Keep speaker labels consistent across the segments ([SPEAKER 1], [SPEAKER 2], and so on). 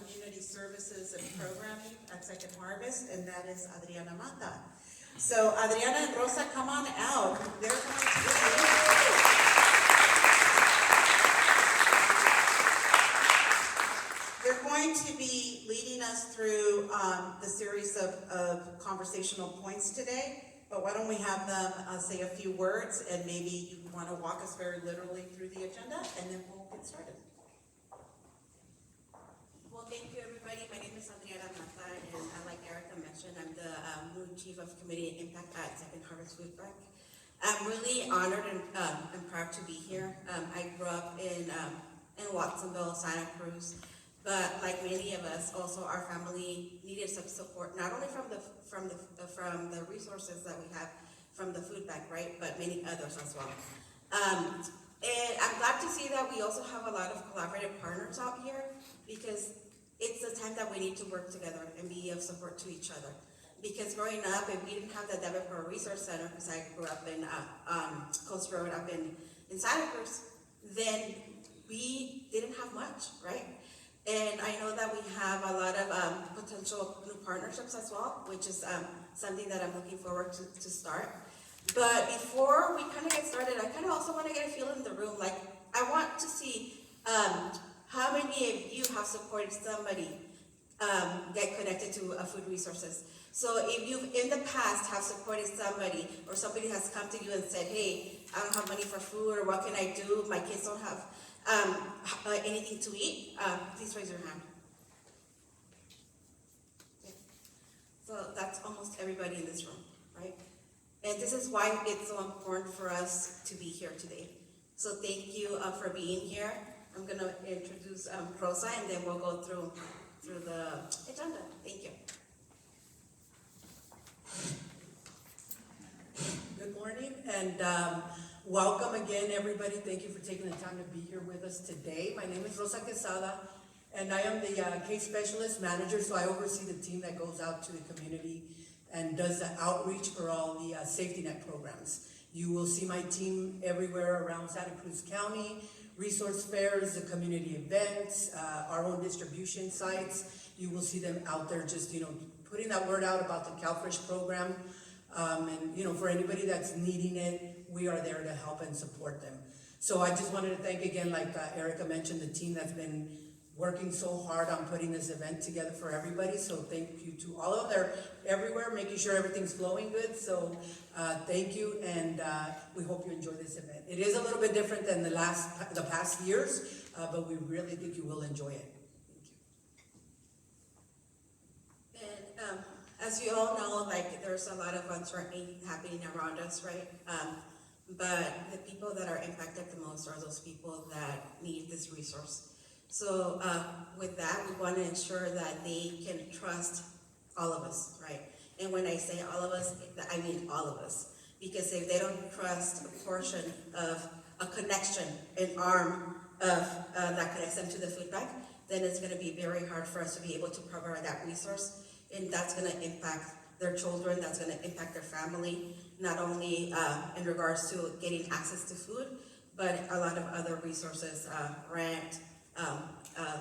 [SPEAKER 1] Community Services and Programming at Second Harvest, and that is Adriana Mata. So Adriana and Rosa, come on out. They're going to be leading us through the series of conversational points today. But why don't we have them say a few words, and maybe you want to walk us very literally through the agenda, and then we'll get started.
[SPEAKER 2] Well, thank you, everybody. My name is Adriana Mata, and like Erica mentioned, I'm the new Chief of Community Impact at Second Harvest Food Bank. I'm really honored and proud to be here. I grew up in Watsonville, Santa Cruz, but like many of us, also our family needed some support, not only from the resources that we have from the food bank, right, but many others as well. And I'm glad to see that we also have a lot of collaborative partners out here, because it's the time that we need to work together and be of support to each other. Because growing up, if we didn't have the Davenport Resource Center, because I grew up in Coast Road up in Santa Cruz, then we didn't have much, right? And I know that we have a lot of potential new partnerships as well, which is something that I'm looking forward to start. But before we kind of get started, I kind of also want to get a feel in the room. Like, I want to see how many of you have supported somebody get connected to food resources. So if you in the past have supported somebody, or somebody has come to you and said, hey, I don't have money for food, or what can I do? My kids don't have anything to eat, please raise your hand. Okay. So that's almost everybody in this room, right? And this is why it's so important for us to be here today. So thank you for being here. I'm going to introduce Rosa, and then we'll go through the agenda. Thank you.
[SPEAKER 3] Good morning, and welcome again, everybody. Thank you for taking the time to be here with us today. My name is Rosa Quesada, and I am the case specialist manager, so I oversee the team that goes out to the community and does the outreach for all the safety net programs. You will see my team everywhere around Santa Cruz County, resource fairs, the community events, our own distribution sites. You will see them out there just, putting that word out about the CalFresh program. And, for anybody that's needing it, we are there to help and support them. So I just wanted to thank again, like Erica mentioned, the team that's been working so hard on putting this event together for everybody. So thank you to all of them. They're everywhere, making sure everything's flowing good. So thank you, and we hope you enjoy this event. It is a little bit different than the past years, but we really think you will enjoy it.
[SPEAKER 2] And as you all know, like, there's a lot of uncertainty happening around us, right? But the people that are impacted the most are those people that need this resource. So with that, we want to ensure that they can trust all of us, right? And when I say all of us, I mean all of us. Because if they don't trust a portion of a connection, an arm of that connects them to the food bank, then it's going to be very hard for us to be able to provide that resource. And that's going to impact their children, that's going to impact their family, not only in regards to getting access to food, but a lot of other resources, rent,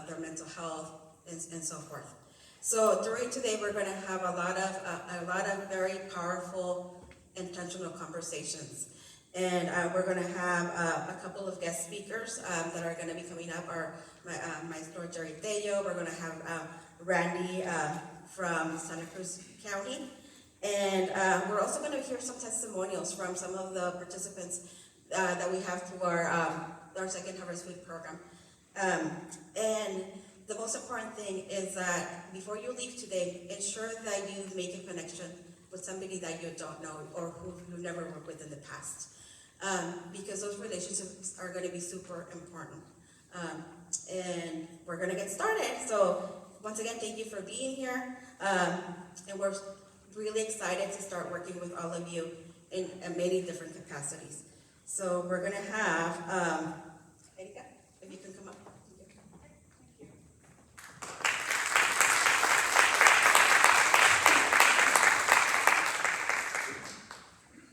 [SPEAKER 2] their mental health, and so forth. So during today, we're going to have a lot of very powerful, intentional conversations. And we're going to have a couple of guest speakers that are going to be coming up. Maestro Jerry Tello. We're going to have Randy from Santa Cruz County. And we're also going to hear some testimonials from some of the participants that we have through our Second Harvest Food Program. And the most important thing is that before you leave today, ensure that you make a connection with somebody that you don't know or who you've never worked with in the past. Because those relationships are going to be super important. And we're going to get started. So once again, thank you for being here. And we're really excited to start working with all of you in many different capacities. So we're going to have, Erika, if you can come up.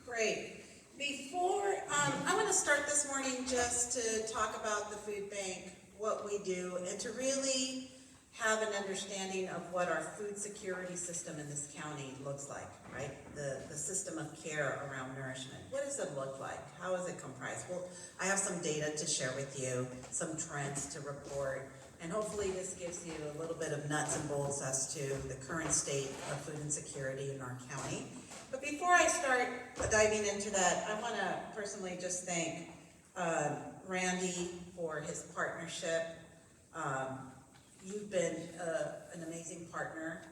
[SPEAKER 1] Great. Before, I want to start this morning just to talk about the food bank, what we do, and to really have an understanding of what our food security system in this county looks like, right? The system of care around nourishment. What does it look like? How is it comprised? Well, I have some data to share with you, some trends to report, and hopefully this gives you a little bit of nuts and bolts as to the current state of food insecurity in our county. But before I start diving into that, I want to personally just thank Randy for his partnership. You've been an amazing partner.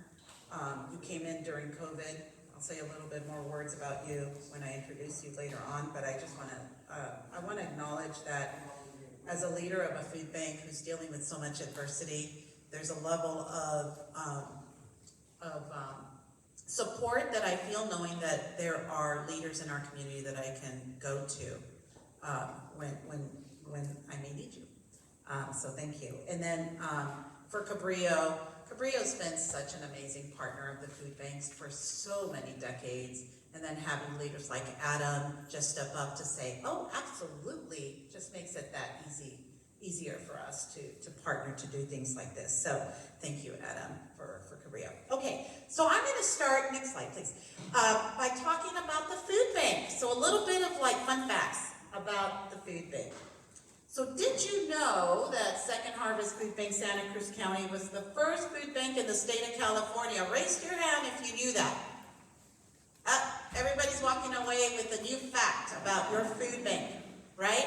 [SPEAKER 1] You came in during COVID. I'll say a little bit more words about you when I introduce you later on, but I just want to acknowledge that as a leader of a food bank who's dealing with so much adversity, there's a level of support that I feel knowing that there are leaders in our community that I can go to when I may need you. So thank you. And then for Cabrillo, Cabrillo's been such an amazing partner of the food banks for so many decades. And then having leaders like Adam just step up to say, oh, absolutely, just makes it that easier for us to partner to do things like this. So thank you, Adam, for Cabrillo. Okay, so I'm going to start, next slide, please, by talking about the food bank. So a little bit of like fun facts about the food bank. So did you know that Second Harvest Food Bank Santa Cruz County was the first food bank in the state of California? Raise your hand if you knew that. Everybody's walking away with a new fact about your food bank, right?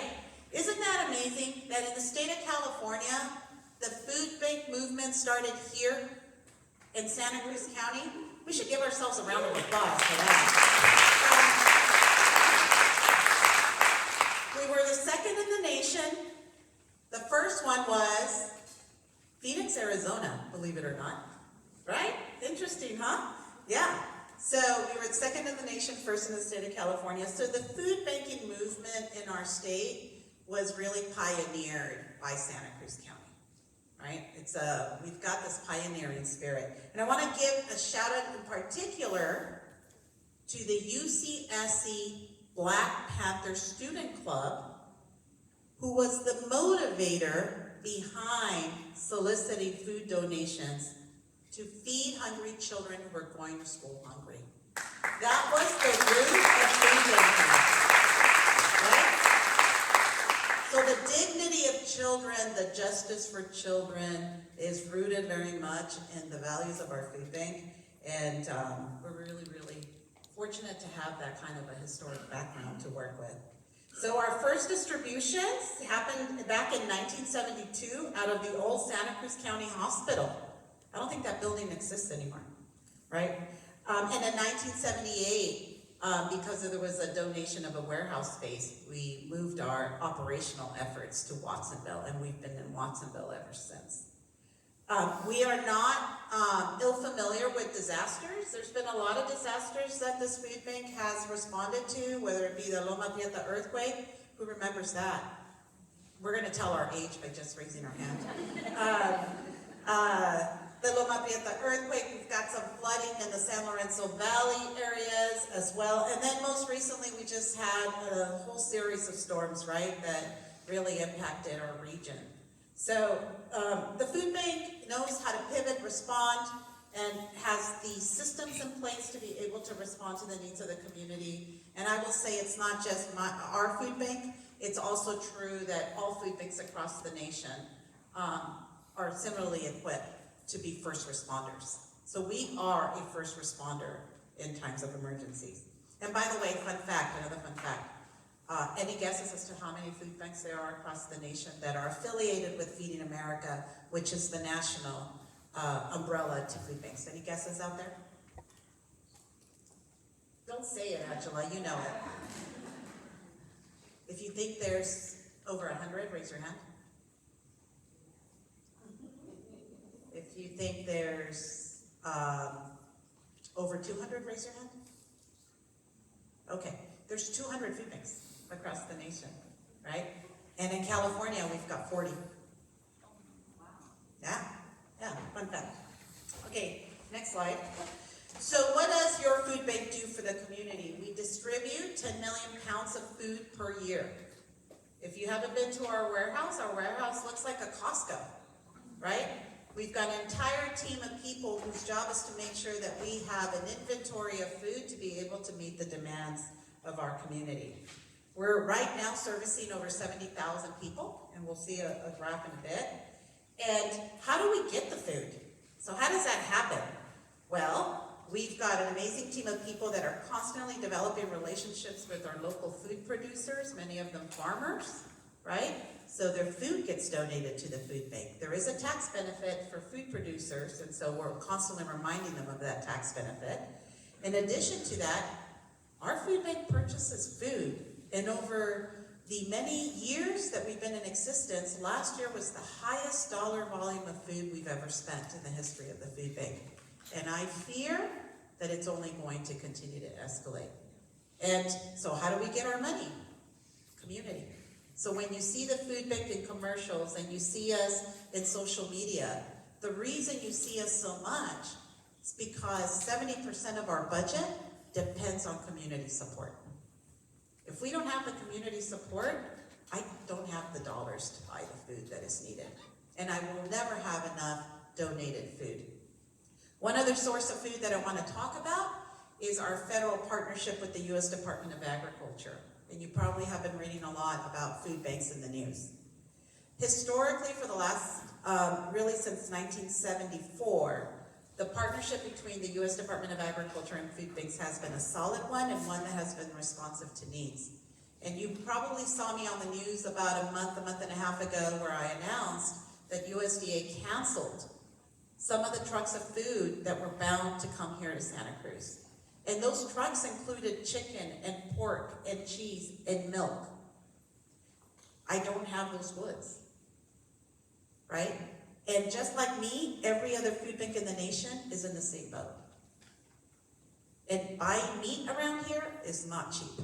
[SPEAKER 1] Isn't that amazing that in the state of California, the food bank movement started here in Santa Cruz County? We should give ourselves a round of applause for that. We were the second in the nation. The first one was Phoenix, Arizona, believe it or not. Right? Interesting, huh? Yeah. So we were the second in the nation, first in the state of California. So the food banking movement in our state was really pioneered by Santa Cruz County, right? We've got this pioneering spirit. And I want to give a shout out in particular to the UCSC Black Panther Student Club, who was the motivator behind soliciting food donations to feed hungry children who were going to school hungry. That was the root of food banking, right? So the dignity of children, the justice for children is rooted very much in the values of our food bank. And we're really, really fortunate to have that kind of a historic background to work with. So our first distributions happened back in 1972 out of the old Santa Cruz County Hospital. I don't think that building exists anymore, right? And in 1978, because there was a donation of a warehouse space, we moved our operational efforts to Watsonville, and we've been in Watsonville ever since. We are not ill-familiar with disasters. There's been a lot of disasters that this food bank has responded to, whether it be the Loma Prieta earthquake. Who remembers that? We're going to tell our age by just raising our hand. The Loma Prieta earthquake, we've got some flooding in the San Lorenzo Valley areas as well. And then most recently, we just had a whole series of storms, right, that really impacted our region. So the food bank knows how to pivot, respond, and has the systems in place to be able to respond to the needs of the community. And I will say it's not just our food bank, it's also true that all food banks across the nation are similarly equipped to be first responders. So we are a first responder in times of emergencies. And by the way, fun fact, another fun fact. Any guesses as to how many food banks there are across the nation that are affiliated with Feeding America, which is the national umbrella to food banks? Any guesses out there? Don't say it, Angela, you know it. If you think there's over 100, raise your hand. If you think there's over 200, raise your hand. Okay, there's 200 food banks across the nation, right? And in California, we've got 40. Yeah, fun fact. Okay, next slide. So what does your food bank do for the community? We distribute 10 million pounds of food per year. If you haven't been to our warehouse looks like a Costco, right? We've got an entire team of people whose job is to make sure that we have an inventory of food to be able to meet the demands of our community. We're right now servicing over 70,000 people, and we'll see a graph in a bit. And how do we get the food? So how does that happen? Well, we've got an amazing team of people that are constantly developing relationships with our local food producers, many of them farmers, right? So their food gets donated to the food bank. There is a tax benefit for food producers, and so we're constantly reminding them of that tax benefit. In addition to that, our food bank purchases food. And over the many years that we've been in existence, last year was the highest dollar volume of food we've ever spent in the history of the food bank. And I fear that it's only going to continue to escalate. And so how do we get our money? Community. So when you see the food bank in commercials and you see us in social media, the reason you see us so much is because 70% of our budget depends on community support. If we don't have the community support, I don't have the dollars to buy the food that is needed. And I will never have enough donated food. One other source of food that I want to talk about is our federal partnership with the U.S. Department of Agriculture. And you probably have been reading a lot about food banks in the news. Historically, for the last, really since 1974, the partnership between the U.S. Department of Agriculture and food banks has been a solid one and one that has been responsive to needs. And you probably saw me on the news about a month and a half ago where I announced that USDA canceled some of the trucks of food that were bound to come here to Santa Cruz. And those trucks included chicken and pork and cheese and milk. I don't have those goods, right? And just like me, every other food bank in the nation is in the same boat. And buying meat around here is not cheap,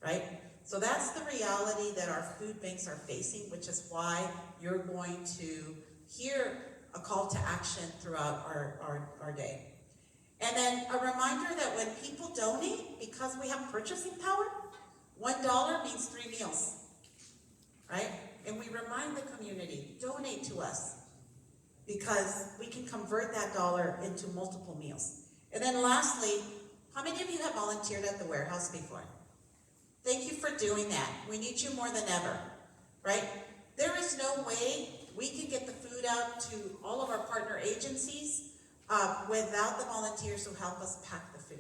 [SPEAKER 1] right? So that's the reality that our food banks are facing, which is why you're going to hear a call to action throughout our day. And then a reminder that when people donate, because we have purchasing power, $1 means 3 meals, right? And we remind the community, donate to us, because we can convert that dollar into multiple meals. And then lastly, how many of you have volunteered at the warehouse before? Thank you for doing that. We need you more than ever, right? There is no way we can get the food out to all of our partner agencies without the volunteers who help us pack the food.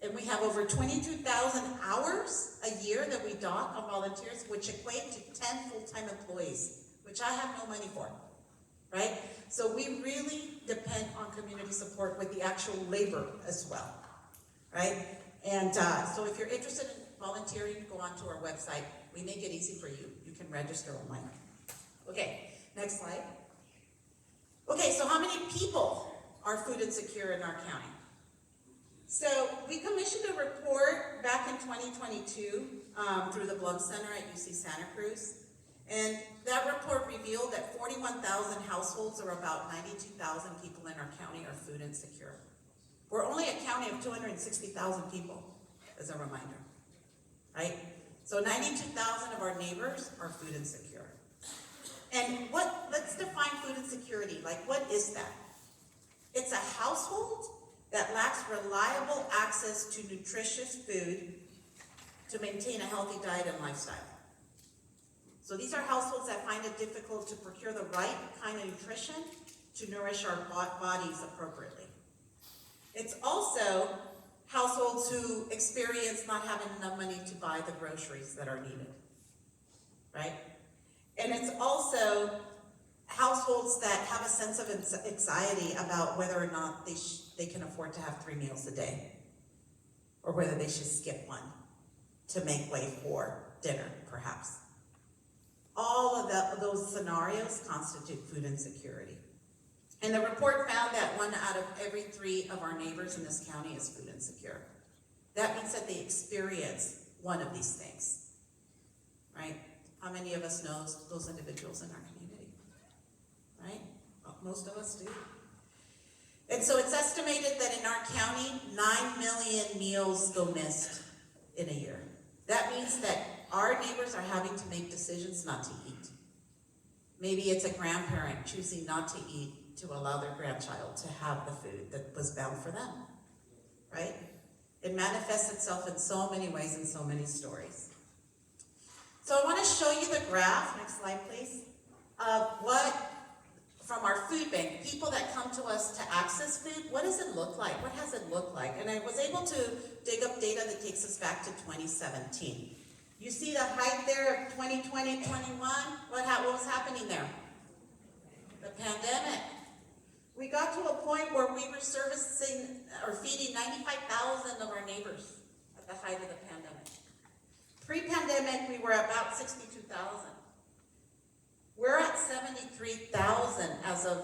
[SPEAKER 1] And we have over 22,000 hours a year that we dock on volunteers, which equate to 10 full-time employees, which I have no money for, right? So we really depend on community support with the actual labor as well, right? And so if you're interested in volunteering, go onto our website. We make it easy for you. You can register online. Okay, next slide. Okay, so how many people are food insecure in our county? So we commissioned a report back in 2022 through the Blum Center at UC Santa Cruz. And that report revealed that 41,000 households, or about 92,000 people in our county, are food insecure. We're only a county of 260,000 people, as a reminder, right? So 92,000 of our neighbors are food insecure. And let's define food insecurity. Like, what is that? It's a household that lacks reliable access to nutritious food to maintain a healthy diet and lifestyle. So these are households that find it difficult to procure the right kind of nutrition to nourish our bodies appropriately. It's also households who experience not having enough money to buy the groceries that are needed, right? And it's also households that have a sense of anxiety about whether or not they can afford to have 3 meals a day, or whether they should skip one to make way for dinner, perhaps. All of those scenarios constitute food insecurity. And the report found that 1 out of every 3 of our neighbors in this county is food insecure. That means that they experience one of these things, right? How many of us know those individuals in our community, right? Well, most of us do. And so it's estimated that in our county, 9 million meals go missed in a year. That means that our neighbors are having to make decisions not to eat. Maybe it's a grandparent choosing not to eat to allow their grandchild to have the food that was bound for them, right? It manifests itself in so many ways and so many stories. So I want to show you the graph, next slide please, of what, from our food bank, people that come to us to access food, what does it look like? What has it looked like? And I was able to dig up data that takes us back to 2017. You see the height there of 2020, 21? What was happening there? The pandemic. We got to a point where we were servicing or feeding 95,000 of our neighbors at the height of the pandemic. Pre-pandemic, we were about 62,000. We're at 73,000 as of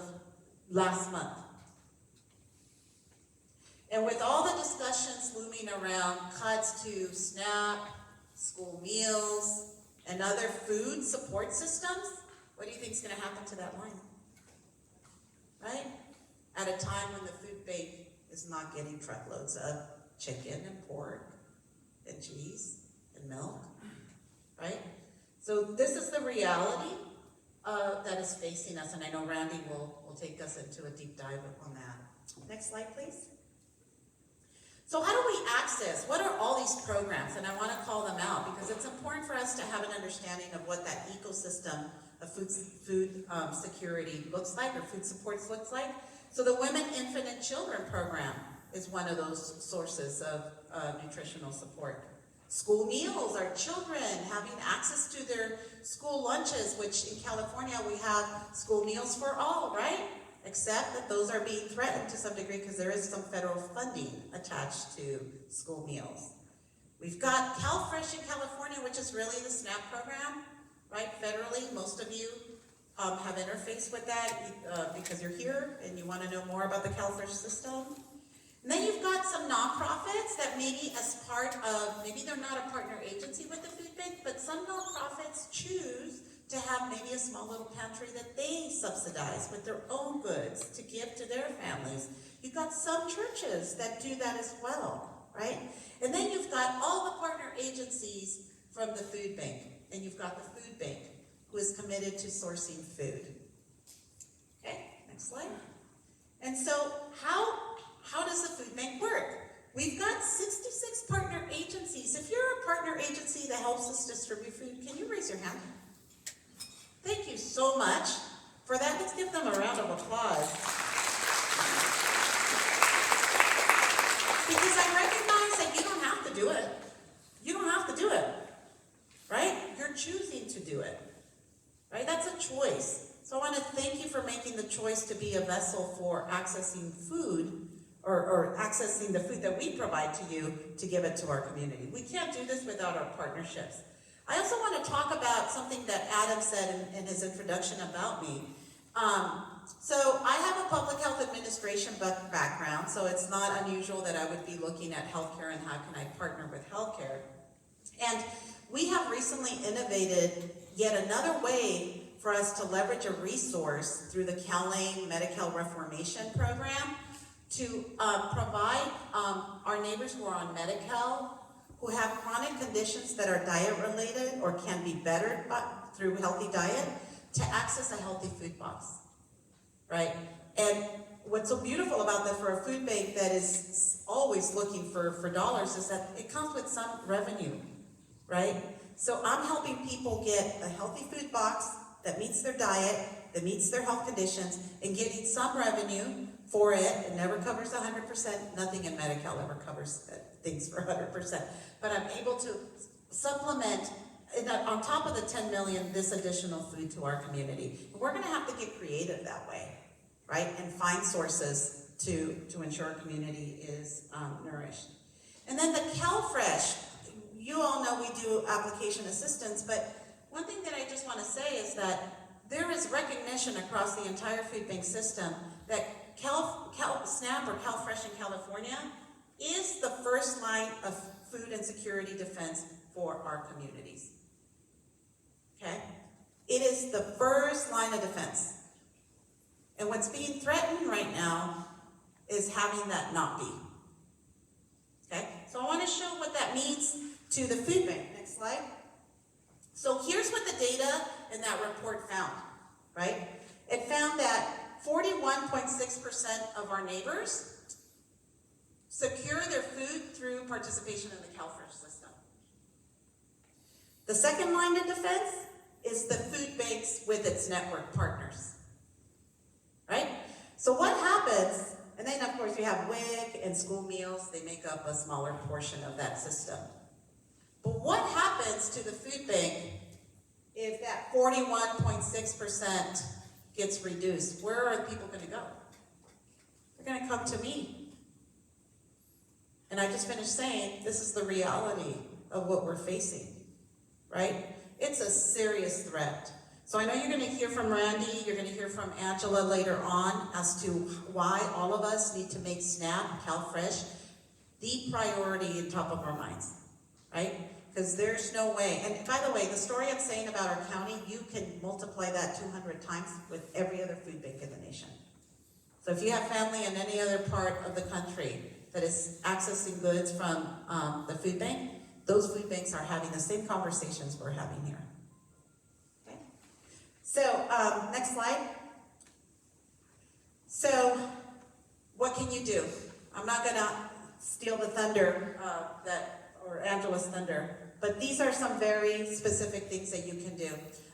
[SPEAKER 1] last month. And with all the discussions looming around cuts to SNAP, school meals, and other food support systems, what do you think is going to happen to that line? Right? At a time when the food bank is not getting truckloads of chicken and pork and cheese and milk, right? So this is the reality that is facing us, and I know Randy will take us into a deep dive on that. Next slide, please. So how do we access? What are all these programs? And I want to call them out because it's important for us to have an understanding of what that ecosystem of food security looks like, or food supports looks like. So the Women, Infant, and Children program is one of those sources of nutritional support. School meals are children having access to their school lunches, which in California we have school meals for all, right? Except that those are being threatened to some degree because there is some federal funding attached to school meals. We've got CalFresh in California, which is really the SNAP program, right? Federally, most of you have interfaced with that because you're here and you want to know more about the CalFresh system. And then you've got some nonprofits that maybe as part of, maybe they're not a partner agency with the food bank, but some nonprofits choose to have maybe a small little pantry that they subsidize with their own goods to give to their families. You've got some churches that do that as well, right? And then you've got all the partner agencies from the food bank, and you've got the food bank who is committed to sourcing food. Okay, next slide. And so how does the food bank work? We've got 66 partner agencies. If you're a partner agency that helps us distribute food, can you raise your hand? Thank you so much for that. Let's give them a round of applause. Because I recognize that you don't have to do it. You don't have to do it, right? You're choosing to do it, right? That's a choice. So I want to thank you for making the choice to be a vessel for accessing food or accessing the food that we provide to you to give it to our community. We can't do this without our partnerships. I also want to talk about something that Adam said in his introduction about me. So I have a public health administration background, so it's not unusual that I would be looking at healthcare and how can I partner with healthcare. And we have recently innovated yet another way for us to leverage a resource through the CalAIM Medi-Cal Reformation Program to provide our neighbors who are on Medi-Cal, who have chronic conditions that are diet-related or can be bettered through healthy diet, to access a healthy food box, right? And what's so beautiful about that for a food bank that is always looking for dollars is that it comes with some revenue, right? So I'm helping people get a healthy food box that meets their diet, that meets their health conditions, and getting some revenue for it. It never covers 100%. Nothing in Medi-Cal ever covers things for 100%. But I'm able to supplement, on top of the 10 million, this additional food to our community. We're going to have to get creative that way, right? And find sources to ensure our community is nourished. And then the CalFresh, you all know we do application assistance, but one thing that I just want to say is that there is recognition across the entire food bank system that SNAP or CalFresh in California is the first line of food and security defense for our communities. Okay? It is the first line of defense. And what's being threatened right now is having that not be. Okay? So I want to show what that means to the food bank. Next slide. So here's what the data in that report found. right? It found that 41.6% of our neighbors secure their food through participation in the CalFresh system. The second line of defense is the food banks with its network partners, right? So what happens, and then of course you have WIC and school meals, they make up a smaller portion of that system. But what happens to the food bank if that 41.6% gets reduced? Where are people gonna go? They're gonna come to me. And I just finished saying, this is the reality of what we're facing, right? It's a serious threat. So I know you're gonna hear from Randy, you're gonna hear from Angela later on as to why all of us need to make SNAP, CalFresh, the priority in top of our minds, right? Because there's no way, and by the way, the story I'm saying about our county, you can multiply that 200 times with every other food bank in the nation. So if you have family in any other part of the country that is accessing goods from the food bank, those food banks are having the same conversations we're having here. Okay. So next slide. So what can you do? I'm not gonna steal the thunder or Angela's thunder, but these are some very specific things that you can do.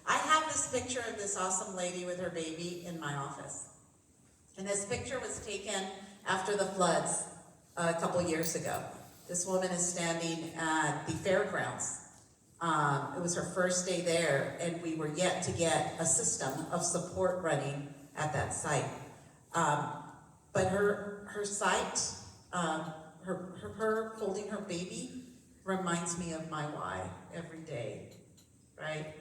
[SPEAKER 1] I have this picture of this awesome lady with her baby in my office. And this picture was taken after the floods a couple years ago. This woman is standing at the fairgrounds. It was her first day there, and we were yet to get a system of support running at that site. But her sight, her holding her baby reminds me of my why every day, right?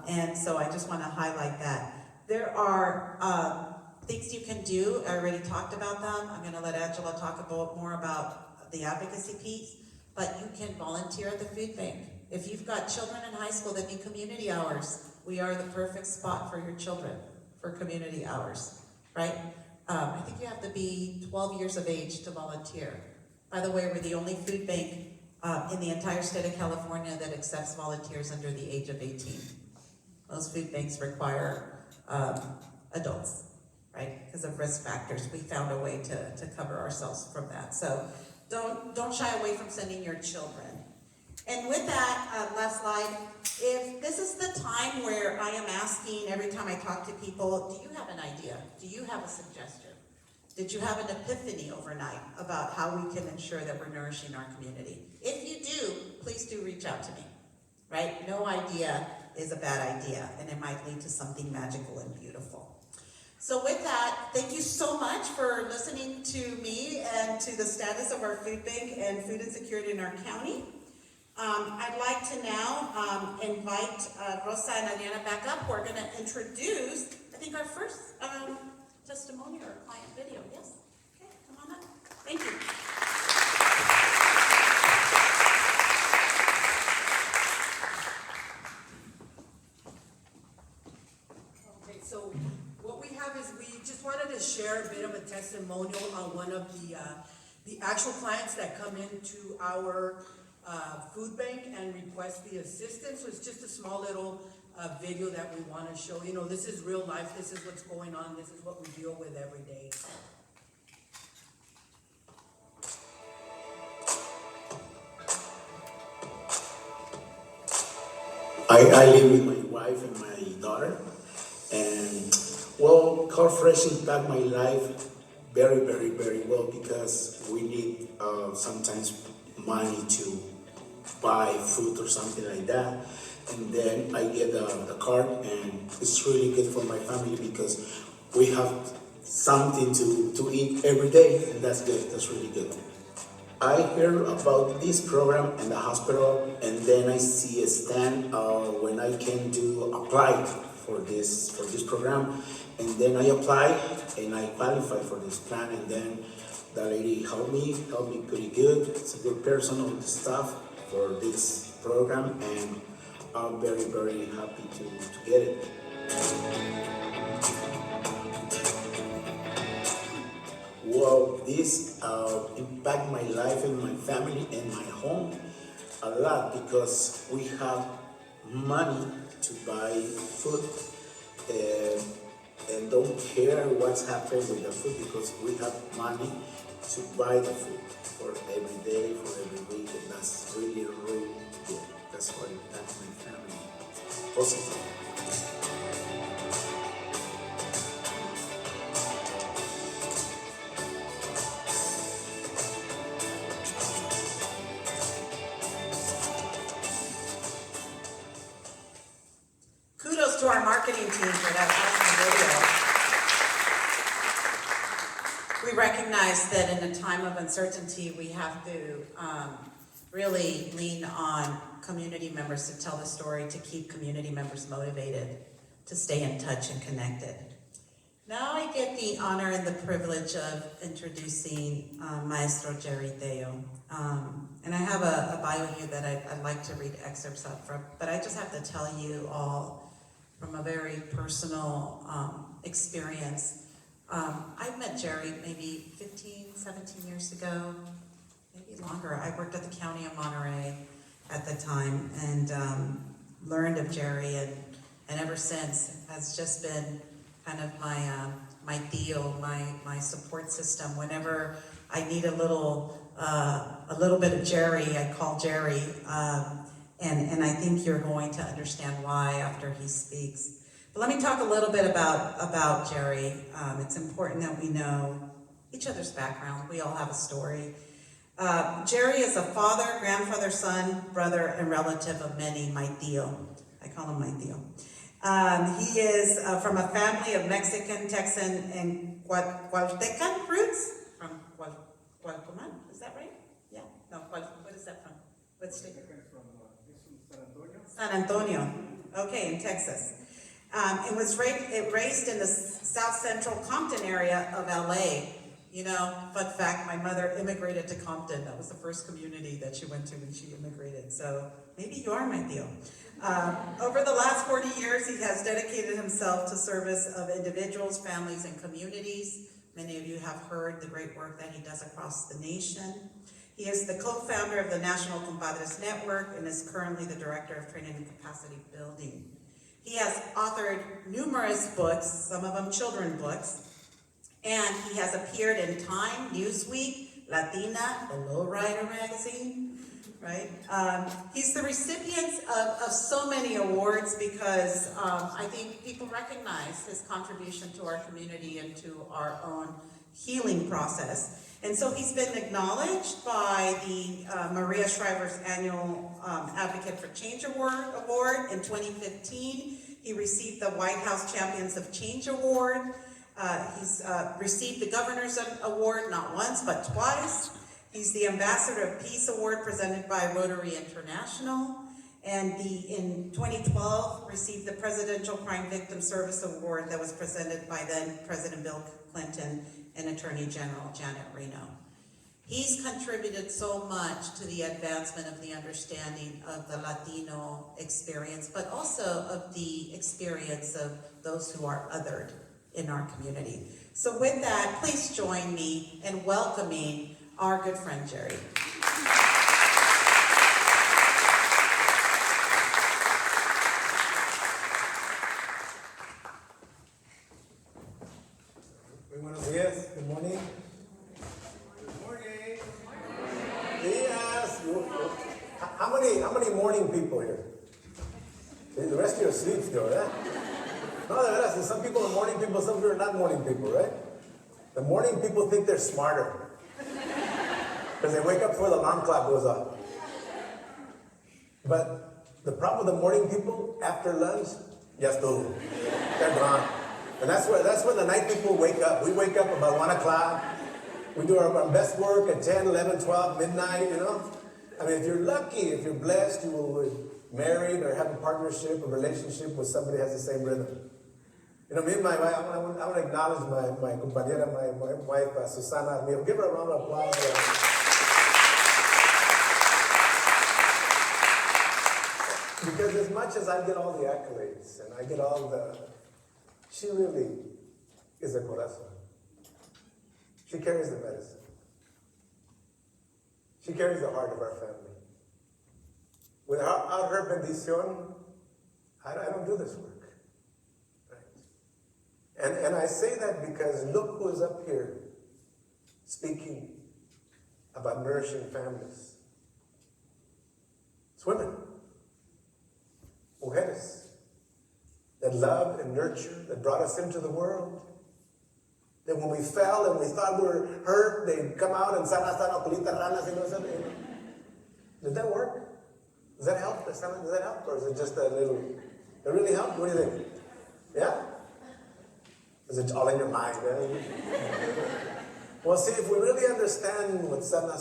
[SPEAKER 1] And so I just want to highlight that. There are things you can do. I already talked about them. I'm going to let Angela talk more about the advocacy piece, but you can volunteer at the food bank. If you've got children in high school that need community hours, we are the perfect spot for your children for community hours, right? I think you have to be 12 years of age to volunteer. By the way, we're the only food bank in the entire state of California that accepts volunteers under the age of 18. Most food banks require adults, right? Because of risk factors. We found a way to cover ourselves from that. So don't shy away from sending your children. And with that, last slide, if this is the time where I am asking every time I talk to people, do you have an idea? Do you have a suggestion? Did you have an epiphany overnight about how we can ensure that we're nourishing our community? If you do, please do reach out to me, right? No idea is a bad idea, and it might lead to something magical and beautiful. So with that, thank you so much for listening to me and to the status of our food bank and food insecurity in our county. I'd like to now invite Rosa and Adriana back up. We're going to introduce, I think, our first testimonial or client video. Yes? Okay, come on up. Thank you.
[SPEAKER 3] Okay, so what we have is we just wanted to share a bit of a testimonial on one of the actual clients that come into our food bank and request the assistance. So it's just a small little video that we want to show. You know, this is real life. This is what's going on. This is what we deal with every day.
[SPEAKER 4] I live with my wife and my daughter, and well, CalFresh impacted my life very, very, very well because we need sometimes money to buy food or something like that, and then I get the card, and it's really good for my family because we have something to eat every day, and that's good. That's really good. I heard about this program in the hospital, and then I see a stand when I can apply for this program, and then I apply and I qualify for this plan, and then the lady helped me pretty good. It's a good person on the staff for this program, and I'm very, very happy to get it. Well, this impact my life and my family and my home a lot because we have money to buy food, and, and don't care what's happening with the food because we have money to buy the food for every day, for every week, and that's really, really good. That's what that's my family. Positive.
[SPEAKER 1] Kudos to our marketing team for that awesome video. We recognize that in a time of uncertainty, we have to really lean on community members to tell the story, to keep community members motivated, to stay in touch and connected. Now I get the honor and the privilege of introducing Maestro Jerry Teo. And I have a bio here that I'd like to read excerpts of from, but I just have to tell you all from a very personal experience. I met Jerry maybe 15, 17 years ago, maybe longer. I worked at the County of Monterey at the time and learned of Jerry, and ever since has just been kind of my deal, my support system. Whenever I need a little bit of Jerry, I call Jerry, and I think you're going to understand why after he speaks. But let me talk a little bit about Jerry. It's important that we know each other's background. We all have a story. Jerry is a father, grandfather, son, brother, and relative of many, my tío. I call him my tío. He is from a family of Mexican, Texan, and Guatecan roots. From Guatemala, is that right? Yeah. No, what is that from? What state?
[SPEAKER 5] From San Antonio.
[SPEAKER 1] San Antonio. Okay, in Texas. It was raised in the South Central Compton area of LA. You know, fun fact, my mother immigrated to Compton. That was the first community that she went to when she immigrated. So maybe you are my deal. Over the last 40 years, he has dedicated himself to service of individuals, families, and communities. Many of you have heard the great work that he does across the nation. He is the co-founder of the National Compadres Network and is currently the director of training and capacity building. He has authored numerous books, some of them children books, and he has appeared in Time, Newsweek, Latina, the Lowrider magazine, right? He's the recipient of so many awards because I think people recognize his contribution to our community and to our own healing process. And so he's been acknowledged by the Maria Shriver's annual Advocate for Change Award in 2015. He received the White House Champions of Change Award. He's received the Governor's Award not once, but twice. He's the Ambassador of Peace Award presented by Rotary International. And in 2012, received the Presidential Crime Victim Service Award that was presented by then President Bill Clinton and Attorney General Janet Reno. He's contributed so much to the advancement of the understanding of the Latino experience, but also of the experience of those who are othered in our community. So with that, please join me in welcoming our good friend, Jerry.
[SPEAKER 5] Buenos días. Good morning. Good morning. Yes. How many morning people here? The rest of you are asleep still, right? No, de veras, some people are morning people, some people are not morning people, right? The morning people think they're smarter. Because they wake up before the alarm clock goes off. But the problem with the morning people, after lunch, ya estuvo. They're gone. And that's when the night people wake up. We wake up about 1 o'clock. We do our best work at 10, 11, 12, midnight, you know. I mean, if you're lucky, if you're blessed, you will be married or have a partnership, a relationship with somebody who has the same rhythm. You know, me and my wife, I want to acknowledge my compañera, my wife, Susana. Give her a round of applause. Because as much as I get all the accolades and I get all the, she really is a corazón. She carries the medicine. She carries the heart of our family. Without her bendición, I don't do this work. Right? And I say that because look who is up here speaking about nourishing families. It's women, mujeres, that love and nurture, that brought us into the world. That when we fell and we thought we were hurt, they'd come out and sana, culita, ranas, you know. Did that work? Does that help? Does that help? Or is it just a little, it really helped? What do you think? Yeah? Is it all in your mind? Well, see, if we really understand what sana,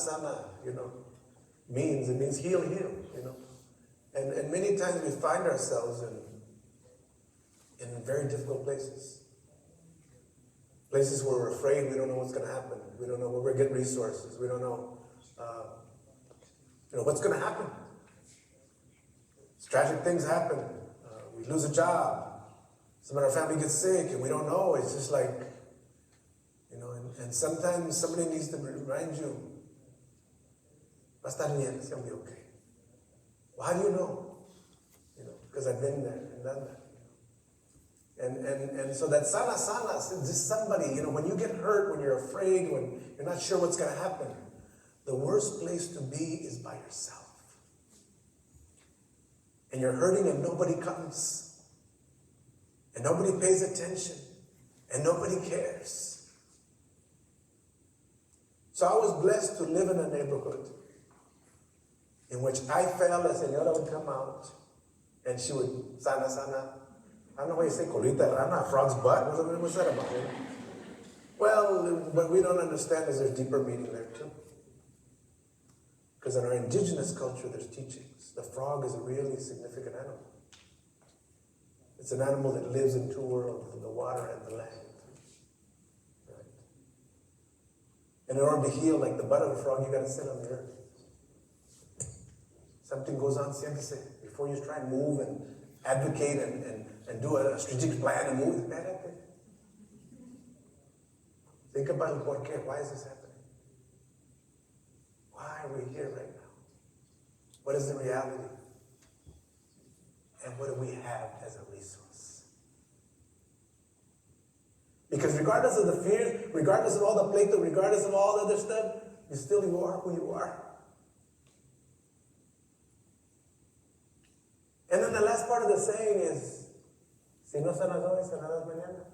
[SPEAKER 5] means, it means heal, And many times we find ourselves in very difficult places. Places where we're afraid, we don't know what's going to happen. We don't know where we're going to get resources. We don't know, what's going to happen. Tragic things happen. We lose a job. Some of our family gets sick and we don't know. It's just like, and sometimes somebody needs to remind you, va a estar bien, it's going to be okay. Well, how do you know? Because I've been there and done that. And so that sana, just somebody, when you get hurt, when you're afraid, when you're not sure what's going to happen, the worst place to be is by yourself. And you're hurting and nobody comes. And nobody pays attention. And nobody cares. So I was blessed to live in a neighborhood in which I fell, a señora would come out and she would sana. I don't know why you say colita rana, a frog's butt. What's that about? Well, what we don't understand is there's deeper meaning there too. Because in our indigenous culture, there's teachings. The frog is a really significant animal. It's an animal that lives in two worlds, the water and the land. Right? And in order to heal like the butt of a frog, you got to sit on the earth. Something goes on, siéntese. Before you try and move and advocate and do a strategic plan and move, think about el por qué. Why is this happening? Why are we here right now? What is the reality? And what do we have as a resource? Because regardless of the fear, regardless of all the pleito, regardless of all the other stuff, you are who you are. And then the last part of the saying is, si no sanas hoy, sanarás mañana.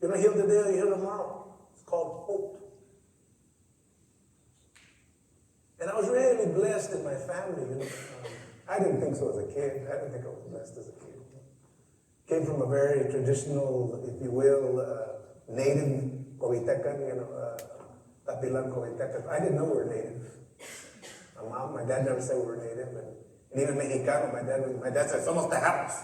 [SPEAKER 5] You don't heal today, you heal tomorrow. It's called hope. And I was really blessed in my family. I didn't think so as a kid. I didn't think I was blessed as a kid. Came from a very traditional, if you will, native Covitecan, Tapilan Covitecan. I didn't know we were native. My mom, my dad never said we were native. And even Mexicano, my dad said, somos tejanos.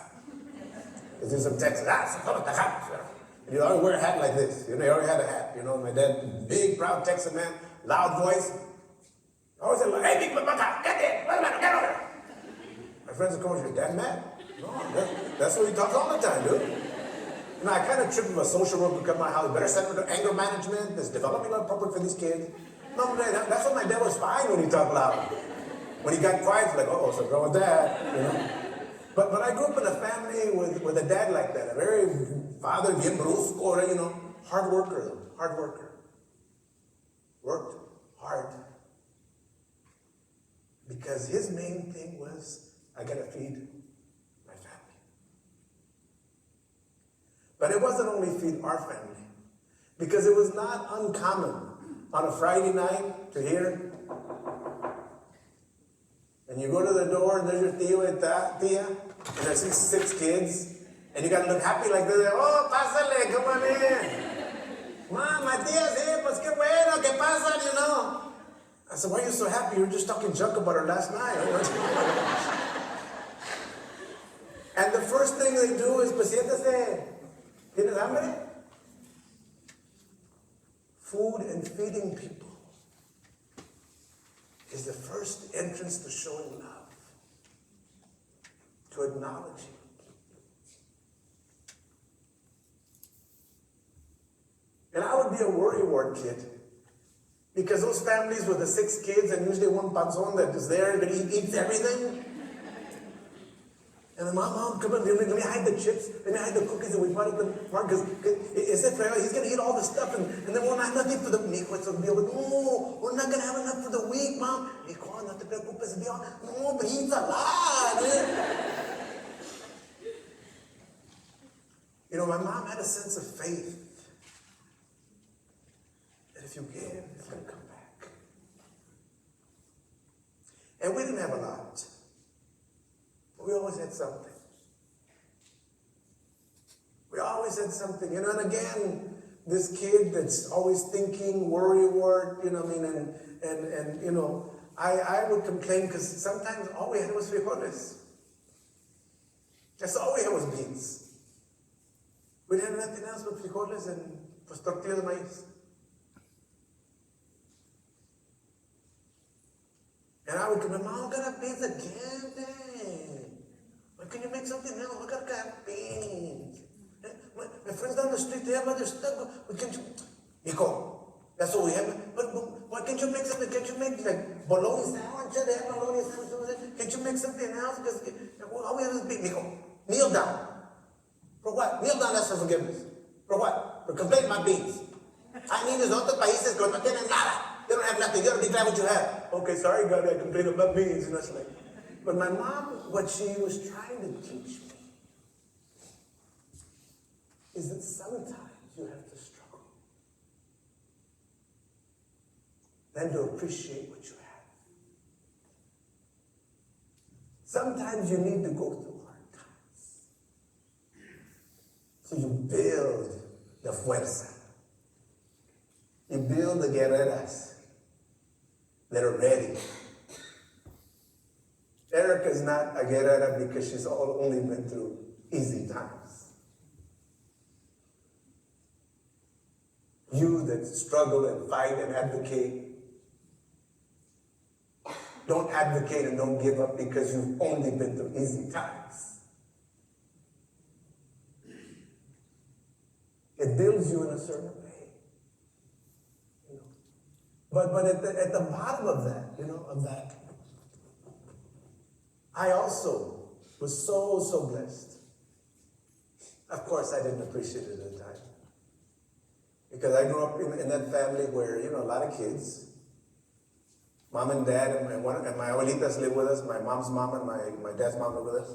[SPEAKER 5] Because in some Texas, somos tejanos. And you always wear a hat like this. You already had a hat. My dad, big, proud Texan man, loud voice. I always said, hey, big Papa, get in. Get over here. My friends would come over, your dad mad? No, that's what he talks all the time, dude. I kind of tripped with a social worker to come to my house. You better send him to anger management. There's developmental appropriate for these kids. No, that's what my dad was fine when he talked loud. When he got quiet, he's like, oh, what's wrong with that? But I grew up in a family with a dad like that. A very father, bien brusco, hard worker. Worked hard. Because his main thing was, I gotta feed my family. But it wasn't only feed our family. Because it was not uncommon on a Friday night to hear, and you go to the door and there's your tío and tía, and there's these 6 kids, and you gotta look happy like this, oh, pásale, come on in. Mom, my tía, sí, pues qué bueno, qué pasa, I said, why are you so happy? You were just talking junk about her last night. And the first thing they do is, pues siéntese, ¿tienes hambre? Food and feeding people is the first entrance to showing love, to acknowledging. And I would be a worrywart kid. Because those families with the 6 kids and usually one panzón that is there that eats everything. And then, Mom, come on, let me hide the chips, let me hide the cookies, and we bought it to Mark, because is it fair? He's going to eat all the stuff, and then we'll not have nothing for the week. No, we're not going to have enough for the week, Mom. Hijo, no te preocupes, Dios. No, but he eats a lot. You know, my mom had a sense of faith that if you give, it's going to come back. And we didn't have a lot. But we always had something. We always had something. You know, and again, this kid that's always thinking, worrywart, you know what I mean, and you know, I would complain because sometimes all we had was frijoles. That's all we had was beans. We didn't have nothing else but frijoles and pues tortilla de maíz. And I would come, Mom, we gotta have beans again, Dad. Why can't you make something else? We gotta have beans. My friends down the street, they have other stuff. Why can't you? Hijo, that's what we have. But why can't you make something? Can't you make like bologna sandwich? They have bologna sandwich. Can't you make something else? Because all we have is beans. Hijo, kneel down. For what? Kneel down, ask for forgiveness. For what? For complaining my beans. I mean, there's other países que no tienen nada. They don't have nothing. You gotta be glad what you have. Okay, sorry, God, I complained about beans. And that's like, but my mom, what she was trying to teach me is that sometimes you have to struggle. Then to appreciate what you have. Sometimes you need to go through hard times. So you build the fuerza. You build the guerreras that are ready. Erica's not a guerrera because she's only been through easy times. You that struggle and fight and advocate, don't advocate and don't give up because you've only been through easy times. It builds you in a certain way. You know? But at the bottom of that, I also was so blessed. Of course, I didn't appreciate it at the time. Because I grew up in that family where, a lot of kids, mom and dad, and my abuelitas live with us, my mom's mom and my dad's mom live with us.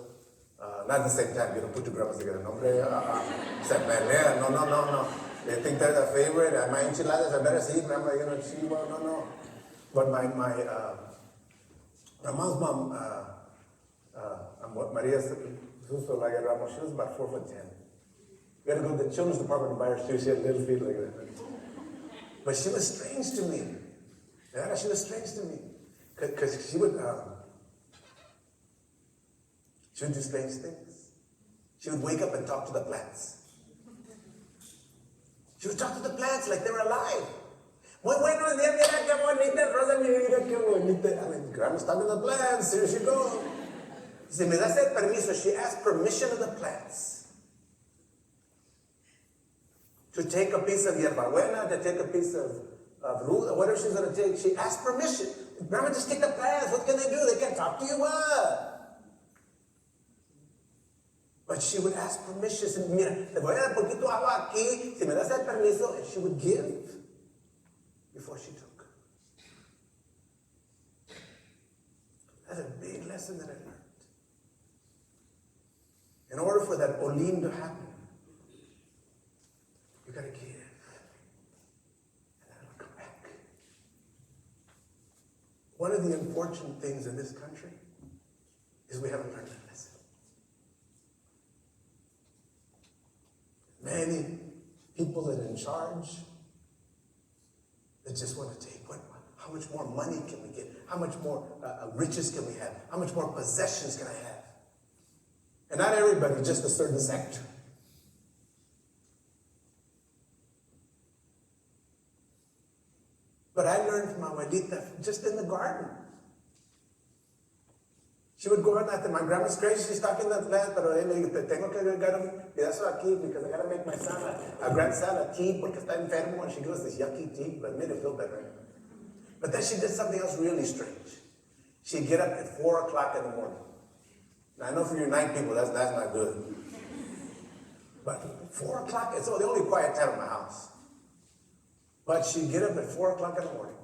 [SPEAKER 5] Not at the same time, you don't put two grandmas together. No, se pelea, no. They think they're the favorite. My enchiladas are better, see, grandma, no. But my mom's mom, Maria Suso La Ramos, she was about 4'10". You had to go to the children's department to buy her shoes. She had little feet like that. But she was strange to me. Yeah, she was strange to me. Because she would do strange things. She would wake up and talk to the plants. She would talk to the plants like they were alive. Muy buenos días, mira qué bonita rosa, mira qué bonita. I mean, grandma's talking to the plants. Here she goes. Si me das el permiso, she asked permission of the plants to take a piece of hierbabuena, to take a piece of ruda, whatever she's going to take. She asked permission. Grandma, just take the plants. What can they do? They can't talk to you. What? But she would ask permission. She said, mira, te voy a dar poquito agua aquí. Si me das el permiso, and she would give before she took. That's a big lesson that I learned. In order for that olim to happen, you got to give. And then it'll come back. One of the unfortunate things in this country is we haven't learned that lesson. Many people that are in charge that just want to take how much more money can we get? How much more riches can we have? How much more possessions can I have? And not everybody, just a certain sector. But I learned from my abuelita just in the garden. She would go out after my grandma's crazy, she's talking to the plant, pero tengo que agarrar un pedazo aquí because I gotta make my salad, a grand salad tea porque está enfermo, and she gives us this yucky tea, but it made it feel better. But then she did something else really strange. She'd get up at 4 o'clock in the morning. Now, I know for you night people, that's not good. But 4 o'clock, it's the only quiet time in my house. But she'd get up at 4 o'clock in the morning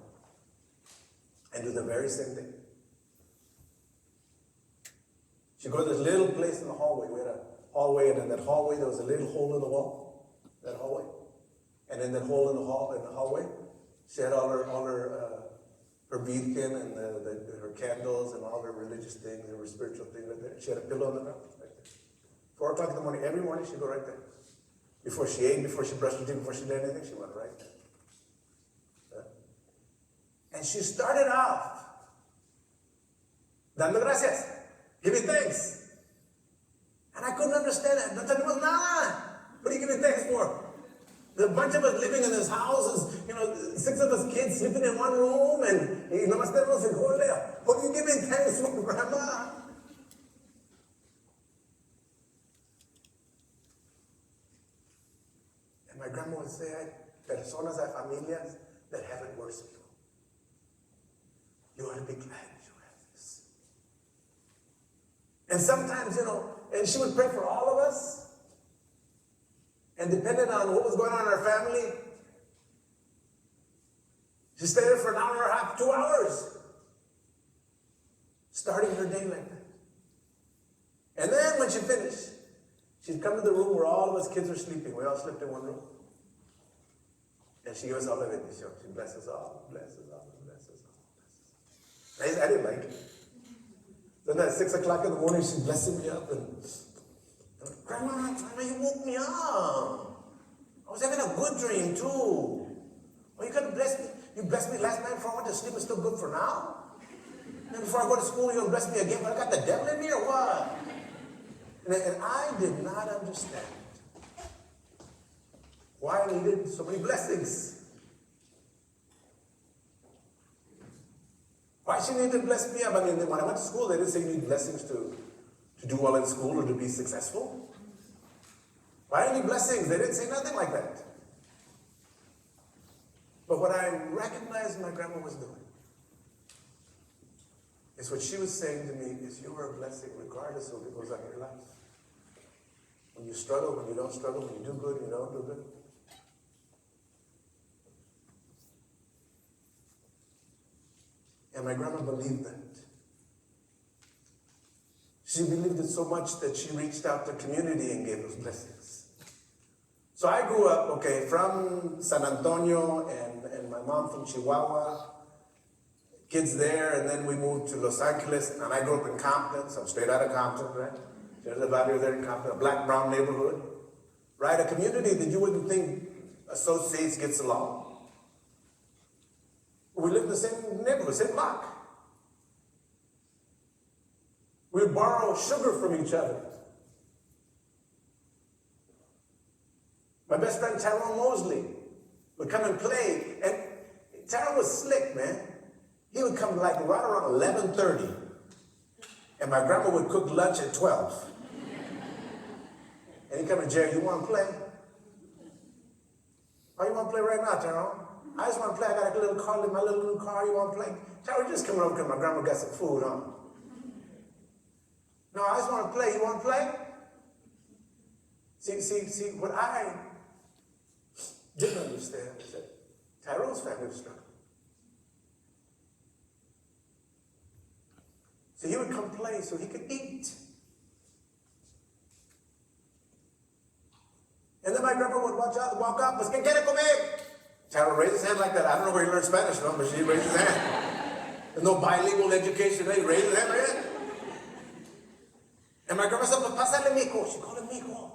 [SPEAKER 5] and do the very same thing. She'd go to this little place in the hallway. We had a hallway, and in that hallway there was a little hole in the wall, that hallway. And in that hole in the hallway, she had all her beadkin and her candles and all her religious things and her spiritual things right there. She had a pillow on the ground right there. 4 o'clock in the morning, every morning she'd go right there. Before she ate, before she brushed her teeth, before she did anything, she went right there. And she started off, dando gracias, giving thanks. And I couldn't understand it. No tenemos nada. What are you giving thanks for? There's a bunch of us living in this house, 6 of us kids sleeping in one room, and nomás tenemos frijoles. What are you giving thanks for, Grandma? And my grandma would say, hay personas, hay familias that have it worse than you. You ought to be glad you have this. And sometimes, and she would pray for all of us. And depending on what was going on in our family, she stayed there for an hour and a half, 2 hours, starting her day like that. And then when she finished, she'd come to the room where all of us kids were sleeping. We all slept in one room. And she gave us all a bendición. She blessed us all, blessed us all, blessed us all. I didn't like it. Then at 6 o'clock in the morning, she's blessing me up, and Grandma, you woke me up. I was having a good dream too. Oh, you gonna bless me? You blessed me last night before I went to sleep. It's still good for now. And before I go to school, you're gonna bless me again. But I got the devil in me or what? And I did not understand why I needed so many blessings. Why she needed to bless me up? I mean, when I went to school, they didn't say you need blessings to do well in school or to be successful. Why do you need blessings? They didn't say nothing like that. But what I recognized my grandma was doing is what she was saying to me is you are a blessing regardless of what goes on in your life. When you struggle, when you don't struggle, when you do good, when you don't do good. And my grandma believed that. She believed it so much that she reached out to the community and gave those blessings. So I grew up, from San Antonio and my mom from Chihuahua, kids there, and then we moved to Los Angeles, and I grew up in Compton, so I'm straight out of Compton, right? There's a valley there in Compton, a black-brown neighborhood, right? A community that you wouldn't think associates, gets along. We lived in the same neighborhood, same block. We would borrow sugar from each other. My best friend Tyrone Mosley would come and play, and Tyrone was slick, man. He would come like right around 11:30, and my grandma would cook lunch at 12. And he'd come to Jerry, you want to play? Oh, you want to play right now, Tyrone? I just want to play. I got a little car, my little car. You want to play? Tyrone, just come over because my grandma got some food, huh? No, I just want to play. You want to play? See, what I didn't understand is that Tyrone's family was struggling. So he would come play so he could eat. And then my grandma would walk up, pues, ¿qué quiere comer? Tyrone raised his hand like that. I don't know where he learned Spanish from, but she raised his hand. There's no bilingual education. He raised his hand right here. And my grandma said, pues, pásale, mijo. She called him mijo.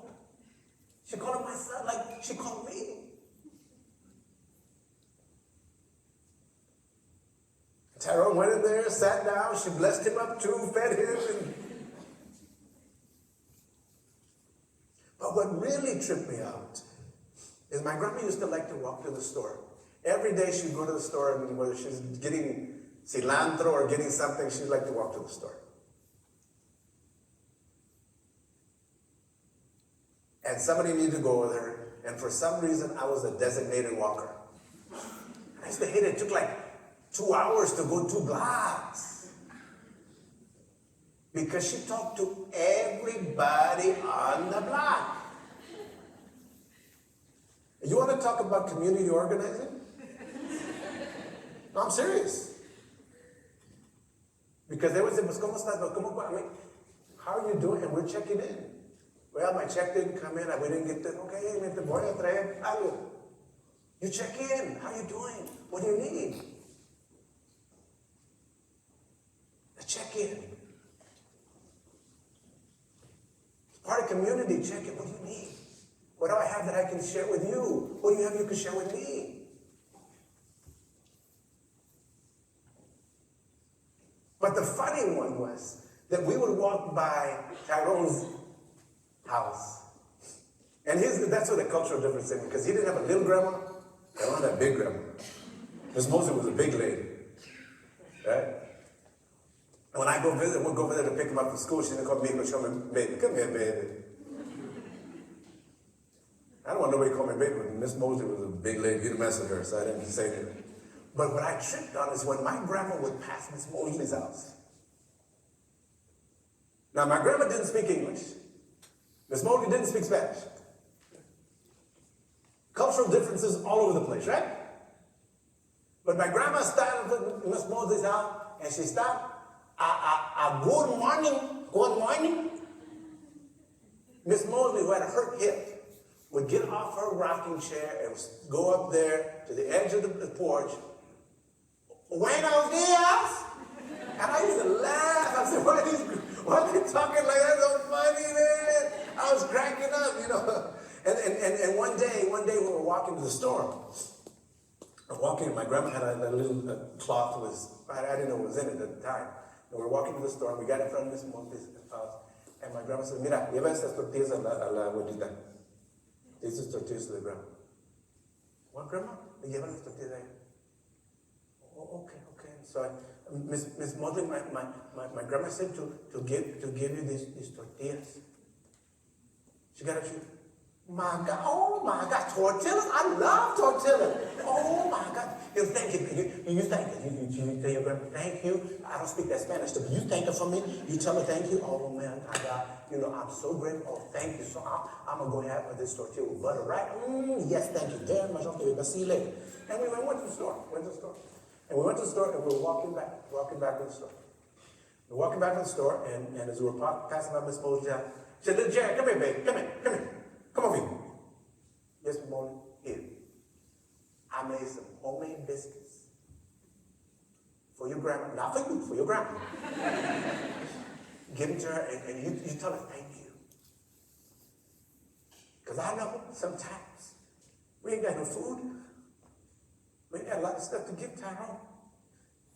[SPEAKER 5] She called him my son like she called me. Tyrone went in there, sat down, she blessed him up too, fed him. But what really tripped me out is my grandma used to like to walk to the store. Every day she'd go to the store, and whether she's getting cilantro or getting something, she'd like to walk to the store. And somebody needed to go with her, and for some reason, I was a designated walker. I used to hate it. It took like 2 hours to go 2 blocks. because she talked to everybody on the block. You want to talk about community organizing? No, I'm serious. Because they would say, pues, ¿cómo estás? I mean, how are you doing? And we're checking in. Well, my check didn't come in. We didn't get this. Okay, me te voy a traer algo. You check in. How are you doing? What do you need? A check-in. It's part of community. Check in. What do you need? What do I have that I can share with you? What do you have you can share with me? But the funny one was that we would walk by Tyrone's house. And that's where the cultural difference is, because he didn't have a little grandma, Tyrone had a big grandma. Miss Mosley was a big lady. Right? And when I go visit, we'll go visit to pick him up from school, she's gonna call me and show me, baby, come here, baby. I don't want nobody to call me baby, but Miss Mosley was a big lady, you'd mess with her, so I didn't say anything. But what I tripped on is when my grandma would pass Miss Mosley's house. Now, my grandma didn't speak English. Miss Mosley didn't speak Spanish. Cultural differences all over the place, right? But my grandma started with Miss Mosley's house, and she stopped. Good morning. Miss Mosley, who had a hurt hip, would get off her rocking chair and go up there to the edge of the porch. Buenos dias! And I used to laugh. I said, why are they talking like that? So funny, man. I was cracking up, you know. And one day we were walking to the store. My grandma had a little cloth I didn't know what was in it at the time. And we were walking to the store, and we got in front of Miss Mosley's house. And my grandma said, mira, lleva estas tortillas a la abuelita. These are tortillas to the grandma. What, grandma? Le llevan las tortillas ahí. Oh, okay. So Miss Mosley, my grandma said to give you these tortillas. She got a shoe. Oh my God, tortillas! I love tortillas. Oh my God! Thank you. You thank her. You tell your grandma, thank you. I don't speak that Spanish, but you thank her for me. You tell her thank you. Oh man, I'm so grateful. Oh, thank you. So I'm gonna go have this tortilla with butter, right? Yes, thank you very much. Okay, we'll see you later. And we went to the store. And we went to the store, and we were walking back to the store. We're walking back to the store, and as we were passing by Miss Mosley's house, she said, little Jerry, come here, baby. Come here. Come over here. Yes, Molly, here. I made some homemade biscuits for your grandma. Not for you, for your grandma. Give them to her, and you tell her thank you. Because I know sometimes we ain't got no food. We ain't got a lot of stuff to give Tyrone.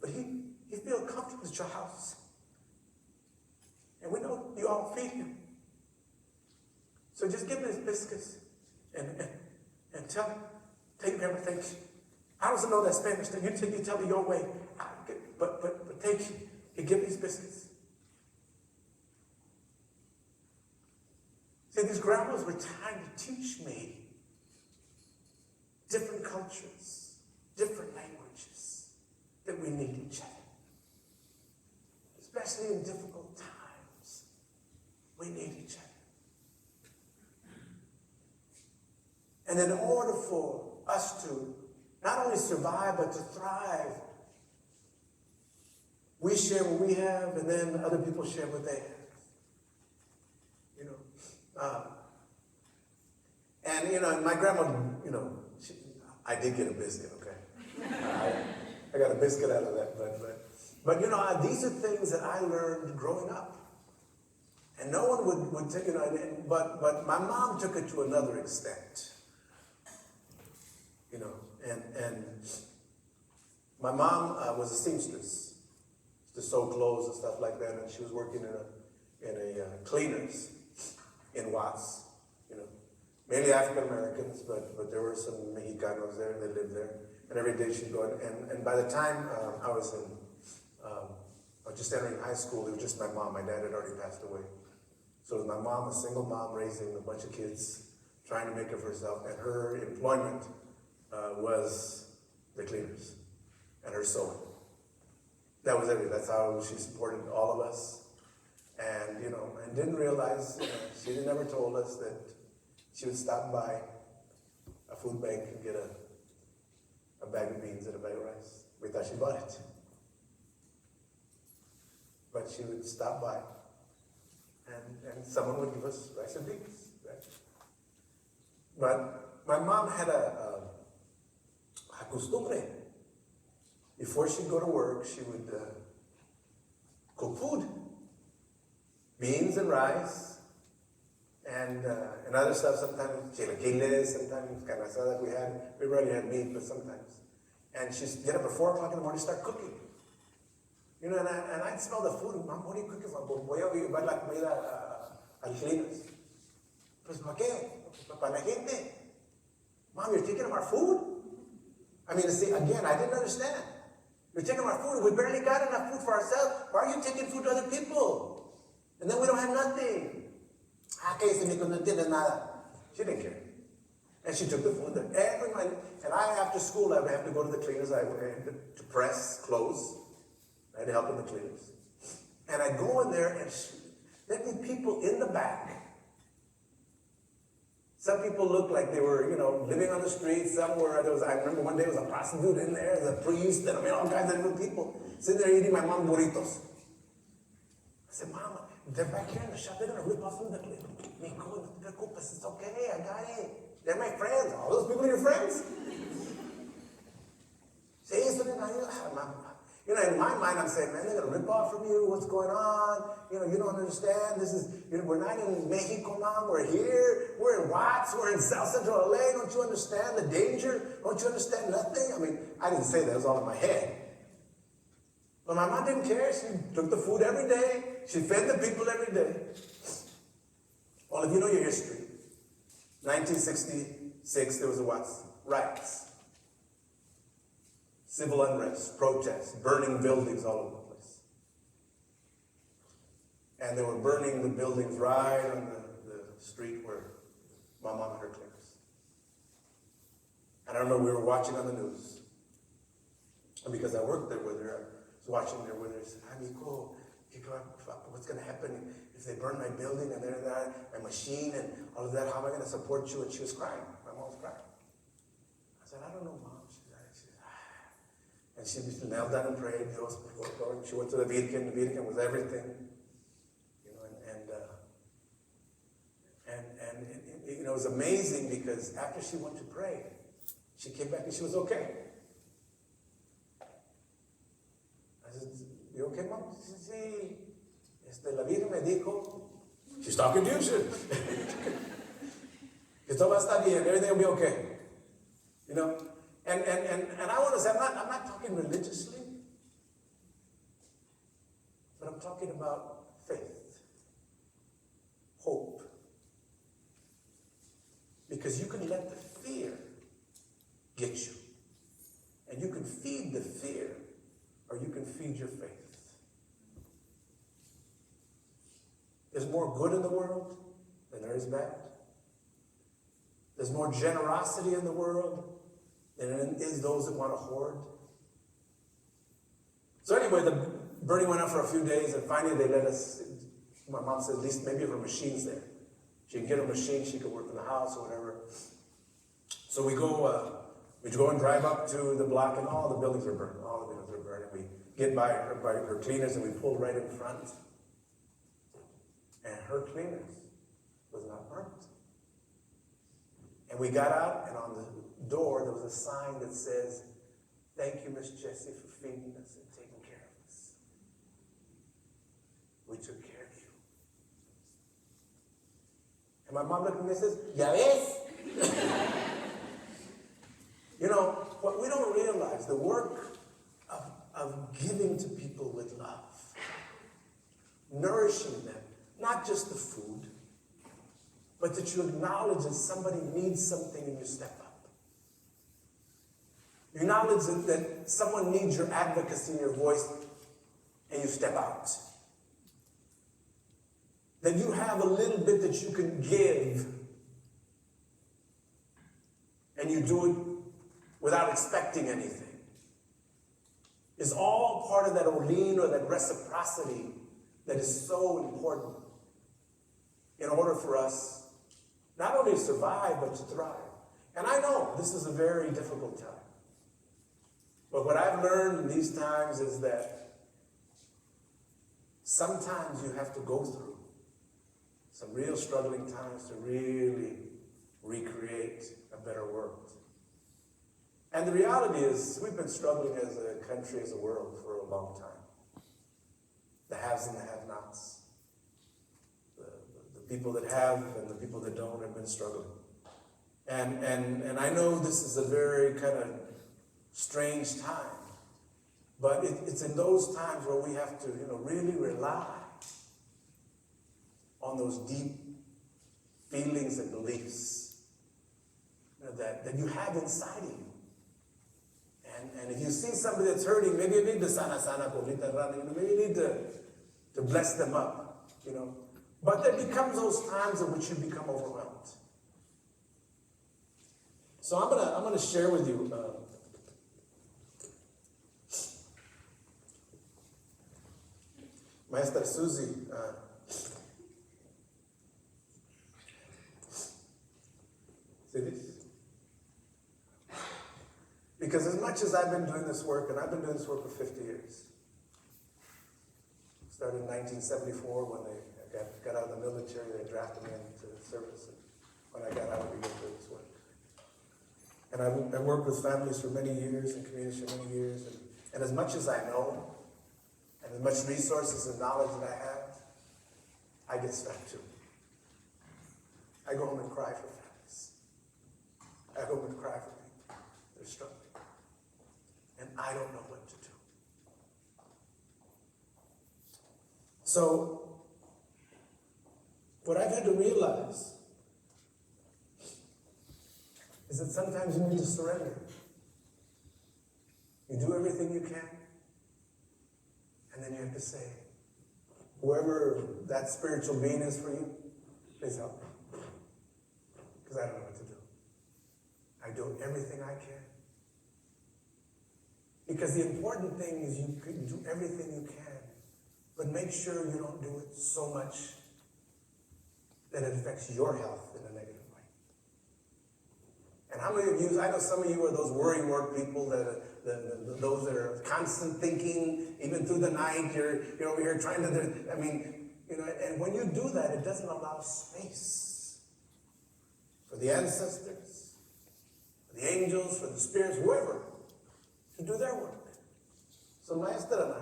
[SPEAKER 5] But he feels comfortable at your house. And we know you all feed him. So just give him his biscuits and tell your grandma thank you. I don't know that Spanish thing. You tell me your way. But thank you. You give me these biscuits. See, these grandmas were trying to teach me different cultures, different languages, that we need each other. Especially in difficult times, we need each other. And in order for us to not only survive, but to thrive, we share what we have, and then other people share what they have. And my grandma, I did get a biscuit, okay? I got a biscuit out of that, but these are things that I learned growing up. And no one would take, but my mom took it to another extent. And my mom was a seamstress, to sew clothes and stuff like that, and she was working in a cleaners in Watts, mainly African Americans, but there were some Mexicanos there, and they lived there, and every day she'd go, and by the time I was just entering high school, it was just my mom. My dad had already passed away. So it was my mom, a single mom, raising a bunch of kids, trying to make it for herself, and her employment was the cleaners and her sewing. That was everything. That's how she supported all of us. And, and didn't realize, she never told us that she would stop by a food bank and get a bag of beans and a bag of rice. We thought she bought it. But she would stop by and someone would give us rice and beans. Right? But my mom had a costumbre. Before she'd go to work, she would cook food. Beans and rice, and other stuff, sometimes chilaquiles, sometimes carne asada we rarely had meat, but sometimes. And she'd get up at 4 o'clock in the morning and start cooking. And I'd smell the food. Mom, what are you cooking for? Voy a llevar la comida al cleaners. Pues, ¿para qué? Para la gente. Mom, you're taking our food? I mean, see, again, I didn't understand. You're taking our food. We barely got enough food for ourselves. Why are you taking food to other people? And then we don't have nothing. ¿Qué dice mi no entiendes nada? She didn't care. And she took the food there every night. And after school, I would have to go to the cleaners. I would have to press clothes. I had to help in the cleaners. And I'd go in there and there'd be people in the back. Some people looked like they were, living on the street. Some were, I remember one day there was a prostitute in there, the priest, and all kinds of different people sitting there eating my mom burritos. I said, Mama, they're back here in the shop. They're going to rip off from the clip. Nico, no te preocupes. It's okay. I got it. They're my friends. All those people are your friends? Sí, eso de in my mind, I'm saying, man, they're going to rip off from you. What's going on? You don't understand. We're not in Mexico, Mom. We're here. We're in Watts. We're in South Central LA. Don't you understand the danger? Don't you understand nothing? I mean, I didn't say that. It was all in my head. But my mom didn't care. She took the food every day. She fed the people every day. Well, if you know your history, 1966, there was a riots. Civil unrest, protests, burning buildings all over the place. And they were burning the buildings right on the street where my mom had her cleaners. And I remember we were watching on the news. And because I worked there with her, I was watching there with her. I said, Amigo, what's going to happen if they burn my building and my machine and all of that? How am I going to support you? And she was crying. My mom was crying. I said, I don't know, Mom. And she just knelt down and prayed. She went to the Virgen. The Virgen was everything. And it was amazing because after she went to pray, she came back and she was okay. I said, you okay, Mom? She said, sí. La Virgen me dijo, she's talking to you, shit. Esto va a estar bien, everything will be okay. And I want to say, I'm not talking religiously, but I'm talking about faith, hope. Because you can let the fear get you. And you can feed the fear, or you can feed your faith. There's more good in the world than there is bad. There's more generosity in the world than is those that want to hoard. So anyway, the burning went on for a few days, and finally they let us, my mom said, at least maybe her machine's there. She can get her machine, she could work in the house or whatever. So we go and drive up to the block, and all the buildings are burned. All the buildings are burned. And we get by her cleaners, and we pull right in front. And her cleaners was not burnt. And we got out, and on the door, there was a sign that says, thank you, Miss Jessie, for feeding us and taking care of us. We took care of you. And my mom looked at me and says, ¿Ya ves? What we don't realize, the work of giving to people with love, nourishing them, not just the food, but that you acknowledge that somebody needs something and you step up. You acknowledge that someone needs your advocacy and your voice and you step out. That you have a little bit that you can give and you do it without expecting anything. It's all part of that orlean or that reciprocity that is so important in order for us not only to survive, but to thrive. And I know this is a very difficult time. But what I've learned in these times is that sometimes you have to go through some real struggling times to really recreate a better world. And the reality is, we've been struggling as a country, as a world, for a long time. The haves and the have-nots. The people that have and the people that don't have been struggling. And I know this is a very kind of strange time, but it's in those times where we have to, really rely on those deep feelings and beliefs that you have inside of you. And if you see somebody that's hurting, maybe you need to maybe you need to bless them up, But there becomes those times in which you become overwhelmed. So I'm gonna share with you Maestra Susie. See this? Because as much as I've been doing this work, and I've been doing this work for 50 years. Started in 1974 when they got out of the military, they drafted me into service. And when I got out, we began doing this work. And I worked with families for many years and communities for many years. And as much as I know, and as much resources and knowledge that I have, I get stuck too. I go home and cry for families. I go home and cry for people. They're struggling. And I don't know what to do. So, what I've had to realize is that sometimes you need to surrender. You do everything you can, and then you have to say, whoever that spiritual being is for you, please help me. Because I don't know what to do. I do everything I can. Because the important thing is you can do everything you can, but make sure you don't do it so much that it affects your health in a negative way. And how many of you, I know some of you are those worry wart people, those that are constant thinking, even through the night, you're over here trying to, and when you do that, it doesn't allow space for the ancestors, for the angels, for the spirits, whoever, to do their work. So Maestra and I,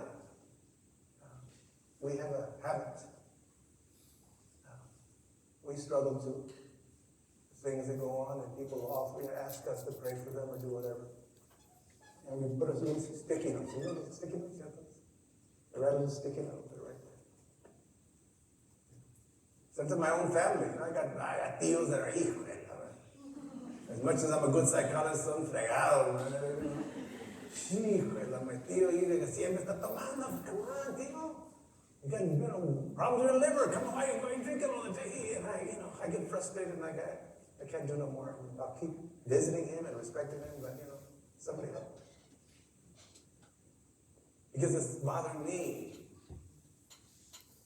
[SPEAKER 5] we have a habit. We struggle too. Things that go on, and people often ask us to pray for them or do whatever. And we put a little sticky notes. You know the sticky notes? The red little sticky note, they're right there. Sometimes my own family, I got tios that are hijos. As much as I'm a good psychologist, I'm fregado, man. Híjole, my tío dice que siempre está tomando. Come on, tío. You got, problems with your liver. Come on, why are you drinking all the day? And I get frustrated and I can't do no more. I'll keep visiting him and respecting him, but somebody help. Because it's bothering me.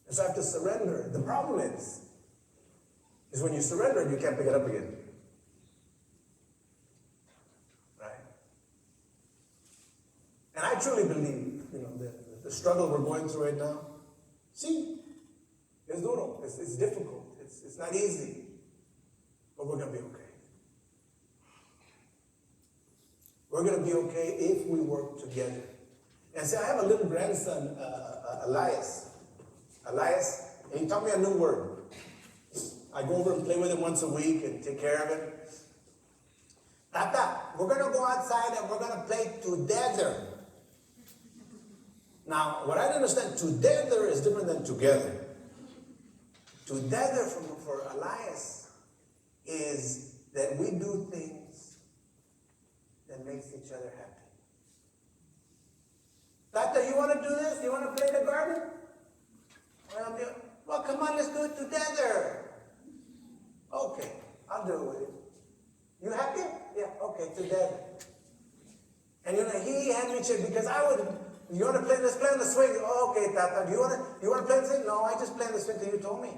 [SPEAKER 5] And so I have to surrender. The problem is when you surrender, you can't pick it up again. And I truly believe, the struggle we're going through right now, it's duro, it's difficult, it's not easy, but we're going to be okay. We're going to be okay if we work together. And see, I have a little grandson, Elias, and he taught me a new word. I go over and play with him once a week and take care of him. Tata, we're going to go outside and we're going to play together. Now, what I understand, together is different than together. Together for Elias is that we do things that makes each other happy. Tata, you want to do this? You want to play in the garden? Well, come on, let's do it together. Okay, I'll do it with you. You happy? Yeah, okay, together. And he had me check because I would You want to play? Let's play on the swing. Oh, okay, Tata. You want to play on the swing? No, I just play on the swing till you told me.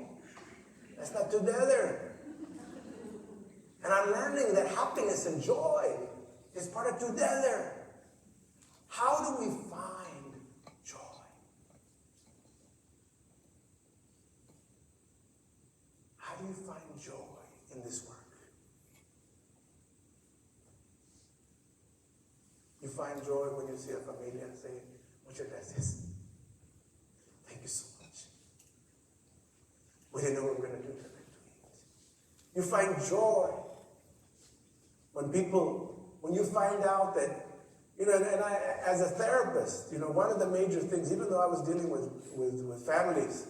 [SPEAKER 5] That's not together. And I'm learning that happiness and joy is part of together. How do we find joy? How do you find joy in this work? You find joy when you see a familia and say, muchas gracias. Thank you so much. We didn't know what we were going to do tonight to eat. You find joy when you find out that, and I, as a therapist, one of the major things, even though I was dealing with families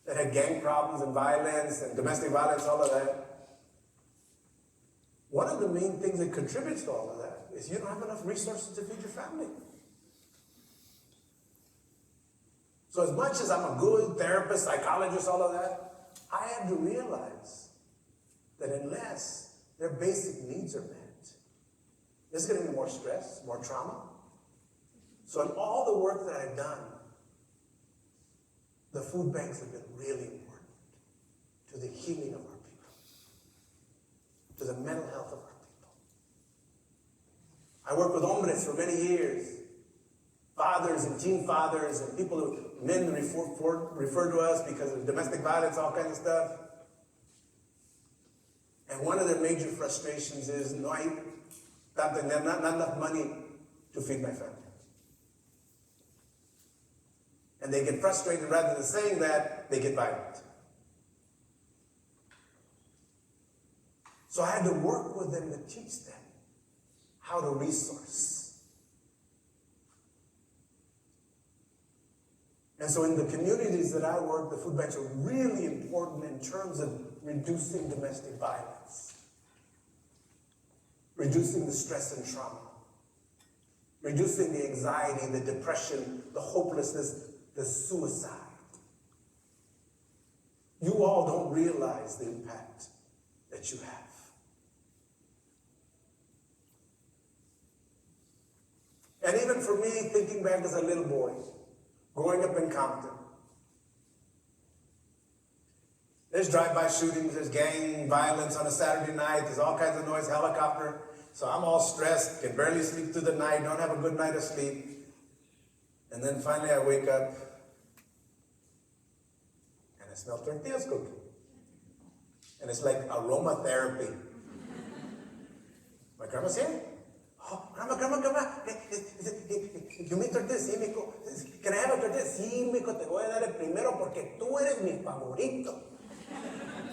[SPEAKER 5] that had gang problems and violence and domestic violence, all of that, one of the main things that contributes to all of that is you don't have enough resources to feed your family. So as much as I'm a good therapist, psychologist, all of that, I had to realize that unless their basic needs are met, there's going to be more stress, more trauma. So in all the work that I've done, the food banks have been really important to the healing of our people, to the mental health of our people. I worked with hombres for many years, fathers and teen fathers and people men refer to us because of domestic violence, all kinds of stuff. And one of their major frustrations is, not enough money to feed my family. And they get frustrated, rather than saying that, they get violent. So I had to work with them to teach them how to resource. And so in the communities that I work, the food banks are really important in terms of reducing domestic violence, reducing the stress and trauma, reducing the anxiety, the depression, the hopelessness, the suicide. You all don't realize the impact that you have. And even for me, thinking back as a little boy, growing up in Compton, there's drive-by shootings, there's gang violence on a Saturday night, there's all kinds of noise, helicopter. So I'm all stressed, can barely sleep through the night, don't have a good night of sleep. And then finally I wake up and I smell tortillas cooking. And it's like aromatherapy. My grandma's here. Oh, grandma, you make tortillas, sí, mijo. Can I have a tortilla? Sí, mijo, te voy a dar el primero porque tú eres mi favorito.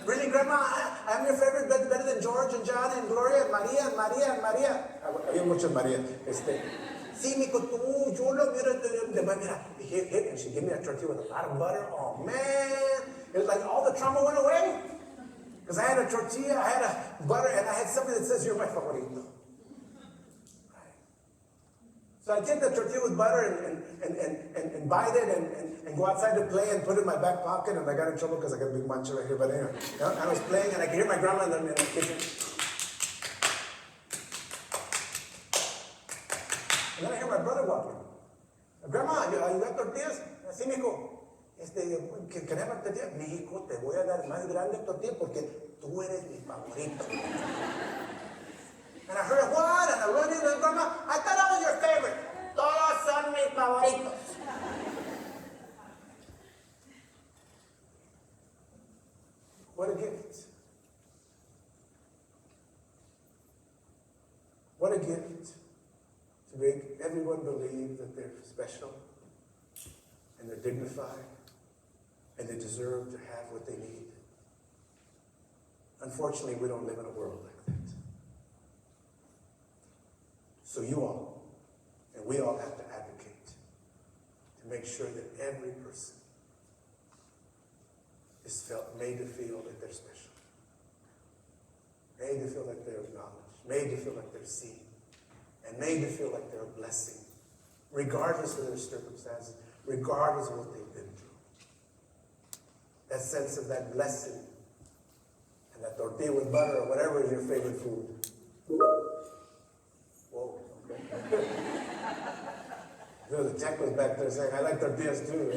[SPEAKER 5] Really, Grandma? I'm your favorite, better than George and John and Gloria and Maria and Maria and Maria. Había muchas María. Sí, mijo, tú, yo lo miro, mira, and she gave me a tortilla with a lot of butter. Oh, man. It was like all the trauma went away. Because I had a tortilla, I had a butter, and I had something that says, you're my favorito. So I take the tortilla with butter and bite it and go outside to play and put it in my back pocket, and I got in trouble because I got a big mancha right here, but anyway. I was playing and I could hear my grandma in the kitchen. And then I hear my brother walking. Grandma, you got tortillas? Sí, mijo. Can I have a tortilla? Mijo, te voy a dar más grande tortilla porque tú eres mi favorito. And I heard, what? And I run in and Grandma, I thought I was your favorite. Todos son mis favoritos. What a gift. What a gift to make everyone believe that they're special and they're dignified and they deserve to have what they need. Unfortunately, we don't live in a world like that. So you all, and we all have to advocate to make sure that every person is made to feel that they're special, made to feel like they're acknowledged, made to feel like they're seen, and made to feel like they're a blessing, regardless of their circumstances, regardless of what they've been through. That sense of that blessing and that tortilla with butter or whatever is your favorite food. Whoa, okay. The tech was back there saying, I like tortillas too.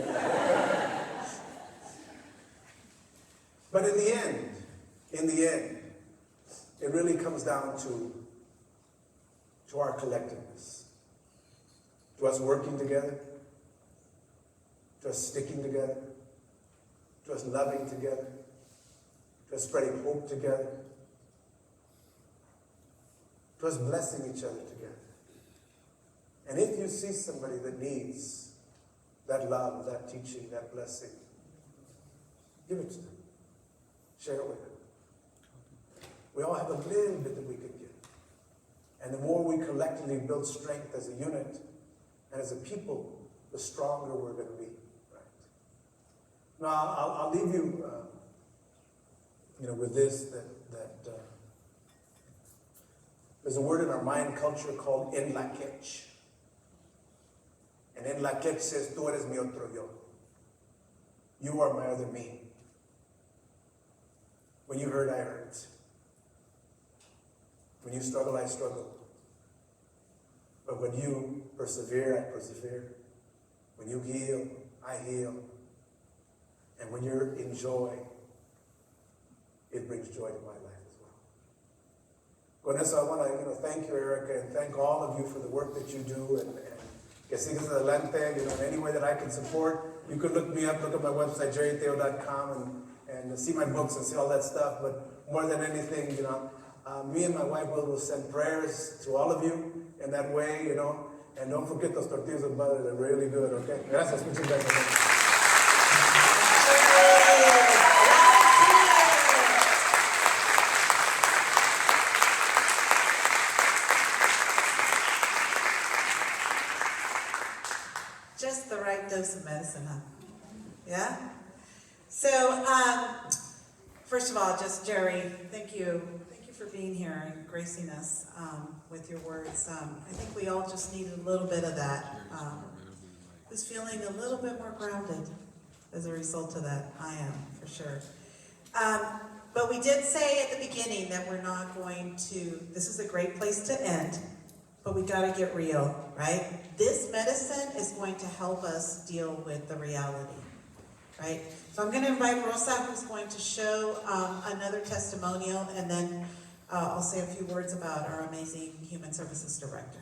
[SPEAKER 5] But in the end, it really comes down to our collectiveness, to us working together, to us sticking together, to us loving together, to us spreading hope together, to us blessing each other together. And if you see somebody that needs that love, that teaching, that blessing, give it to them. Share it with them. We all have a little bit that we can give. And the more we collectively build strength as a unit and as a people, the stronger we're going to be. Right? Now, I'll leave you, with this, that there's a word in our Mayan culture called en la quech. And en la quech says, tú eres mi otro yo. You are my other me. When you hurt, I hurt. When you struggle, I struggle. But when you persevere, I persevere. When you heal, I heal. And when you're in joy, it brings joy to my life as well. Con eso, I want to thank you, Erica, and thank all of you for the work that you do. And que sigas adelante, in any way that I can support. You can look me up, look at my website, jerrytheo.com, and see my books and see all that stuff. But more than anything, me and my wife will send prayers to all of you in that way, And don't forget those tortillas of butter, they're really good, okay? Gracias, muchas gracias.
[SPEAKER 1] Just the right dose of medicine, huh? Yeah? So, first of all, just Jerry, thank you. Thank you for being here and gracing us with your words. I think we all just needed a little bit of that. Was feeling a little bit more grounded as a result of that. I am, for sure. But we did say at the beginning that we're not going to, this is a great place to end, but we got to get real, right? This medicine is going to help us deal with the reality, right? So I'm going to invite Rosa, who's going to show another testimonial, and then I'll say a few words about our amazing Human Services Director.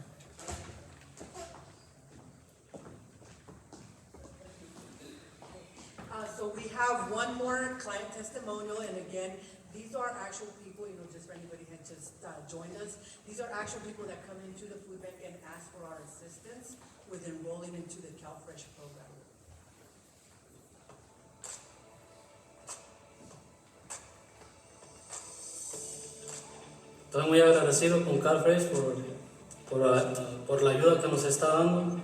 [SPEAKER 3] So we have one more client testimonial, and again, these are actual people, just for anybody who had just joined us. These are actual people that come into the food bank and ask for our assistance with enrolling into the CalFresh program.
[SPEAKER 6] Estoy muy agradecido con CalFresh por la ayuda que nos está dando.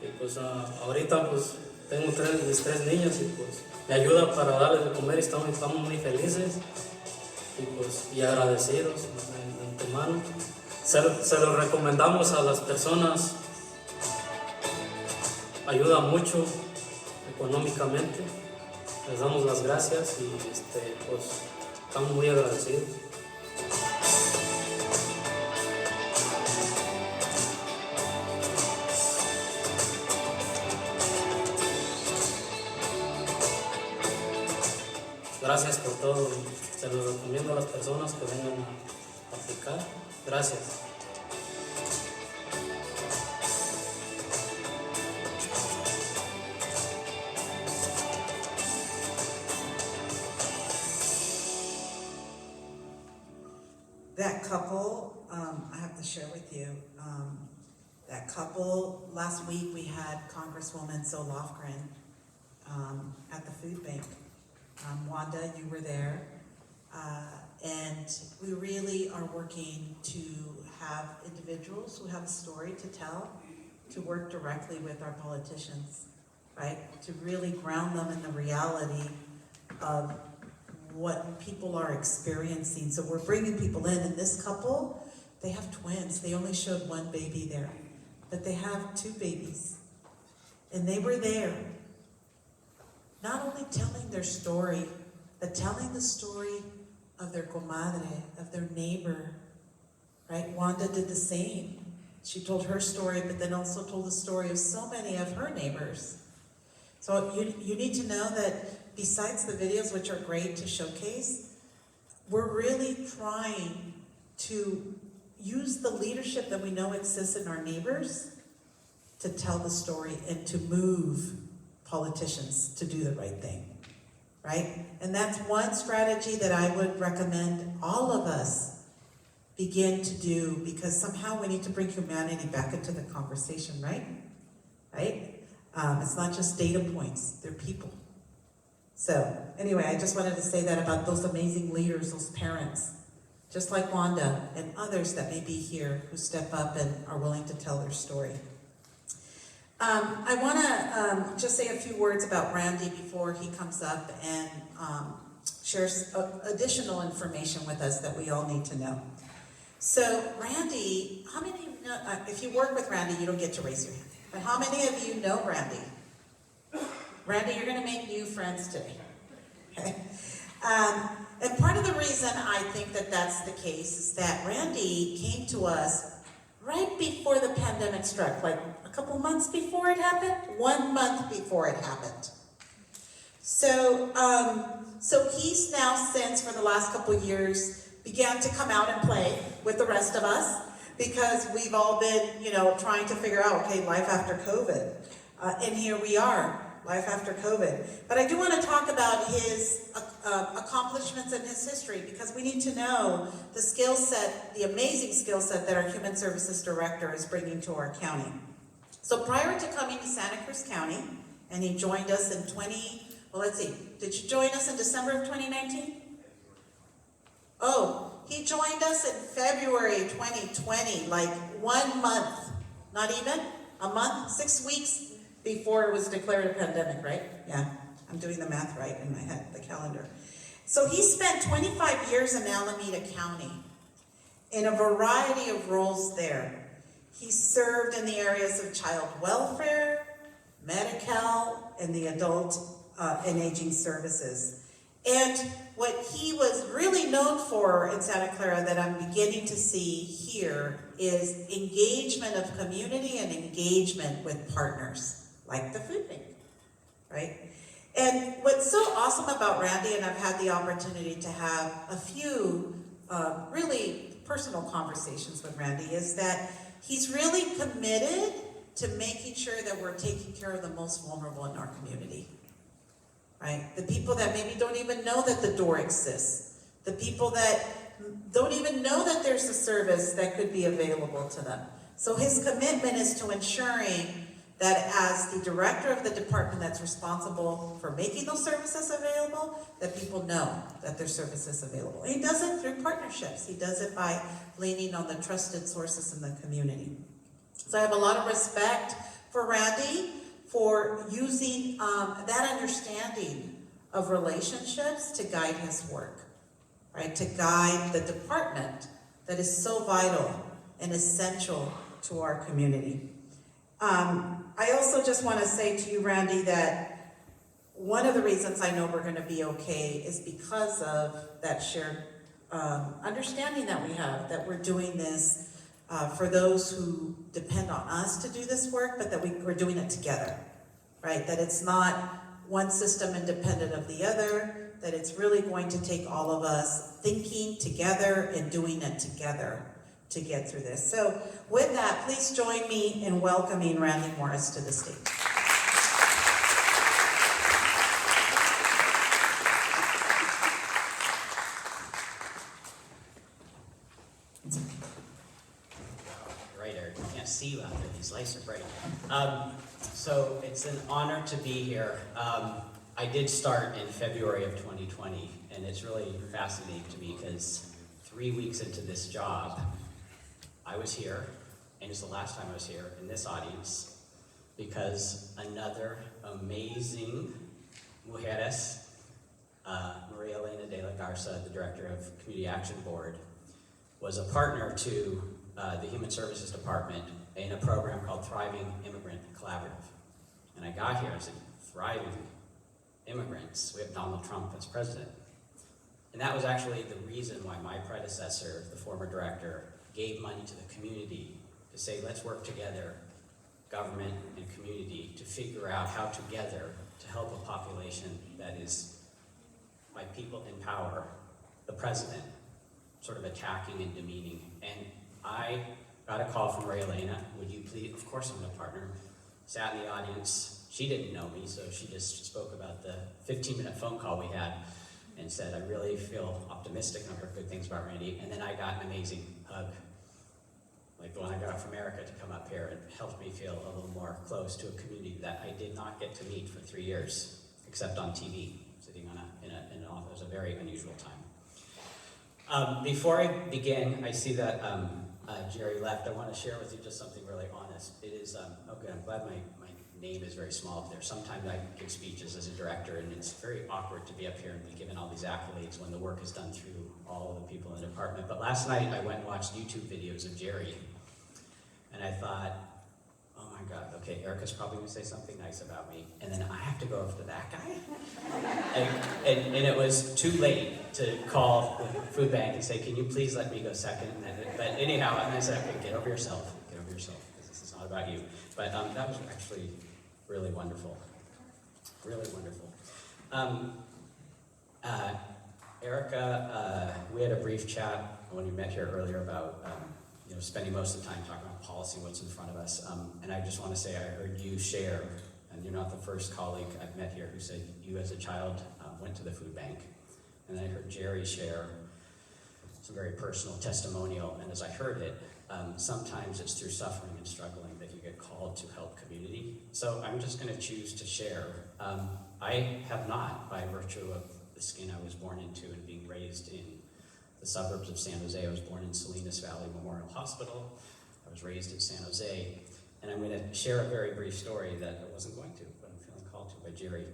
[SPEAKER 6] Y pues ahorita pues tengo mis tres niñas y pues me ayuda para darles de comer y estamos muy felices y agradecidos de antemano. Se lo recomendamos a las personas, ayuda mucho económicamente, les damos las gracias y pues estamos muy agradecidos. Gracias por todo, se lo recomiendo a las personas que vengan a aplicar. Gracias.
[SPEAKER 1] That couple, I have to share with you, that couple, last week we had Congresswoman Zoe Lofgren at the food bank. Wanda, you were there, and we really are working to have individuals who have a story to tell, to work directly with our politicians, right? To really ground them in the reality of what people are experiencing. So we're bringing people in, and this couple, they have twins. They only showed one baby there, but they have two babies, and they were there. Not only telling their story, but telling the story of their comadre, of their neighbor, right? Wanda did the same. She told her story, but then also told the story of so many of her neighbors. So you need to know that besides the videos, which are great to showcase, we're really trying to use the leadership that we know exists in our neighbors to tell the story and to move politicians to do the right thing, right? And that's one strategy that I would recommend all of us begin to do, because somehow we need to bring humanity back into the conversation, right? Right? It's not just data points, they're people. So anyway, I just wanted to say that about those amazing leaders, those parents, just like Wanda and others that may be here who step up and are willing to tell their story. I want to just say a few words about Randy before he comes up and shares additional information with us that we all need to know. So Randy, how many of you know, if you work with Randy, you don't get to raise your hand, but how many of you know Randy? Randy, you're going to make new friends today. Okay? And part of the reason I think that that's the case is that Randy came to us right before the pandemic struck, like a couple months before it happened, 1 month before it happened. So, so he's now since, for the last couple years, began to come out and play with the rest of us, because we've all been, trying to figure out, okay, life after COVID. And here we are, life after COVID. But I do want to talk about his accomplishments and his history, because we need to know the skill set, the amazing skill set that our Human Services Director is bringing to our county. So prior to coming to Santa Cruz County, and he joined us in did you join us in December of 2019? Oh, he joined us in February 2020, like 1 month, not even a month, 6 weeks before it was declared a pandemic, right? Yeah, I'm doing the math right in my head, the calendar. So he spent 25 years in Alameda County in a variety of roles there. He served in the areas of child welfare, Medi-Cal, and the adult and aging services. And what he was really known for in Santa Clara that I'm beginning to see here is engagement of community and engagement with partners, like the food bank, right? And what's so awesome about Randy, and I've had the opportunity to have a few really personal conversations with Randy, is that he's really committed to making sure that we're taking care of the most vulnerable in our community. Right? The people that maybe don't even know that the door exists. The people that don't even know that there's a service that could be available to them. So his commitment is to ensuring that as the director of the department that's responsible for making those services available, that people know that there's services available. And he does it through partnerships. He does it by leaning on the trusted sources in the community. So I have a lot of respect for Randy, for using that understanding of relationships to guide his work, right? To guide the department that is so vital and essential to our community. I also just want to say to you, Randy, that one of the reasons I know we're going to be okay is because of that shared understanding that we have, that we're doing this for those who depend on us to do this work, but that we're doing it together, right? That it's not one system independent of the other, that it's really going to take all of us thinking together and doing it together to get through this. So with that, please join me in welcoming Randy Morris to the stage.
[SPEAKER 7] Right, Eric, you can't see you out there, these lights are bright. So it's an honor to be here. I did start in February of 2020, and it's really fascinating to me because 3 weeks into this job, I was here, and it's the last time I was here in this audience, because another amazing mujeres, Maria Elena de la Garza, the director of Community Action Board, was a partner to the Human Services Department in a program called Thriving Immigrant Collaborative. And I got here, I said, thriving immigrants. We have Donald Trump as president. And that was actually the reason why my predecessor, the former director, gave money to the community to say, let's work together, government and community, to figure out how together to help a population that is, by people in power, the president, sort of attacking and demeaning. And I got a call from Ray Elena, would you please, of course I'm gonna partner, sat in the audience. She didn't know me, so she just spoke about the 15-minute phone call we had and said, I really feel optimistic and I've heard good things about Randy. And then I got an amazing hug, like the one I got from Erica, to come up here and help me feel a little more close to a community that I did not get to meet for 3 years, except on TV, sitting on in an office. It was a very unusual time. Before I begin, I see that Jerry left. I want to share with you just something really honest. It is, okay, I'm glad my name is very small up there. Sometimes I give speeches as a director, and it's very awkward to be up here and be given all these accolades when the work is done through all of the people in the department. But last night I went and watched YouTube videos of Jerry, and I thought, oh my God, okay, Erica's probably gonna say something nice about me, and then I have to go over to that guy? and it was too late to call the food bank and say, can you please let me go second? But anyhow, and I said, okay, get over yourself, because this is not about you. But that was actually really wonderful, really wonderful. Erica, we had a brief chat when we met here earlier about spending most of the time talking about policy, what's in front of us. And I just want to say I heard you share, and you're not the first colleague I've met here who said you as a child went to the food bank. And then I heard Jerry share some very personal testimonial, and as I heard it, sometimes it's through suffering and struggling that you get called to help community. So I'm just going to choose to share. I have not, by virtue of the skin I was born into and being raised in the suburbs of San Jose. I was born in Salinas Valley Memorial Hospital. I was raised in San Jose. And I'm going to share a very brief story that I wasn't going to, but I'm feeling called to by Jerry.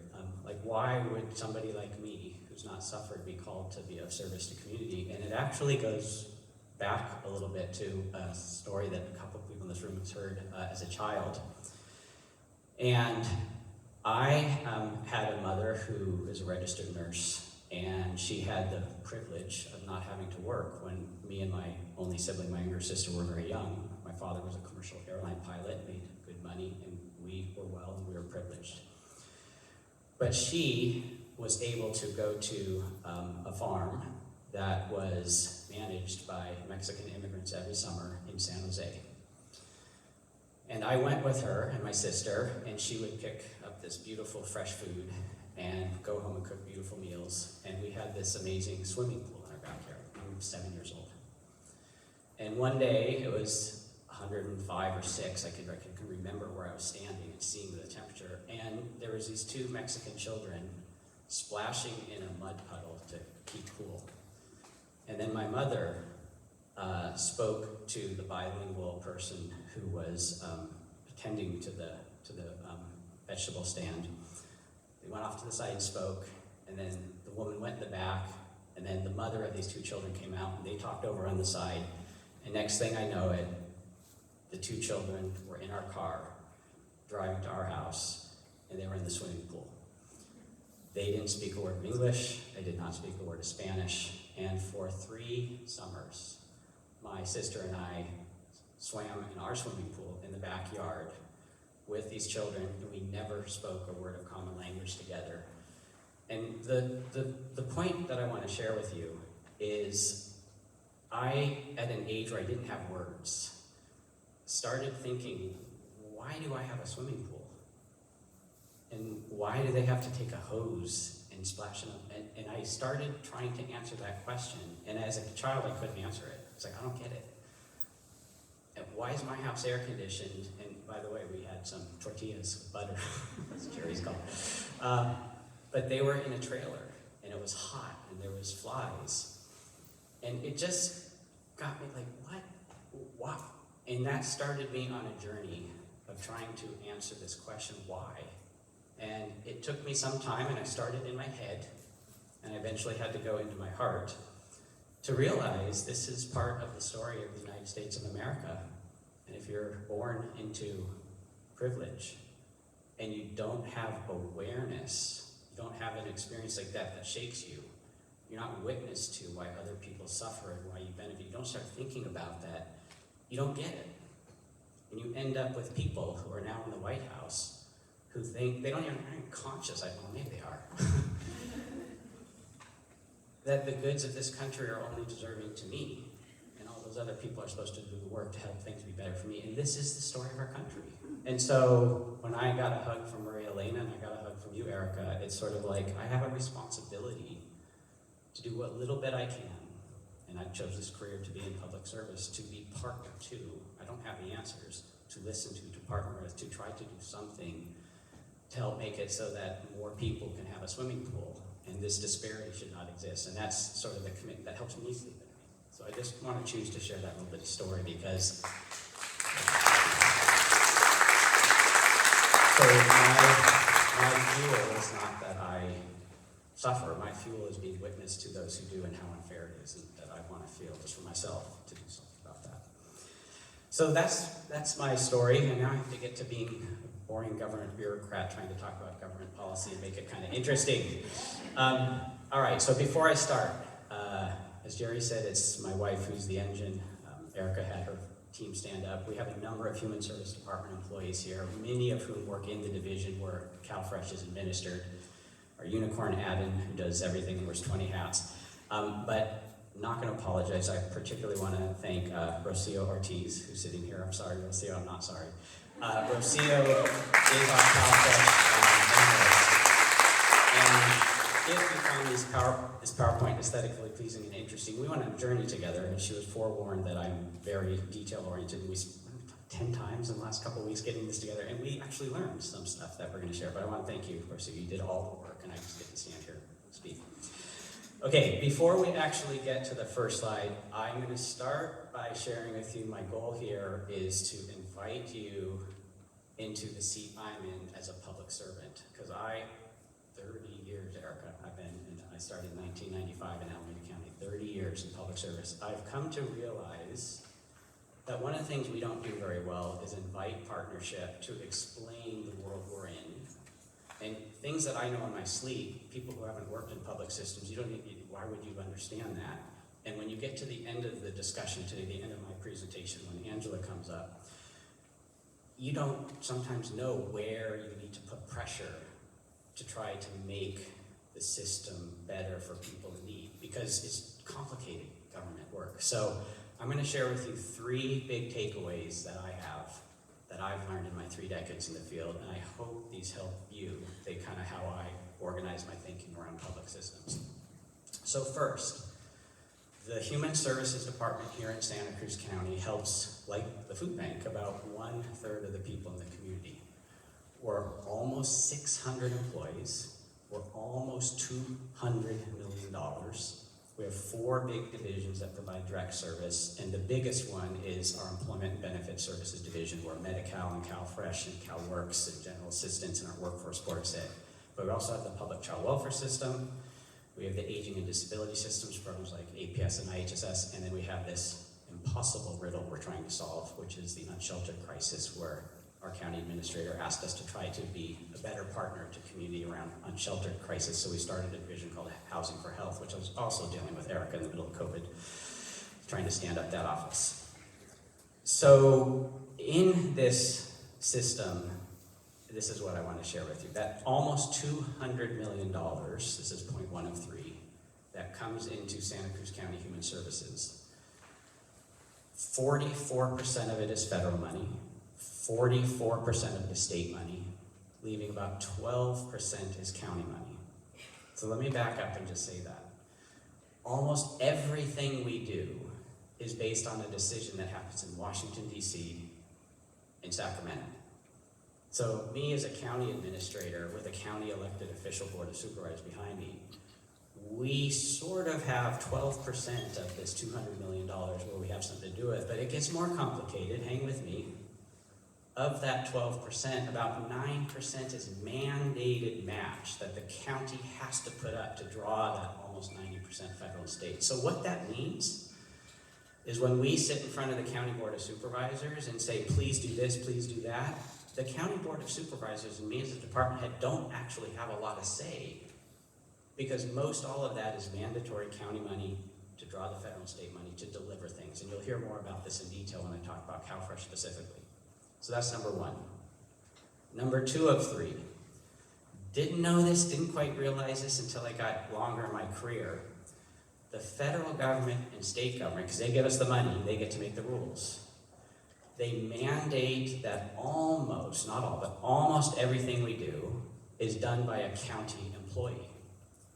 [SPEAKER 7] Why would somebody like me, who's not suffered, be called to be of service to community? And it actually goes back a little bit to a story that a couple of people in this room has heard as a child. And I had a mother who is a registered nurse, and she had the privilege of not having to work when me and my only sibling, my younger sister, were very young. My father was a commercial airline pilot, made good money, and we were well and we were privileged. But she was able to go to a farm that was managed by Mexican immigrants every summer in San Jose. And I went with her and my sister, and she would pick up this beautiful fresh food and go home and cook beautiful meals. And we had this amazing swimming pool in our backyard. We were 7 years old. And one day, it was 105 or 6, I can remember where I was standing and seeing the temperature. And there was these 2 Mexican children splashing in a mud puddle to keep cool. And then my mother spoke to the bilingual person who was attending to the vegetable stand. They went off to the side and spoke, and then the woman went in the back, and then the mother of these 2 children came out, and they talked over on the side. And next thing I know it, the 2 children were in our car, driving to our house, and they were in the swimming pool. They didn't speak a word of English, they did not speak a word of Spanish, and for 3 summers, my sister and I swam in our swimming pool in the backyard with these children, and we never spoke a word of common language together. And the point that I want to share with you is I, at an age where I didn't have words, started thinking, why do I have a swimming pool? And why do they have to take a hose and splash in them? And I started trying to answer that question, and as a child I couldn't answer it. It's like, I don't get it. And why is my house air conditioned? And by the way, we had some tortillas with butter, as Jerry's called. But they were in a trailer, and it was hot, and there was flies. And it just got me like, what? Why? And that started me on a journey of trying to answer this question, why? And it took me some time, and I started in my head, and I eventually had to go into my heart to realize this is part of the story of the United States of America. And if you're born into privilege and you don't have awareness, you don't have an experience like that shakes you, you're not witness to why other people suffer and why you benefit, you don't start thinking about that, you don't get it. And you end up with people who are now in the White House who think, they're not even conscious, well, maybe they are, that the goods of this country are only deserving to me, and all those other people are supposed to do the work to help things be better for me. And this is the story of our country. And so when I got a hug from Maria Elena and I got a hug from you, Erica, it's sort of like I have a responsibility to do what little bit I can. And I chose this career to be in public service, to be partner to. I don't have the answers, to listen to partner with, to try to do something to help make it so that more people can have a swimming pool and this disparity should not exist. And that's sort of the commitment that helps me sleep at night. So I just want to choose to share that little bit of story because so my fuel is not that I suffer. My fuel is being witness to those who do and how unfair it is, and that I want to feel just for myself to do something about that. So that's my story, and now I have to get to being a boring government bureaucrat trying to talk about government policy and make it kind of interesting. All right, so before I start, as Jerry said, it's my wife who's the engine. Erica had her team stand up. We have a number of Human Service Department employees here, many of whom work in the division where CalFresh is administered. Our unicorn Adam, who does everything and wears 20 hats. But not going to apologize. I particularly want to thank Rocio Ortiz, who's sitting here. I'm sorry, Rocio, I'm not sorry. Rocio is our CalFresh analyst. And if you find this PowerPoint aesthetically pleasing and interesting, we went on a journey together, and she was forewarned that I'm very detail-oriented. We spent 10 times in the last couple of weeks getting this together, and we actually learned some stuff that we're going to share. But I want to thank you, Rocio. You did all the work, and I just get to stand here and speak. Okay, before we actually get to the first slide, I'm going to start by sharing with you my goal here is to invite you into the seat I'm in as a public servant. Because 30 years, Erica, I started in 1995 in Alameda County, 30 years in public service. I've come to realize that one of the things we don't do very well is invite partnership to explain the world we're in. And things that I know in my sleep, people who haven't worked in public systems, why would you understand that? And when you get to the end of the discussion today, the end of my presentation, when Angela comes up, you don't sometimes know where you need to put pressure to try to make the system better for people in need, because it's complicated government work. So I'm going to share with you 3 big takeaways that I have, that I've learned in my 3 decades in the field, and I hope these help you. They kind of how I organize my thinking around public systems. So first, the Human Services Department here in Santa Cruz County helps, like the food bank, about 1/3 of the people in the community. We're almost 600 employees. We're almost $200 million. We have 4 big divisions that provide direct service, and the biggest one is our Employment and Benefit Services Division, where Medi-Cal and CalFresh and CalWorks and General Assistance and our Workforce Board sit. But we also have the Public Child Welfare System. We have the Aging and Disability Systems programs like APS and IHSS, and then we have this impossible riddle we're trying to solve, which is the unsheltered crisis, where our county administrator asked us to try to be a better partner to community around unsheltered crisis. So we started a division called Housing for Health, which I was also dealing with Erica in the middle of COVID, trying to stand up that office. So in this system, this is what I want to share with you. That almost $200 million, this is point 1 of 3, that comes into Santa Cruz County Human Services. 44% of it is federal money. 44% of the state money, leaving about 12% is county money. So let me back up and just say that. Almost everything we do is based on a decision that happens in Washington, D.C., and Sacramento. So me as a county administrator with a county elected official board of supervisors behind me, we sort of have 12% of this $200 million where we have something to do with, but it gets more complicated, hang with me. Of that 12%, about 9% is mandated match that the county has to put up to draw that almost 90% federal and state. So what that means is when we sit in front of the county board of supervisors and say, please do this, please do that, the county board of supervisors and me as a department head don't actually have a lot of say, because most all of that is mandatory county money to draw the federal and state money to deliver things. And you'll hear more about this in detail when I talk about CalFresh specifically. So that's number one. Number 2 of 3. Didn't know this, didn't quite realize this until I got longer in my career. The federal government and state government, because they give us the money, they get to make the rules. They mandate that almost, not all, but almost everything we do is done by a county employee.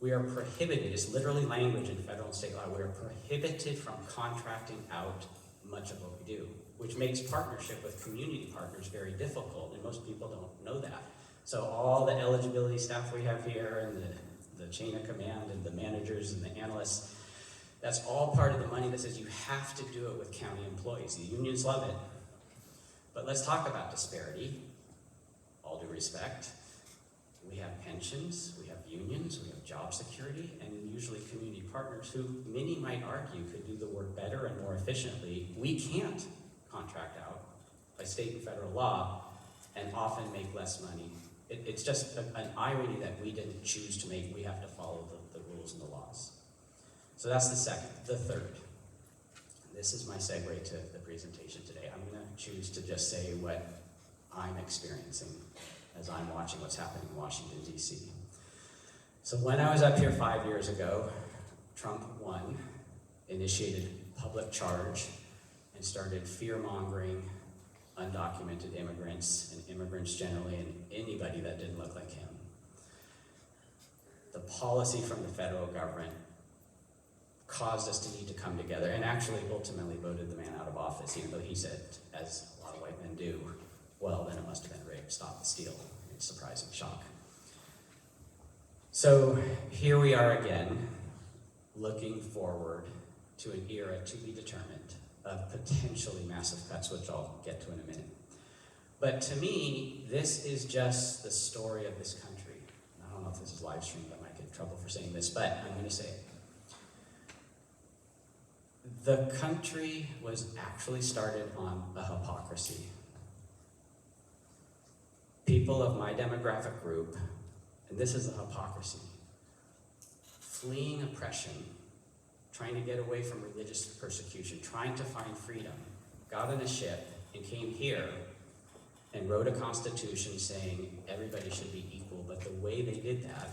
[SPEAKER 7] We are prohibited, it's literally language in federal and state law, we are prohibited from contracting out much of what we do, which makes partnership with community partners very difficult, and most people don't know that. So all the eligibility staff we have here, and the chain of command, and the managers, and the analysts, that's all part of the money that says you have to do it with county employees. The unions love it. But let's talk about disparity, all due respect. We have pensions, we have unions, we have job security, and usually community partners who many might argue could do the work better and more efficiently. We can't contract out by state and federal law and often make less money. It's just an irony that we didn't choose to make. We have to follow the rules and the laws. So that's the second. The third. This is my segue to the presentation today. I'm going to choose to just say what I'm experiencing as I'm watching what's happening in Washington, D.C. So when I was up here 5 years ago, Trump won, initiated public charge, and started fear-mongering undocumented immigrants, and immigrants generally, and anybody that didn't look like him. The policy from the federal government caused us to need to come together, and actually ultimately voted the man out of office, even though he said, as a lot of white men do, well, then it must have been rape, stop the steal. It's a surprising shock. So here we are again, looking forward to an era to be determined of potentially massive cuts, which I'll get to in a minute. But to me, this is just the story of this country. I don't know if this is live streamed, I might get in trouble for saying this, but I'm going to say it. The country was actually started on a hypocrisy. People of my demographic group, and this is the hypocrisy, fleeing oppression, trying to get away from religious persecution, trying to find freedom, got on a ship and came here and wrote a constitution saying everybody should be equal, but the way they did that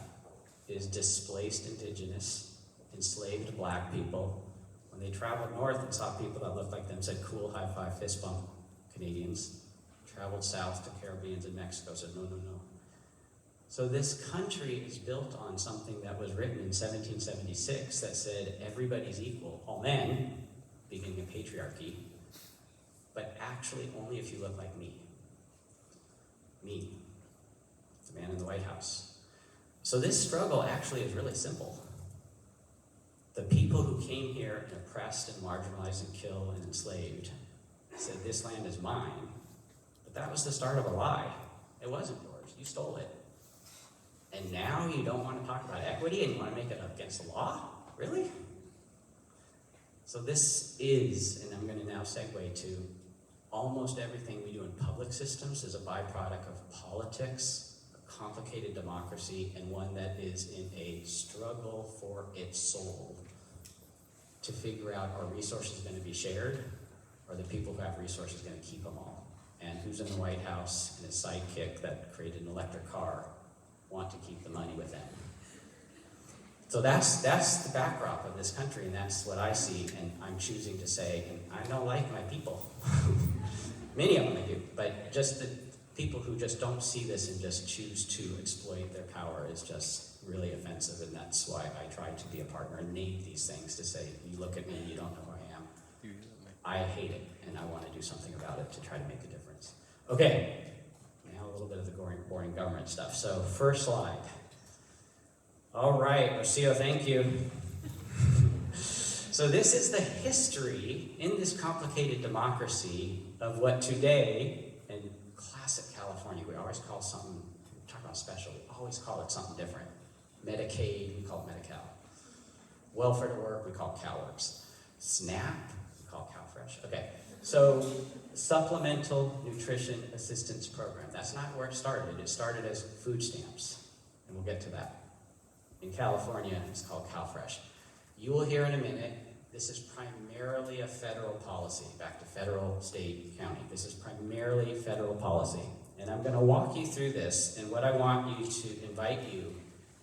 [SPEAKER 7] is displaced indigenous, enslaved black people. When they traveled north and saw people that looked like them, said cool, high five, fist bump, Canadians. Traveled south to Caribbeans and Mexico, said no, no, no. So this country is built on something that was written in 1776 that said everybody's equal, all men, beginning of patriarchy, but actually only if you look like me. Me, the man in the White House. So this struggle actually is really simple. The people who came here and oppressed and marginalized and killed and enslaved said this land is mine, but that was the start of a lie. It wasn't yours, you stole it. And now you don't want to talk about equity and you want to make it against the law? Really? So this is, and I'm going to now segue to, almost everything we do in public systems is a byproduct of politics, a complicated democracy, and one that is in a struggle for its soul to figure out are resources going to be shared, or the people who have resources going to keep them all? And who's in the White House and his sidekick that created an electric car want to keep the money with them. So that's the backdrop of this country, and that's what I see, and I'm choosing to say, and I don't like my people. Many of them I do, but just the people who just don't see this and just choose to exploit their power is just really offensive, and that's why I try to be a partner and name these things to say, you look at me and you don't know who I am. I hate it, and I want to do something about it to try to make a difference. Okay. Now a little bit of the boring government stuff. So first slide. All right, Rocio, thank you. So this is the history in this complicated democracy of what today, in classic California, we always call something, we talk about special, we always call it something different. Medicaid, we call it Medi-Cal. Welfare to work, we call CalWorks. SNAP, we call CalFresh. Okay, so Supplemental Nutrition Assistance Program. That's not where it started. It started as food stamps, and we'll get to that. In California, it's called CalFresh. You will hear in a minute this is primarily a federal policy, back to federal, state, county. This is primarily federal policy. And I'm gonna walk you through this, and what I want you to invite you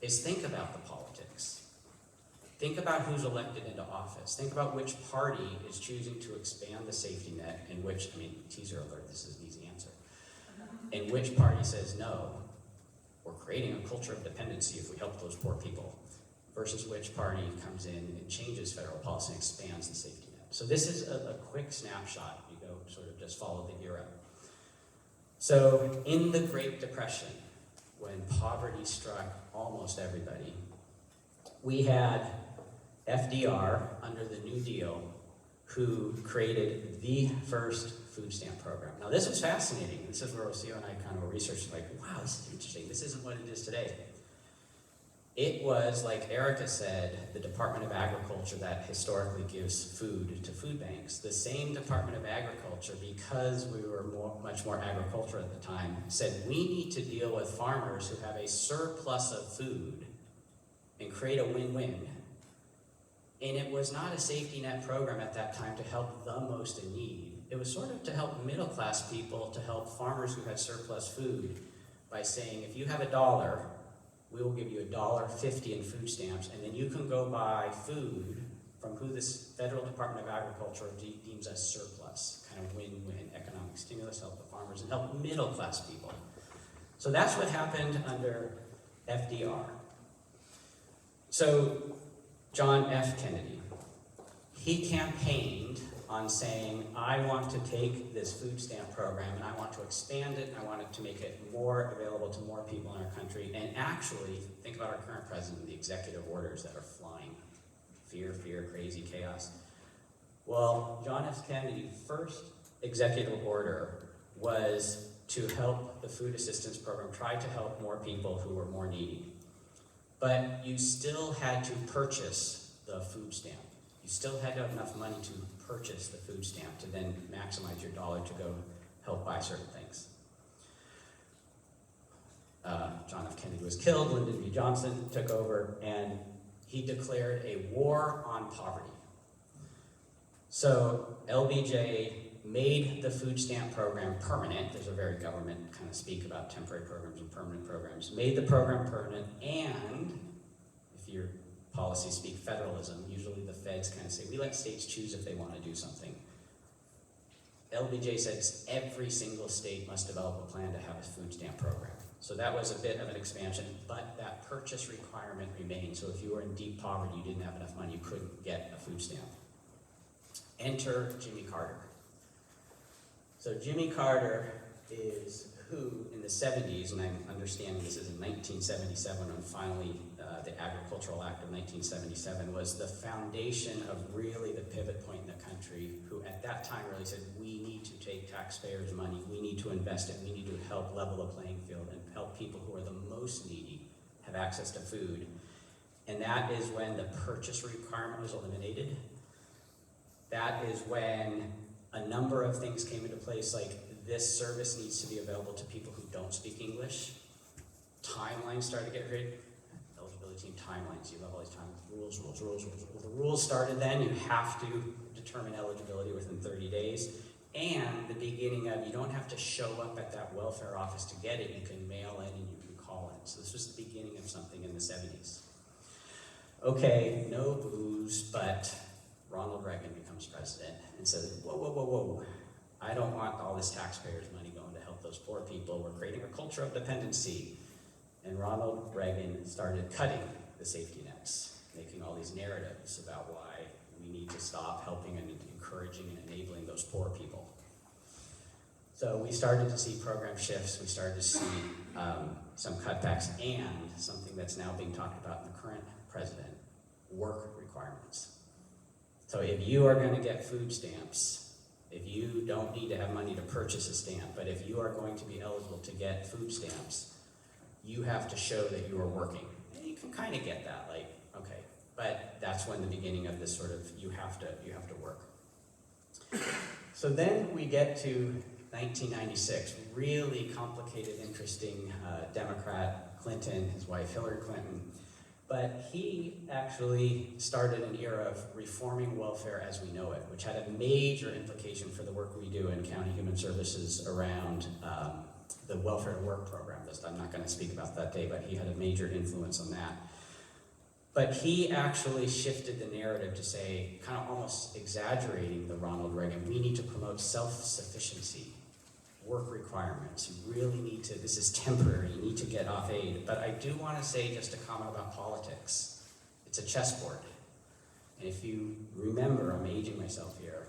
[SPEAKER 7] is think about the politics. Think about who's elected into office. Think about which party is choosing to expand the safety net, and which, I mean, teaser alert, this is an easy answer. And which party says, no, we're creating a culture of dependency if we help those poor people, versus which party comes in and changes federal policy and expands the safety net. So this is a quick snapshot. You go sort of just follow the era. So in the Great Depression, when poverty struck almost everybody, we had FDR under the New Deal, who created the first food stamp program. Now this was fascinating. This is where Rocio and I kind of researched, like, wow, this is interesting. This isn't what it is today. It was, like Erica said, the Department of Agriculture that historically gives food to food banks. The same Department of Agriculture, because we were much more agriculture at the time, said we need to deal with farmers who have a surplus of food and create a win-win. And it was not a safety net program at that time to help the most in need. It was sort of to help middle-class people, to help farmers who had surplus food by saying, if you have $1, we will give you $1.50 in food stamps, and then you can go buy food from who this Federal Department of Agriculture deems as surplus. Kind of win-win economic stimulus, help the farmers and help middle-class people. So that's what happened under FDR. So John F. Kennedy, he campaigned on saying, I want to take this food stamp program and I want to expand it, and I want to make it more available to more people in our country. And actually, think about our current president, the executive orders that are flying. Fear, crazy, chaos. Well, John F. Kennedy's first executive order was to help the food assistance program, try to help more people who were more needy. But you still had to purchase the food stamp. You still had to have enough money to purchase the food stamp to then maximize your dollar to go help buy certain things. John F. Kennedy was killed, Lyndon B. Johnson took over, and he declared a war on poverty. So LBJ made the food stamp program permanent. There's a very government kind of speak about temporary programs and permanent programs. Made the program permanent, and if your policies speak federalism, usually the feds kind of say, we let states choose if they want to do something. LBJ says every single state must develop a plan to have a food stamp program. So that was a bit of an expansion, but that purchase requirement remained. So if you were in deep poverty, you didn't have enough money, you couldn't get a food stamp. Enter Jimmy Carter. So Jimmy Carter is who, in the 70s, and I'm understanding this is in 1977, when finally the Agricultural Act of 1977 was the foundation of really the pivot point in the country, who at that time really said, we need to take taxpayers' money, we need to invest it, we need to help level the playing field and help people who are the most needy have access to food. And that is when the purchase requirement was eliminated. That is when a number of things came into place, like this service needs to be available to people who don't speak English. Timelines started to get created. Eligibility team timelines, you have all these timelines, rules. Well, the rules started then, you have to determine eligibility within 30 days. And the beginning of, you don't have to show up at that welfare office to get it, you can mail in and you can call in. So this was the beginning of something in the 70s. Okay, no booze, but Ronald Reagan becomes president and says, whoa. I don't want all this taxpayers' money going to help those poor people. We're creating a culture of dependency. And Ronald Reagan started cutting the safety nets, making all these narratives about why we need to stop helping and encouraging and enabling those poor people. So we started to see program shifts. We started to see some cutbacks, and something that's now being talked about in the current president, work requirements. So if you are going to get food stamps, if you don't need to have money to purchase a stamp, but if you are going to be eligible to get food stamps, you have to show that you are working. And you can kind of get that, like, okay, but that's when the beginning of this sort of, you have to work. So then we get to 1996, really complicated, interesting. Democrat Clinton, his wife Hillary Clinton, But he actually started an era of reforming welfare as we know it, which had a major implication for the work we do in County Human Services around the welfare to work program. I'm not going to speak about that day, but he had a major influence on that. But he actually shifted the narrative to say, kind of almost exaggerating the Ronald Reagan, we need to promote self-sufficiency, work requirements. You really need to, this is temporary, you need to get off aid. But I do want to say just a comment about politics. It's a chessboard. And if you remember, I'm aging myself here,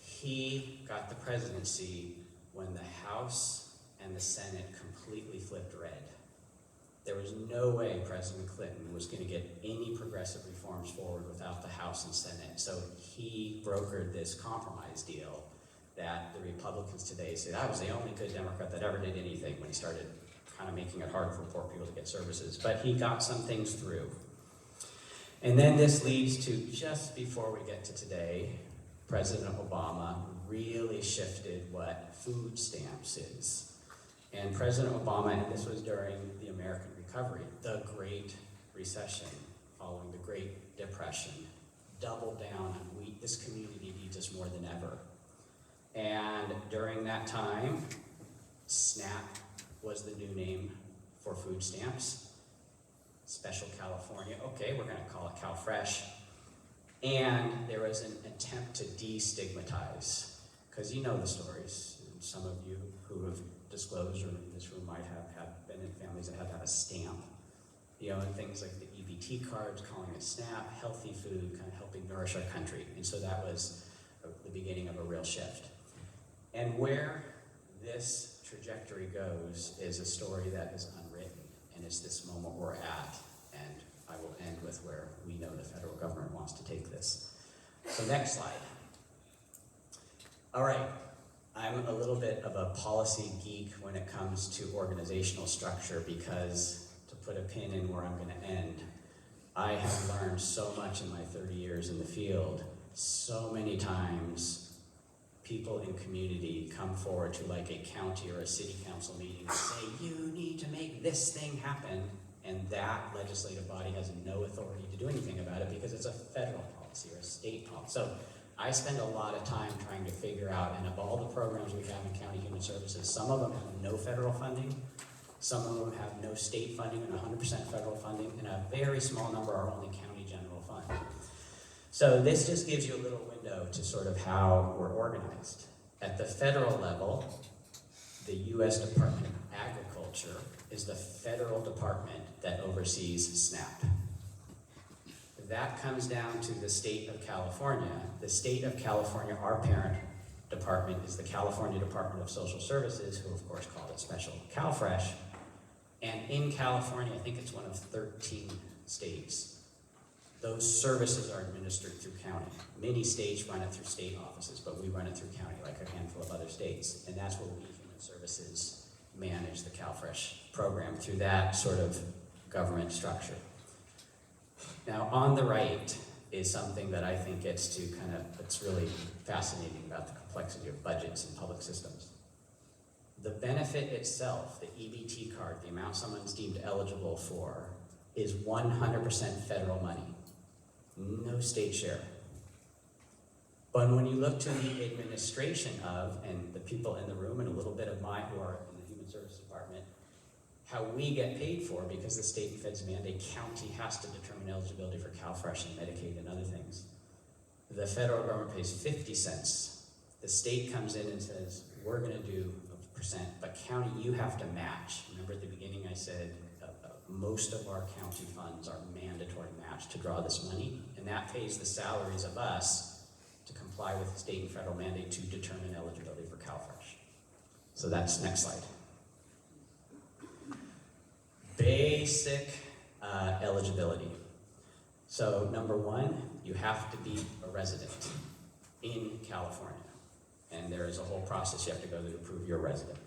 [SPEAKER 7] he got the presidency when the House and the Senate completely flipped red. There was no way President Clinton was going to get any progressive reforms forward without the House and Senate. So he brokered this compromise deal that the Republicans today say that was the only good Democrat that ever did anything when he started kind of making it hard for poor people to get services. But he got some things through. And then this leads to just before we get to today, President Obama really shifted what food stamps is. And President Obama, and this was during the American recovery, the Great Recession, following the Great Depression, doubled down on this community needs us more than ever. And during that time, SNAP was the new name for food stamps. Special California, okay, we're gonna call it CalFresh. And there was an attempt to destigmatize, because you know the stories. Some of you who have disclosed or in this room might have been in families that have a stamp. You know, and things like the EBT cards, calling it SNAP, healthy food, kind of helping nourish our country. And so that was the beginning of a real shift. And where this trajectory goes is a story that is unwritten, and it's this moment we're at, and I will end with where we know the federal government wants to take this. So next slide. All right, I'm a little bit of a policy geek when it comes to organizational structure because, to put a pin in where I'm gonna end, I have learned so much in my 30 years in the field. So many times people in community come forward to like a county or a city council meeting and say, you need to make this thing happen, and that legislative body has no authority to do anything about it because it's a federal policy or a state policy. So I spend a lot of time trying to figure out, and of all the programs we have in County Human Services, some of them have no federal funding, some of them have no state funding and 100% federal funding, and a very small number are only county general fund. So this just gives you a little window to sort of how we're organized. At the federal level, the U.S. Department of Agriculture is the federal department that oversees SNAP. That comes down to the state of California. The state of California, our parent department, is the California Department of Social Services, who of course called it Special CalFresh. And in California, I think it's one of 13 states, those services are administered through county. Many states run it through state offices, but we run it through county, like a handful of other states. And that's where we, Human Services, manage the CalFresh program through that sort of government structure. Now, on the right is something that I think gets to kind of, it's really fascinating about the complexity of budgets and public systems. The benefit itself, the EBT card, the amount someone's deemed eligible for, is 100% federal money. No state share. But when you look to the administration of, and the people in the room, and a little bit of mine who are in the Human Services Department, how we get paid for, because the state and feds mandate, county has to determine eligibility for CalFresh and Medicaid and other things. The federal government pays 50 cents. The state comes in and says, we're gonna do a percent, but county, you have to match. Remember at the beginning I said, most of our county funds are mandatory match to draw this money, and that pays the salaries of us to comply with the state and federal mandate to determine eligibility for CalFresh. So that's next slide. Basic eligibility. So number one, you have to be a resident in California, and there is a whole process you have to go through to prove you're a resident.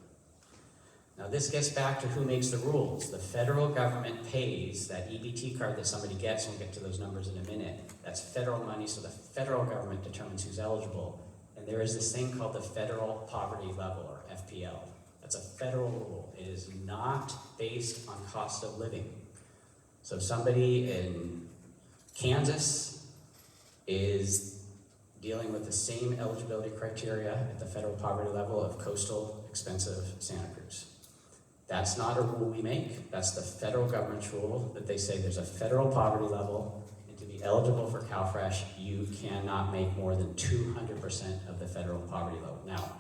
[SPEAKER 7] Now this gets back to who makes the rules. The federal government pays that EBT card that somebody gets, and we'll get to those numbers in a minute. That's federal money, so the federal government determines who's eligible. And there is this thing called the Federal Poverty Level, or FPL. That's a federal rule. It is not based on cost of living. So somebody in Kansas is dealing with the same eligibility criteria at the federal poverty level of coastal, expensive Santa Cruz. That's not a rule we make. That's the federal government's rule, that they say there's a federal poverty level, and to be eligible for CalFresh, you cannot make more than 200% of the federal poverty level. Now,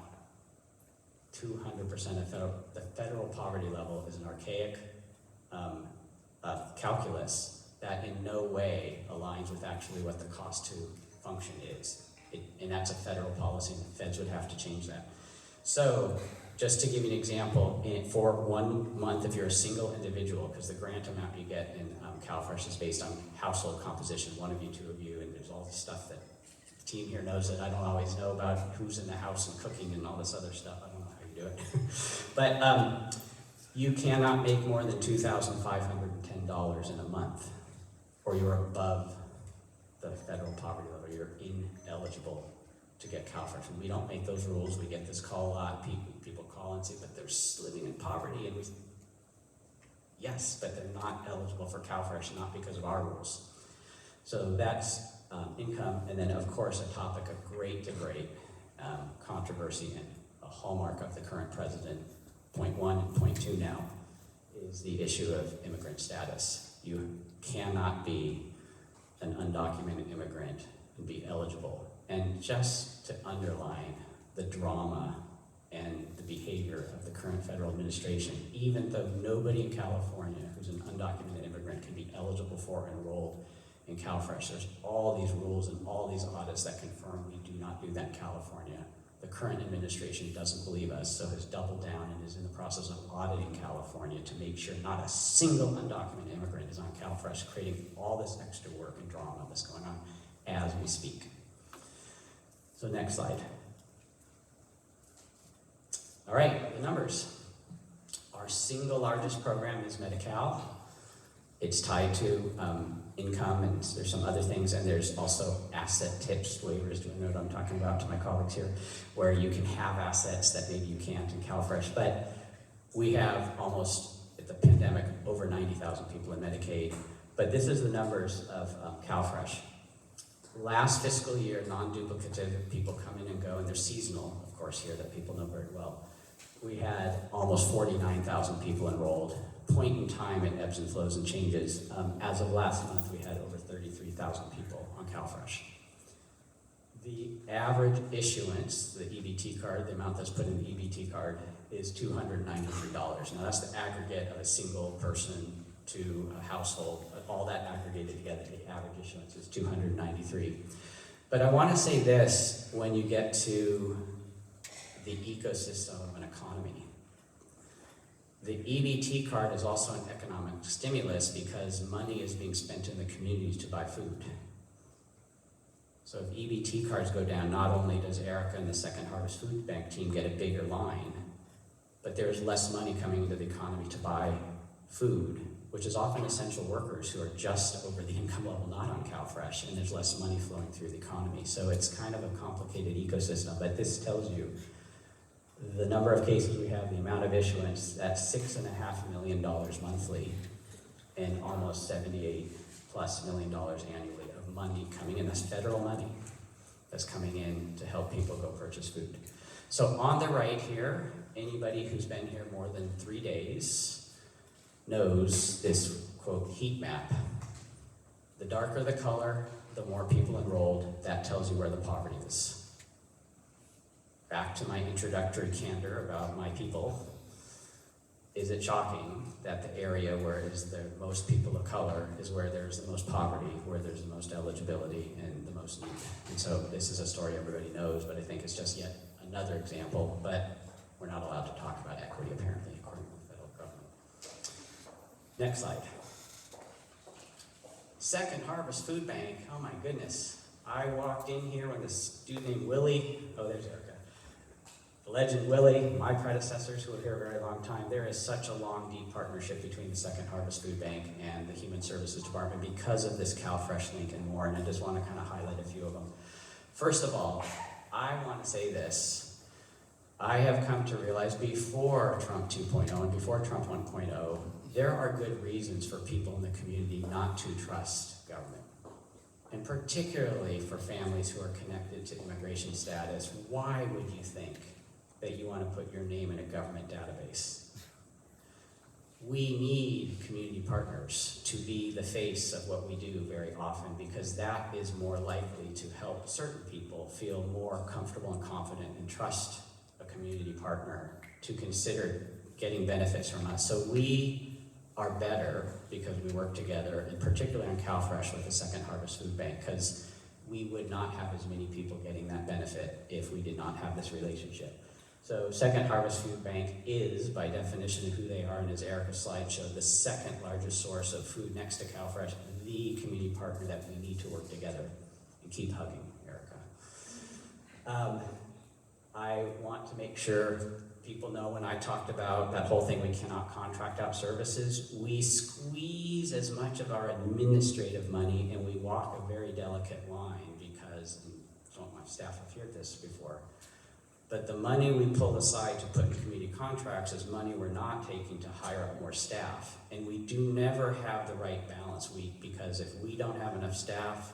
[SPEAKER 7] 200% of the federal poverty level is an archaic calculus that in no way aligns with actually what the cost to function is. And that's a federal policy, and the feds would have to change that. So, just to give you an example, for 1 month, if you're a single individual, because the grant amount you get in CalFresh is based on household composition, one of you, two of you, and there's all this stuff that the team here knows that I don't always know about, who's in the house and cooking and all this other stuff. I don't know how you do it. But you cannot make more than $2,510 in a month, or you're above the federal poverty level. You're ineligible to get CalFresh. And we don't make those rules. We get this call a lot. People call and say, but they're living in poverty. And yes, but they're not eligible for CalFresh, not because of our rules. So that's income. And then, of course, a topic of great controversy and a hallmark of the current president, point 1 and point 2 now, is the issue of immigrant status. You cannot be an undocumented immigrant and be eligible. And just to underline the drama and the behavior of the current federal administration, even though nobody in California who's an undocumented immigrant can be eligible for and enrolled in CalFresh, there's all these rules and all these audits that confirm we do not do that in California. The current administration doesn't believe us, so has doubled down and is in the process of auditing California to make sure not a single undocumented immigrant is on CalFresh, creating all this extra work and drama that's going on as we speak. So next slide. All right, the numbers. Our single largest program is Medi-Cal. It's tied to income, and there's some other things, and there's also asset tips waivers. Do you know what I'm talking about to my colleagues here? Where you can have assets that maybe you can't in CalFresh. But we have almost, at the pandemic, over 90,000 people in Medicaid. But this is the numbers of CalFresh. Last fiscal year, non-duplicative, people come in and go, and they're seasonal, of course, here that people know very well. We had almost 49,000 people enrolled. Point in time, it ebbs and flows and changes. As of last month, we had over 33,000 people on CalFresh. The average issuance, the EBT card, the amount that's put in the EBT card, is $293. Now that's the aggregate of a single person to a household, all that aggregated together, the average issuance is $293. But I want to say this when you get to the ecosystem of an economy. The EBT card is also an economic stimulus because money is being spent in the communities to buy food. So if EBT cards go down, not only does Erica and the Second Harvest Food Bank team get a bigger line, but there's less money coming into the economy to buy food, which is often essential workers who are just over the income level, not on CalFresh, and there's less money flowing through the economy. So it's kind of a complicated ecosystem, but this tells you the number of cases we have, the amount of issuance, that's $6.5 million monthly, and almost $78+ million annually of money coming in. That's federal money that's coming in to help people go purchase food. So on the right here, anybody who's been here more than 3 days knows this, quote, heat map. The darker the color, the more people enrolled, that tells you where the poverty is. Back to my introductory candor about my people, is it shocking that the area where is the most people of color is where there's the most poverty, where there's the most eligibility and the most need? And so this is a story everybody knows, but I think it's just yet another example, but we're not allowed to talk about equity apparently, according to the federal government. Next slide. Second Harvest Food Bank, oh my goodness. I walked in here when this dude named Willie, oh there's Erica. The legend Willie, my predecessors who were here a very long time, there is such a long, deep partnership between the Second Harvest Food Bank and the Human Services Department because of this CalFresh link and more, and I just want to kind of highlight a few of them. First of all, I want to say this. I have come to realize before Trump 2.0 and before Trump 1.0, there are good reasons for people in the community not to trust government. And particularly for families who are connected to immigration status, why would you think that you want to put your name in a government database? We need community partners to be the face of what we do very often, because that is more likely to help certain people feel more comfortable and confident and trust a community partner to consider getting benefits from us. So we are better because we work together, and particularly on CalFresh with the Second Harvest Food Bank, because we would not have as many people getting that benefit if we did not have this relationship. So Second Harvest Food Bank is, by definition of who they are, and as Erica's slide showed, the second largest source of food next to CalFresh, the community partner that we need to work together. And keep hugging, Erica. I want to make sure people know when I talked about that whole thing, we cannot contract out services, we squeeze as much of our administrative money and we walk a very delicate line because, and some of my staff have heard this before, but the money we pull aside to put in community contracts is money we're not taking to hire up more staff. And we do never have the right balance because if we don't have enough staff,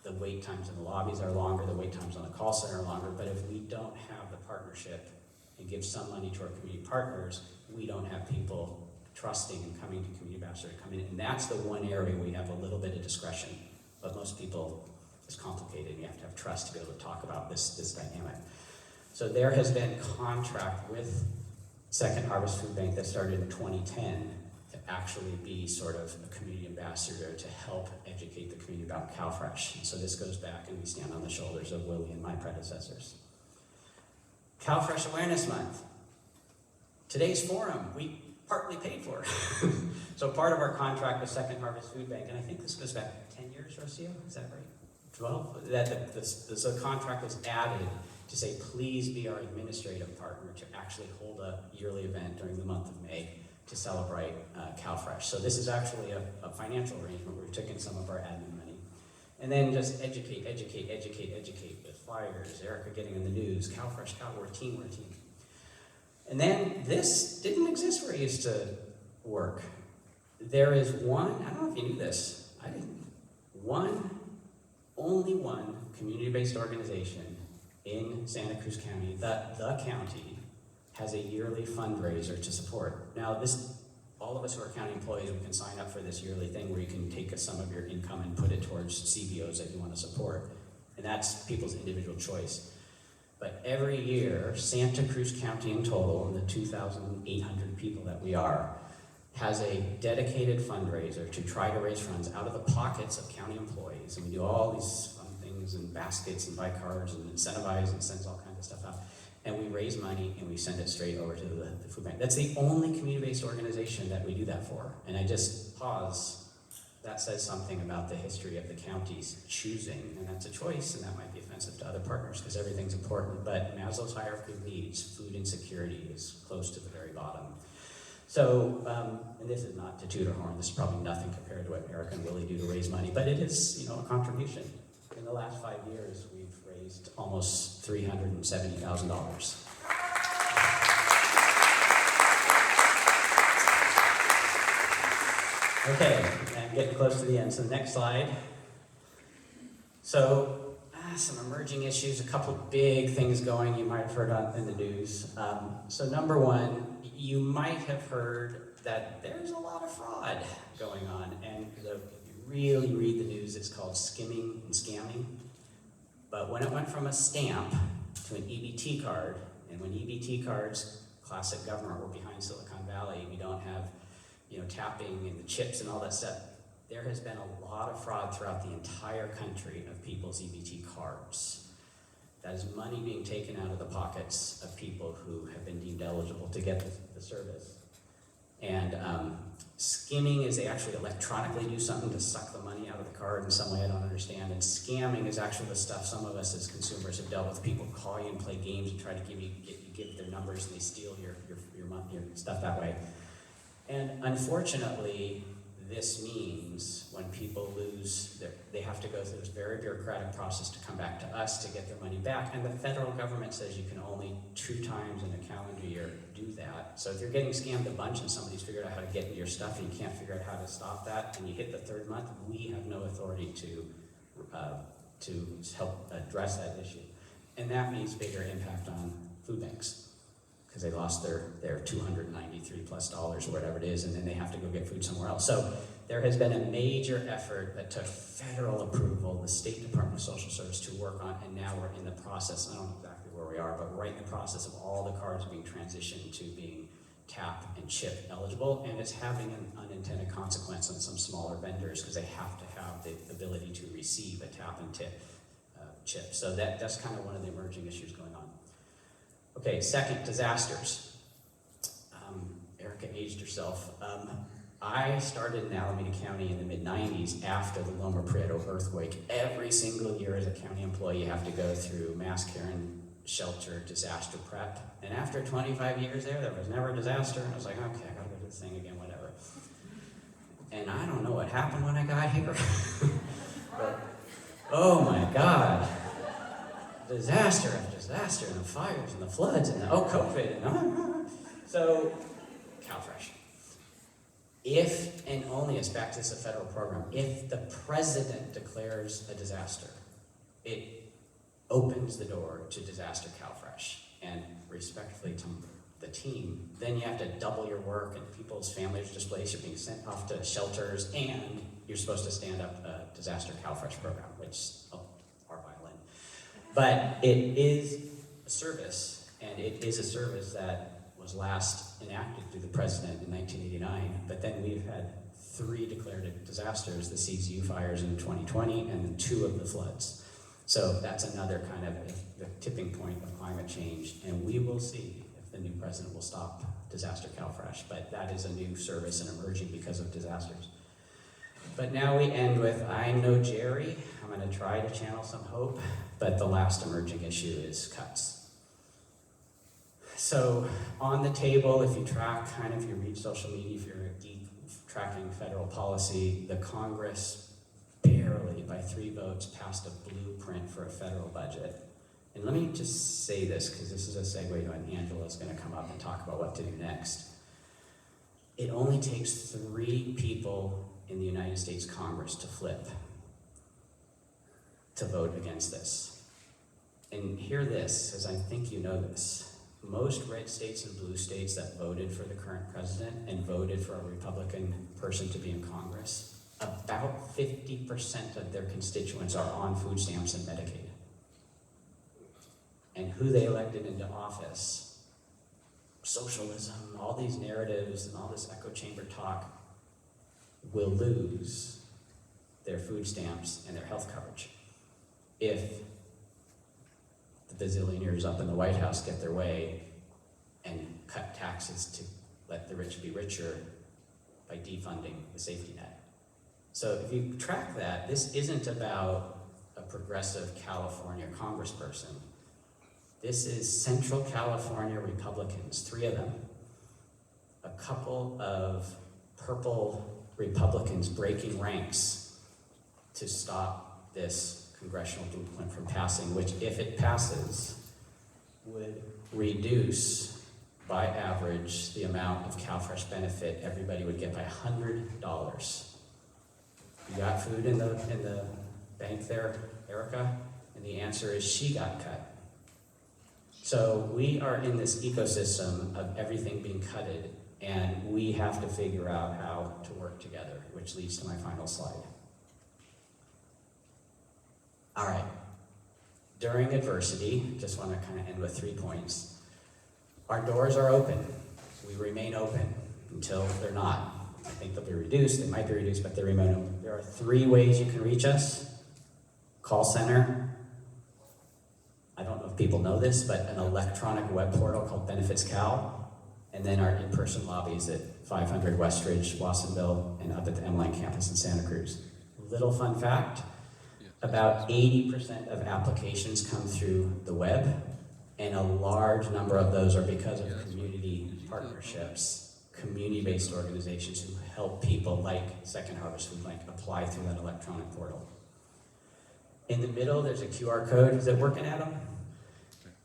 [SPEAKER 7] the wait times in the lobbies are longer, the wait times on the call center are longer, but if we don't have the partnership and give some money to our community partners, we don't have people trusting and coming to community ambassador to come in. And that's the one area we have a little bit of discretion, but most people, it's complicated. You have to have trust to be able to talk about this dynamic. So there has been contract with Second Harvest Food Bank that started in 2010 to actually be sort of a community ambassador to help educate the community about CalFresh. And so this goes back and we stand on the shoulders of Willie and my predecessors. CalFresh Awareness Month. Today's forum, we partly paid for. So part of our contract with Second Harvest Food Bank, and I think this goes back 10 years, Rocio, is that right? 12? That the contract was added to say, please be our administrative partner to actually hold a yearly event during the month of May to celebrate CalFresh. So this is actually a financial arrangement where we've taken some of our admin money. And then just educate with flyers, Erica getting in the news, CalFresh, we're a team. And then this didn't exist where I used to work. There is one, I don't know if you knew this, I didn't, only one community-based organization in Santa Cruz County, the county, has a yearly fundraiser to support. Now all of us who are county employees, we can sign up for this yearly thing where you can take some of your income and put it towards CBOs that you want to support. And that's people's individual choice. But every year, Santa Cruz County in total, and the 2,800 people that we are, has a dedicated fundraiser to try to raise funds out of the pockets of county employees. And we do all these fun things and baskets and buy cards and incentivize and sends all kinds of stuff out. And we raise money and we send it straight over to the food bank. That's the only community-based organization that we do that for. And I just pause. That says something about the history of the counties choosing, and that's a choice, and that might be offensive to other partners because everything's important, but Maslow's hierarchy of needs, food insecurity is close to the very bottom. So, and this is not to toot our horn, this is probably nothing compared to what Erica and Willie do to raise money, but it is, a contribution. In the last 5 years, we've raised almost $370,000. Okay, and getting close to the end. So the next slide. So some emerging issues, a couple big things going you might have heard on in the news. So number one, you might have heard that there's a lot of fraud going on, and if you really read the news, it's called skimming and scamming. But when it went from a stamp to an EBT card, and when EBT cards, classic government, were behind Silicon Valley, we don't have tapping and the chips and all that stuff, there has been a lot of fraud throughout the entire country of people's EBT cards. That is money being taken out of the pockets of people who have been deemed eligible to get the service. And skimming is they actually electronically do something to suck the money out of the card in some way I don't understand. And scamming is actually the stuff some of us as consumers have dealt with. People call you and play games and try to give their numbers and they steal your stuff that way. And unfortunately, this means when people lose they have to go through this very bureaucratic process to come back to us to get their money back. And the federal government says you can only 2 times in a calendar year do that. So if you're getting scammed a bunch and somebody's figured out how to get into your stuff and you can't figure out how to stop that, and you hit the 3rd month, we have no authority to help address that issue. And that means bigger impact on food banks, because they lost their $293+ or whatever it is, and then they have to go get food somewhere else. So there has been a major effort that took federal approval, the State Department of Social Service to work on, and now we're in the process, I don't know exactly where we are, but right in the process of all the cards being transitioned to being tap and chip eligible, and it's having an unintended consequence on some smaller vendors because they have to have the ability to receive a tap and tip chip. So that's kind of one of the emerging issues going on. Okay, second, disasters. Erica aged herself. I started in Alameda County in the mid-90s after the Loma Prieto earthquake. Every single year as a county employee, you have to go through mass care and shelter disaster prep. And after 25 years there was never a disaster. And I was like, okay, I gotta go do this thing again, whatever. And I don't know what happened when I got here. But, oh my God. Disaster after disaster, and the fires and the floods and the COVID and so CalFresh. If and only, it's back to this a federal program, if the president declares a disaster, it opens the door to disaster CalFresh. And respectfully to the team, then you have to double your work, and people's families are displaced, you're being sent off to shelters, and you're supposed to stand up a disaster CalFresh program, which are violent. But it is a service, and it is a service that was last enacted through the president in 1989, but then we've had 3 declared disasters, the CZU fires in 2020 and the 2 of the floods. So that's another kind of the tipping point of climate change, and we will see if the new president will stop disaster CalFresh, but that is a new service and emerging because of disasters. But now we end with, I know Jerry, I'm gonna try to channel some hope, but the last emerging issue is cuts. So on the table, if you track, if you read social media, if you're a geek tracking federal policy, the Congress barely, by 3 votes, passed a blueprint for a federal budget. And let me just say this, because this is a segue to when Angela's gonna come up and talk about what to do next. It only takes 3 people in the United States Congress to flip, to vote against this. And hear this, as I think you know this. Most red states and blue states that voted for the current president and voted for a Republican person to be in Congress, about 50% of their constituents are on food stamps and Medicaid. And who they elected into office, socialism, all these narratives and all this echo chamber talk, will lose their food stamps and their health coverage if the bazillionaires up in the White House get their way and cut taxes to let the rich be richer by defunding the safety net. So if you track that, this isn't about a progressive California congressperson. This is Central California Republicans, 3 of them, a couple of purple Republicans breaking ranks to stop this congressional blueprint from passing, which, if it passes, would reduce, by average, the amount of CalFresh benefit everybody would get by $100. You got food in the bank there, Erica? And the answer is she got cut. So we are in this ecosystem of everything being cutted, and we have to figure out how to work together, which leads to my final slide. All right, during adversity, just want to kind of end with 3 points. Our doors are open. We remain open until they're not. I think they'll be reduced, they might be reduced, but they remain open. There are 3 ways you can reach us. Call center. I don't know if people know this, but an electronic web portal called Benefits Cal, and then our in-person lobbies at 500 Westridge, Watsonville, and up at the M-Line campus in Santa Cruz. Little fun fact, about 80% of applications come through the web, and a large number of those are because of community partnerships. community-based organizations who help people like Second Harvest Food Bank apply through that electronic portal. In the middle, there's a QR code. Is it working, Adam?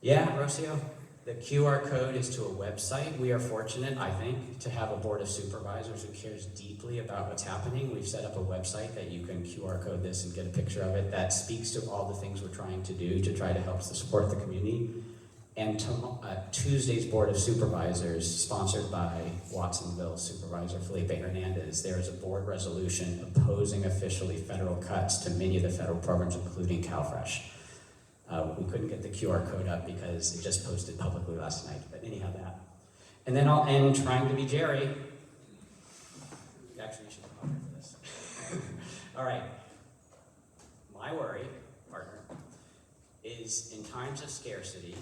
[SPEAKER 7] Yeah, Rocio? The QR code is to a website. We are fortunate, I think, to have a board of supervisors who cares deeply about what's happening. We've set up a website that you can QR code this and get a picture of it that speaks to all the things we're trying to do to try to help support the community. And Tuesday's Board of Supervisors, sponsored by Watsonville Supervisor Felipe Hernandez, there is a board resolution opposing officially federal cuts to many of the federal programs, including CalFresh. We couldn't get the QR code up because it just posted publicly last night, but anyhow that. And then I'll end trying to be Jerry. Actually, you should come up here for this. All right. My worry, partner, is in times of scarcity,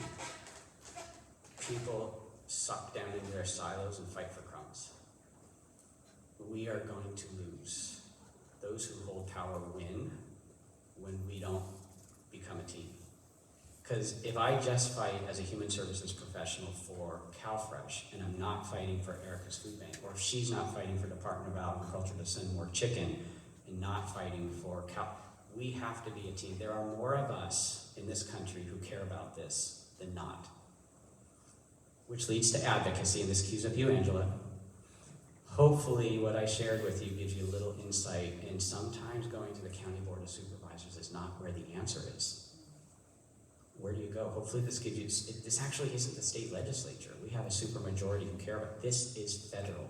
[SPEAKER 7] people suck down into their silos and fight for crumbs. We are going to lose. Those who hold power win when we don't become a team. Because if I just fight as a human services professional for CalFresh, and I'm not fighting for Erica's Food Bank, or if she's not fighting for Department of Agriculture to send more chicken, and not fighting for we have to be a team. There are more of us in this country who care about this than not. Which leads to advocacy, and this cues up you, Angela. Hopefully what I shared with you gives you a little insight, and sometimes going to the County Board of Supervisors is not where the answer is. Where do you go? Hopefully this gives you, this actually isn't the state legislature. We have a supermajority who care about it. This is federal.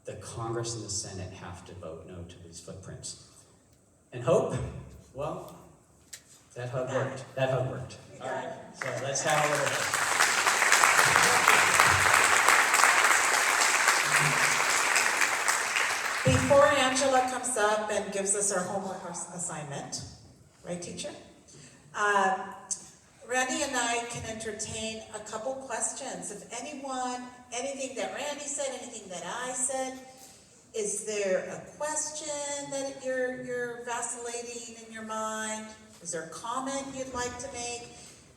[SPEAKER 7] The Congress and the Senate have to vote no to these footprints. And hope, well, that hug worked. That hug worked. All right, so let's have a little bit.
[SPEAKER 1] Before Angela comes up and gives us our homework assignment, right, teacher? Randy and I can entertain a couple questions. If anyone, anything that Randy said, anything that I said, is there a question that you're vacillating in your mind? Is there a comment you'd like to make?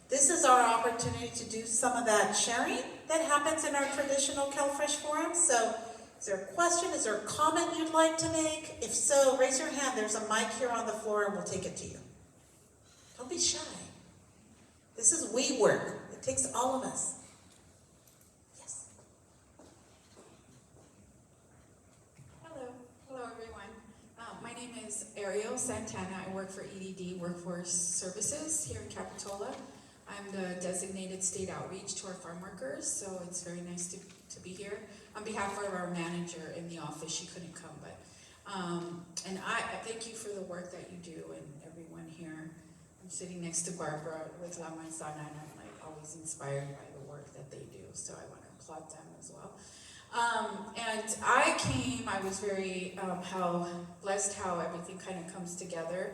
[SPEAKER 1] This is our opportunity to do some of that sharing that happens in our traditional CalFresh forums. So is there a question? Is there a comment you'd like to make? If so, raise your hand. There's a mic here on the floor and we'll take it to you. Don't be shy. This is we work. It takes all of us. Yes.
[SPEAKER 8] Hello everyone. My name is Ariel Santana. I work for EDD Workforce Services here in Capitola. I'm the designated state outreach to our farm workers, so it's very nice to be here. On behalf of our manager in the office, she couldn't come, but and I thank you for the work that you do and everyone here. I'm sitting next to Barbara with La Manzana, and I'm like always inspired by the work that they do, so I want to applaud them as well. And I was very how blessed how everything kind of comes together.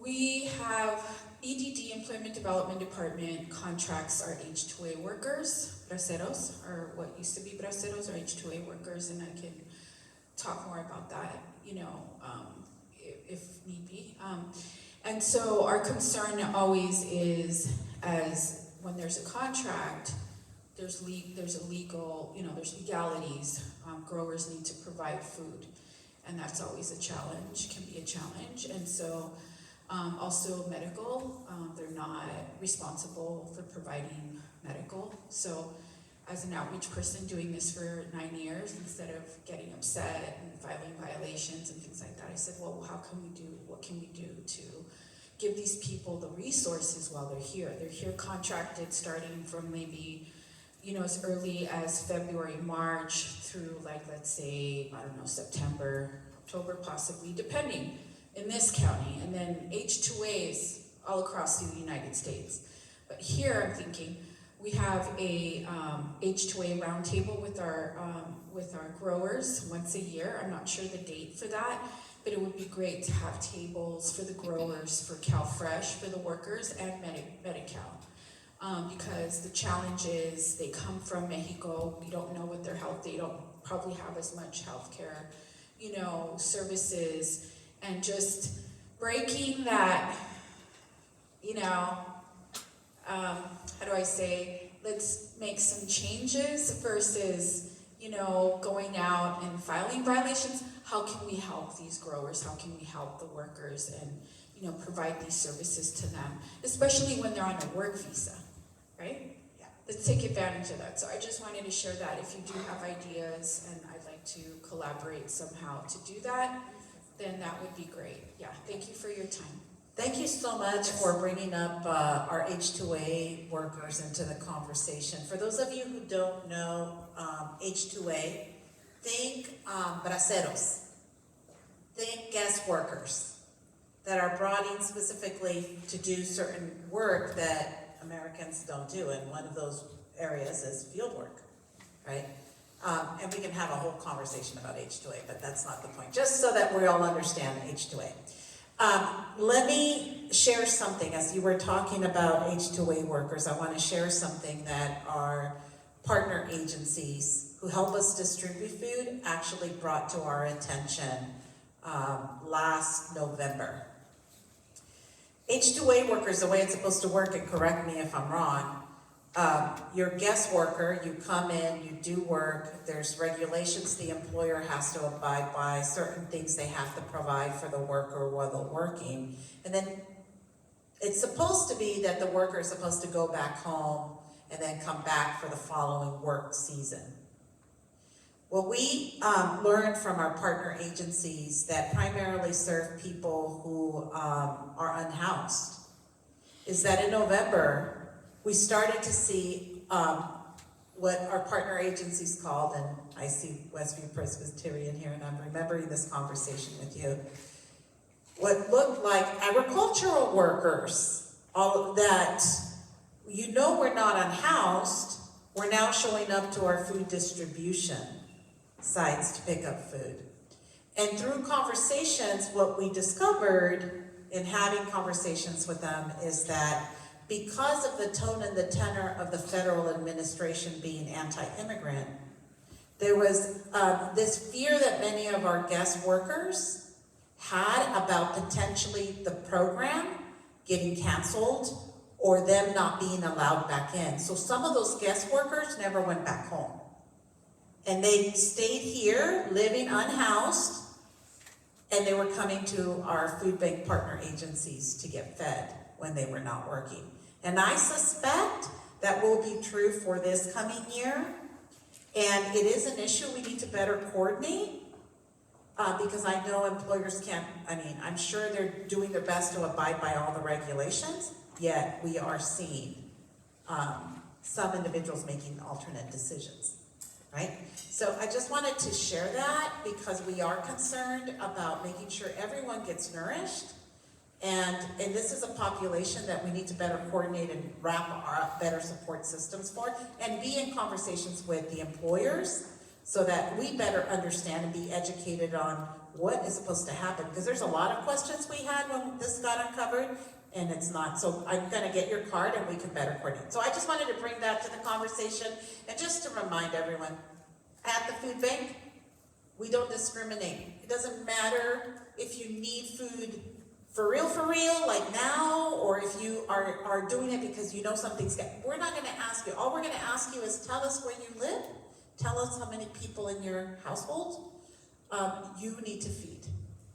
[SPEAKER 8] We have EDD, Employment Development Department, contracts our H-2A workers, braceros, or what used to be braceros, or H-2A workers, and I can talk more about that, if need be. And so our concern always is, as when there's a contract, there's a legal, there's legalities. Growers need to provide food, and that's always a challenge, can be a challenge. And so also medical, they're not responsible for providing medical. So as an outreach person doing this for 9 years, instead of getting upset and filing violations and things like that, I said, well, what can we do to give these people the resources while they're here? They're here contracted starting from maybe, as early as February, March through let's say, September, October possibly, depending in this county, and then H-2As all across the United States. But here I'm thinking, we have a H-2A roundtable with our growers once a year. I'm not sure the date for that, but it would be great to have tables for the growers, for CalFresh, for the workers, and Medi-Cal. Because the challenge is they come from Mexico, we don't know what their health, they don't probably have as much health care, services, and just breaking that, how do I say, let's make some changes versus, going out and filing violations. How can we help these growers? How can we help the workers and, provide these services to them, especially when they're on a work visa, right?
[SPEAKER 1] Yeah.
[SPEAKER 8] Let's take advantage of that. So I just wanted to share that. If you do have ideas and I'd like to collaborate somehow to do that, then that would be great. Yeah, thank you for your time.
[SPEAKER 1] Thank you so much for bringing up our H2A workers into the conversation. For those of you who don't know H2A, think braceros. Think guest workers that are brought in specifically to do certain work that Americans don't do, and one of those areas is field work, right? And we can have a whole conversation about H2A, but that's not the point. Just so that we all understand H2A. Let me share something. As you were talking about H2A workers, I want to share something that our partner agencies who help us distribute food actually brought to our attention last November. H2A workers, the way it's supposed to work, and correct me if I'm wrong, you're a guest worker, you come in, you do work, there's regulations the employer has to abide by, certain things they have to provide for the worker while they're working, and then it's supposed to be that the worker is supposed to go back home and then come back for the following work season. What we learned from our partner agencies that primarily serve people who are unhoused is that in November, we started to see what our partner agencies called, and I see Westview Presbyterian here, and I'm remembering this conversation with you, what looked like agricultural workers, all of that, we're not unhoused, we're now showing up to our food distribution sites to pick up food. And through conversations, what we discovered in having conversations with them is that because of the tone and the tenor of the federal administration being anti-immigrant, there was this fear that many of our guest workers had about potentially the program getting canceled or them not being allowed back in. So some of those guest workers never went back home. And they stayed here, living unhoused, and they were coming to our food bank partner agencies to get fed when they were not working. And I suspect that will be true for this coming year. And it is an issue we need to better coordinate because I know employers can't, I'm sure they're doing their best to abide by all the regulations, yet we are seeing some individuals making alternate decisions, right? So I just wanted to share that because we are concerned about making sure everyone gets nourished. And this is a population that we need to better coordinate and wrap our better support systems for and be in conversations with the employers so that we better understand and be educated on what is supposed to happen. Because there's a lot of questions we had when this got uncovered and it's not. So I'm gonna get your card and we can better coordinate. So I just wanted to bring that to the conversation and just to remind everyone, at the food bank, we don't discriminate. It doesn't matter if you need food for real, like now, or if you are doing it because you know something's we're not gonna ask you. All we're gonna ask you is tell us where you live, tell us how many people in your household you need to feed,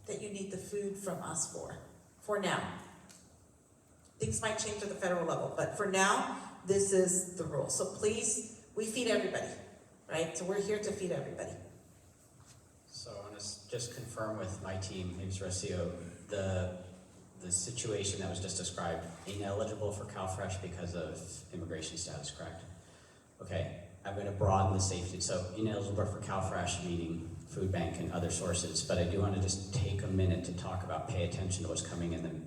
[SPEAKER 1] that you need the food from us for now. Things might change at the federal level, but for now, this is the rule. So please, we feed everybody, right? So we're here to feed everybody.
[SPEAKER 7] So I want to just confirm with my team, name's Rocio, the situation that was just described, ineligible for CalFresh because of immigration status, correct? Okay, I'm going to broaden the safety. So ineligible for CalFresh, meaning food bank and other sources, but I do want to just take a minute to talk about pay attention to what's coming in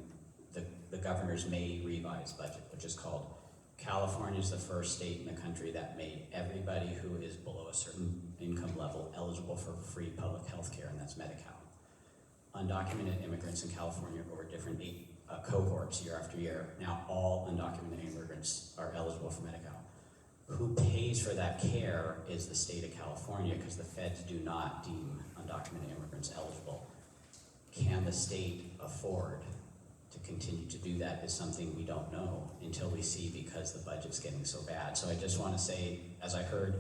[SPEAKER 7] the governor's May revised budget, which is called California is the first state in the country that made everybody who is below a certain income level eligible for free public health care, and that's Medi-Cal. Undocumented immigrants in California over different cohorts year after year. Now all undocumented immigrants are eligible for Medi-Cal. Who pays for that care is the state of California because the feds do not deem undocumented immigrants eligible. Can the state afford to continue to do that is something we don't know until we see, because the budget's getting so bad. So I just want to say, as I heard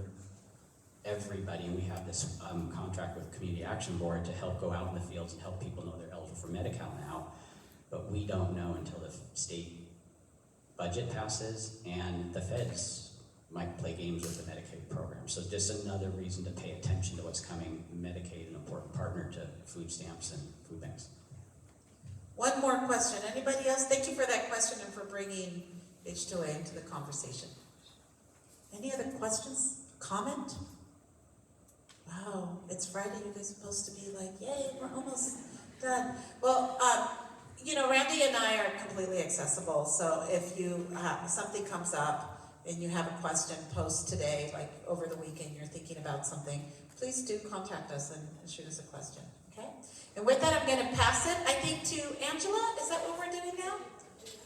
[SPEAKER 7] everybody, we have this contract with Community Action Board to help go out in the fields and help people know they're eligible for Medi-Cal now, but we don't know until the state budget passes and the feds might play games with the Medicaid program. So just another reason to pay attention to what's coming. Medicaid, an important partner to food stamps and food banks.
[SPEAKER 1] One more question. Anybody else? Thank you for that question and for bringing H2A into the conversation. Any other questions? Comment? Wow, it's Friday. You guys are supposed to be like, yay, we're almost done. Well, Randy and I are completely accessible. So if you something comes up and you have a question, post today, like over the weekend, you're thinking about something, please do contact us and shoot us a question. Okay? And with that, I'm going to pass it, I think, to Angela. Is that what we're doing now?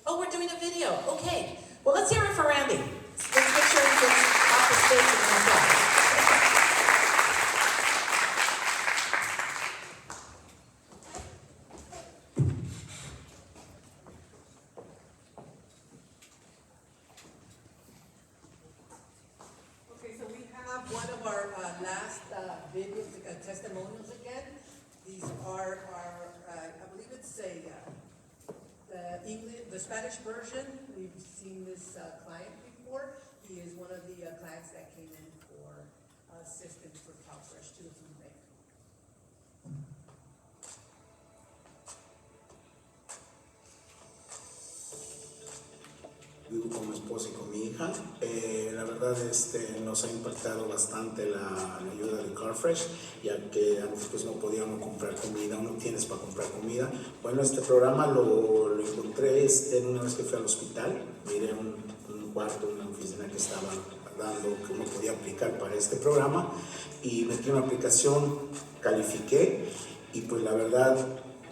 [SPEAKER 1] Oh, we're doing a video. Okay. Well, let's hear it for Randy. Let's make sure he gets off the stage and applause.
[SPEAKER 3] Okay, so we have one of our last videos, testimonials again. These are our, I believe it's the Spanish version. We've seen this client before. He is one of the clients that came in for assistance for CalFresh to the food bank.
[SPEAKER 4] Vivo con mi esposa y con mi hija. La verdad nos ha impactado bastante la ayuda de CalFresh, ya que antes pues no podíamos comprar comida, no tienes para comprar comida. Bueno, este programa lo encontré una vez que fui al hospital. Miré un cuarto, una oficina que estaba dando, que uno podía aplicar para este programa, y metí una aplicación, califiqué, y pues la verdad,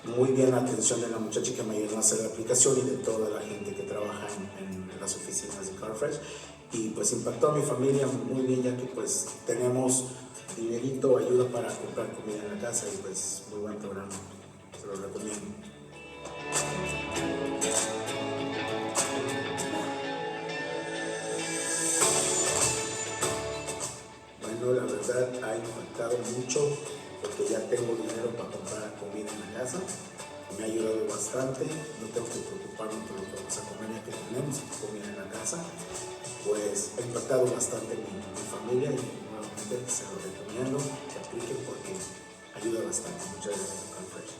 [SPEAKER 4] muy bien la atención de la muchacha que me ayudó a hacer la aplicación y de toda la gente que trabaja en las oficinas de CalFresh, y pues impactó a mi familia muy bien, ya que pues tenemos dinerito, ayuda para comprar comida en la casa, y pues muy buen programa, se lo recomiendo. Bueno, la verdad ha impactado mucho, porque ya tengo dinero para comprar comida en la casa. Me ha ayudado bastante, no tengo que preocuparme por lo que vamos a comer, ya que tenemos comida en la casa. Pues ha impactado bastante mi familia, y nuevamente se lo recomiendo que apliquen porque ayuda bastante. Muchas gracias a CalFresh.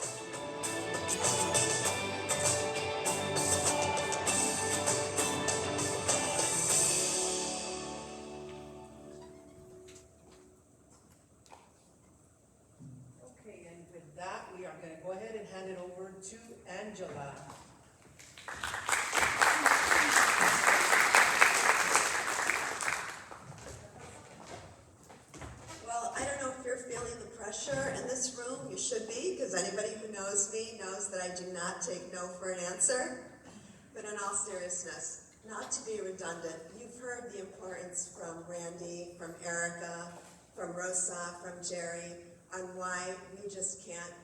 [SPEAKER 3] Okay, and with that, we are going to go ahead and hand it over to Angela.
[SPEAKER 9] Well, I don't know if you're feeling the pressure in this room. You should be, because anybody who knows me knows that I do not take no for an answer. But in all seriousness, not to be redundant, you've heard the importance from Randy, from Erica, from Rosa, from Jerry, on why we just can't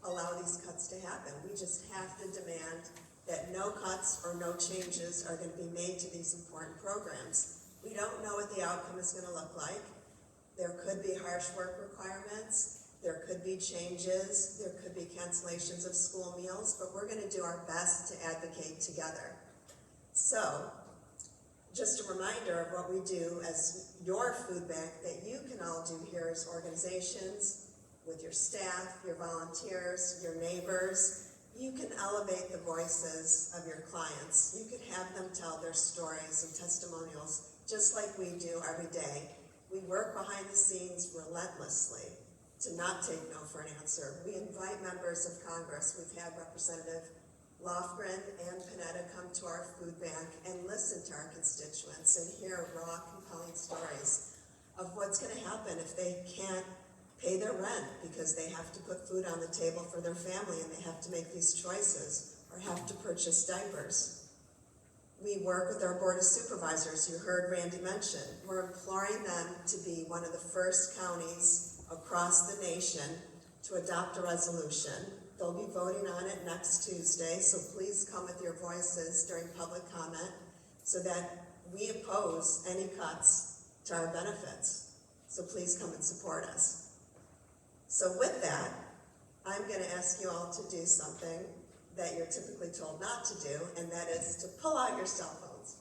[SPEAKER 9] allow these cuts to happen. We just have to demand that no cuts or no changes are going to be made to these important programs. We don't know what the outcome is going to look like. There could be harsh work requirements, there could be changes, there could be cancellations of school meals, but we're going to do our best to advocate together. So, just a reminder of what we do as your food bank that you can all do here as organizations, with your staff, your volunteers, your neighbors. You can elevate the voices of your clients. You could have them tell their stories and testimonials just like we do every day. We work behind the scenes relentlessly to not take no for an answer. We invite members of Congress. We've had Representative Lofgren and Panetta come to our food bank and listen to our constituents and hear raw, compelling stories of what's going to happen if they can't pay their rent because they have to put food on the table for their family and they have to make these choices or have to purchase diapers. We work with our Board of Supervisors, you heard Randy mention. We're imploring them to be one of the first counties across the nation to adopt a resolution They'll be voting on it next Tuesday, so please come with your voices during public comment so that we oppose any cuts to our benefits. So please come and support us. So with that, I'm going to ask you all to do something that you're typically told not to do, and that is to pull out your cell phones.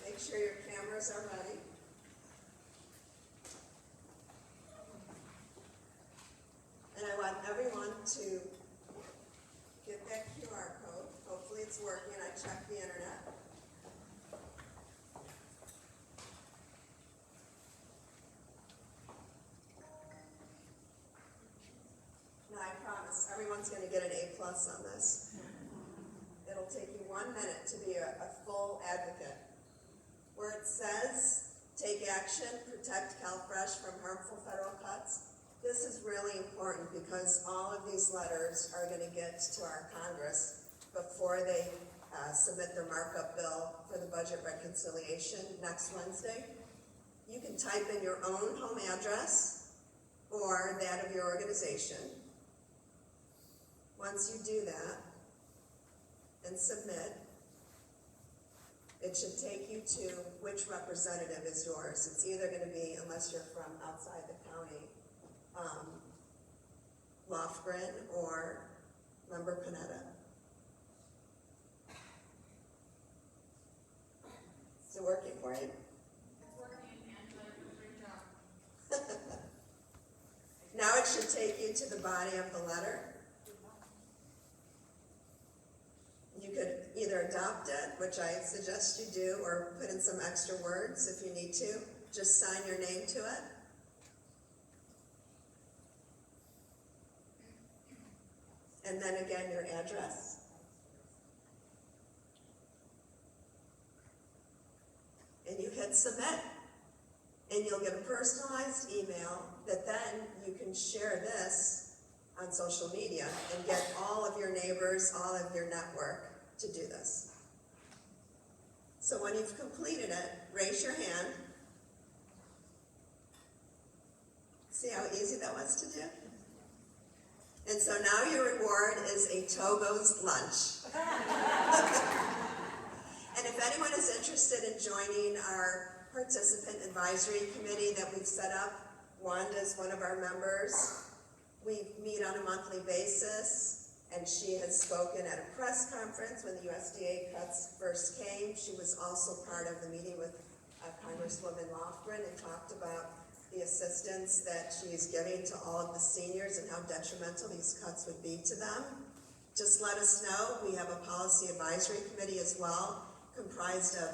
[SPEAKER 9] Make sure your cameras are ready. And I want everyone to get that QR code. Hopefully it's working. I checked the internet. Now I promise everyone's going to get an A+ on this. It'll take you 1 minute to be a full advocate. Where it says, take action, protect CalFresh from harmful federal cuts, this is really important because all of these letters are going to get to our Congress before they submit their markup bill for the budget reconciliation next Wednesday. You can type in your own home address or that of your organization. Once you do that and submit, it should take you to which representative is yours. It's either going to be, unless you're from outside the county, Lofgren or Member Panetta. Is it working for you?
[SPEAKER 8] It's working, Angela, great job.
[SPEAKER 9] Now it should take you to the body of the letter. You could either adopt it, which I suggest you do, or put in some extra words if you need to. Just sign your name to it. And then again, your address. And you hit submit. And you'll get a personalized email that then you can share this on social media and get all of your neighbors, all of your network to do this. So when you've completed it, raise your hand. See how easy that was to do? And so now your reward is a Togo's lunch. And if anyone is interested in joining our participant advisory committee that we've set up, Wanda is one of our members. We meet on a monthly basis, and she has spoken at a press conference when the USDA cuts first came. She was also part of the meeting with Congresswoman Lofgren and talked about the assistance that she's giving to all of the seniors and how detrimental these cuts would be to them. Just let us know. We have a policy advisory committee as well, comprised of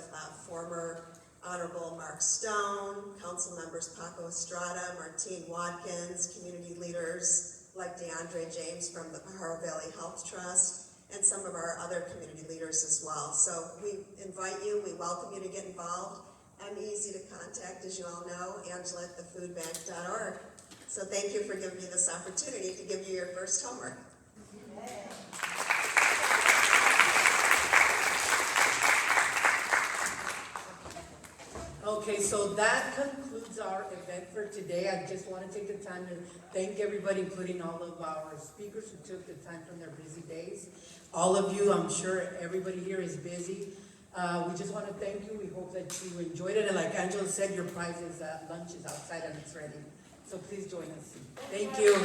[SPEAKER 9] former Honorable Mark Stone, council members Paco Estrada, Martine Watkins, community leaders like DeAndre James from the Pajaro Valley Health Trust, and some of our other community leaders as well. So we invite you, we welcome you to get involved. I'm easy to contact, as you all know, Angela at thefoodbank.org. So thank you for giving me this opportunity to give you your first homework.
[SPEAKER 3] Okay, so that concludes our event for today. I just want to take the time to thank everybody, including all of our speakers who took the time from their busy days. All of you, I'm sure everybody here is busy. We just want to thank you. We hope that you enjoyed it. And like Angela said, your prize is lunch is outside and it's ready. So please join us. Thank you.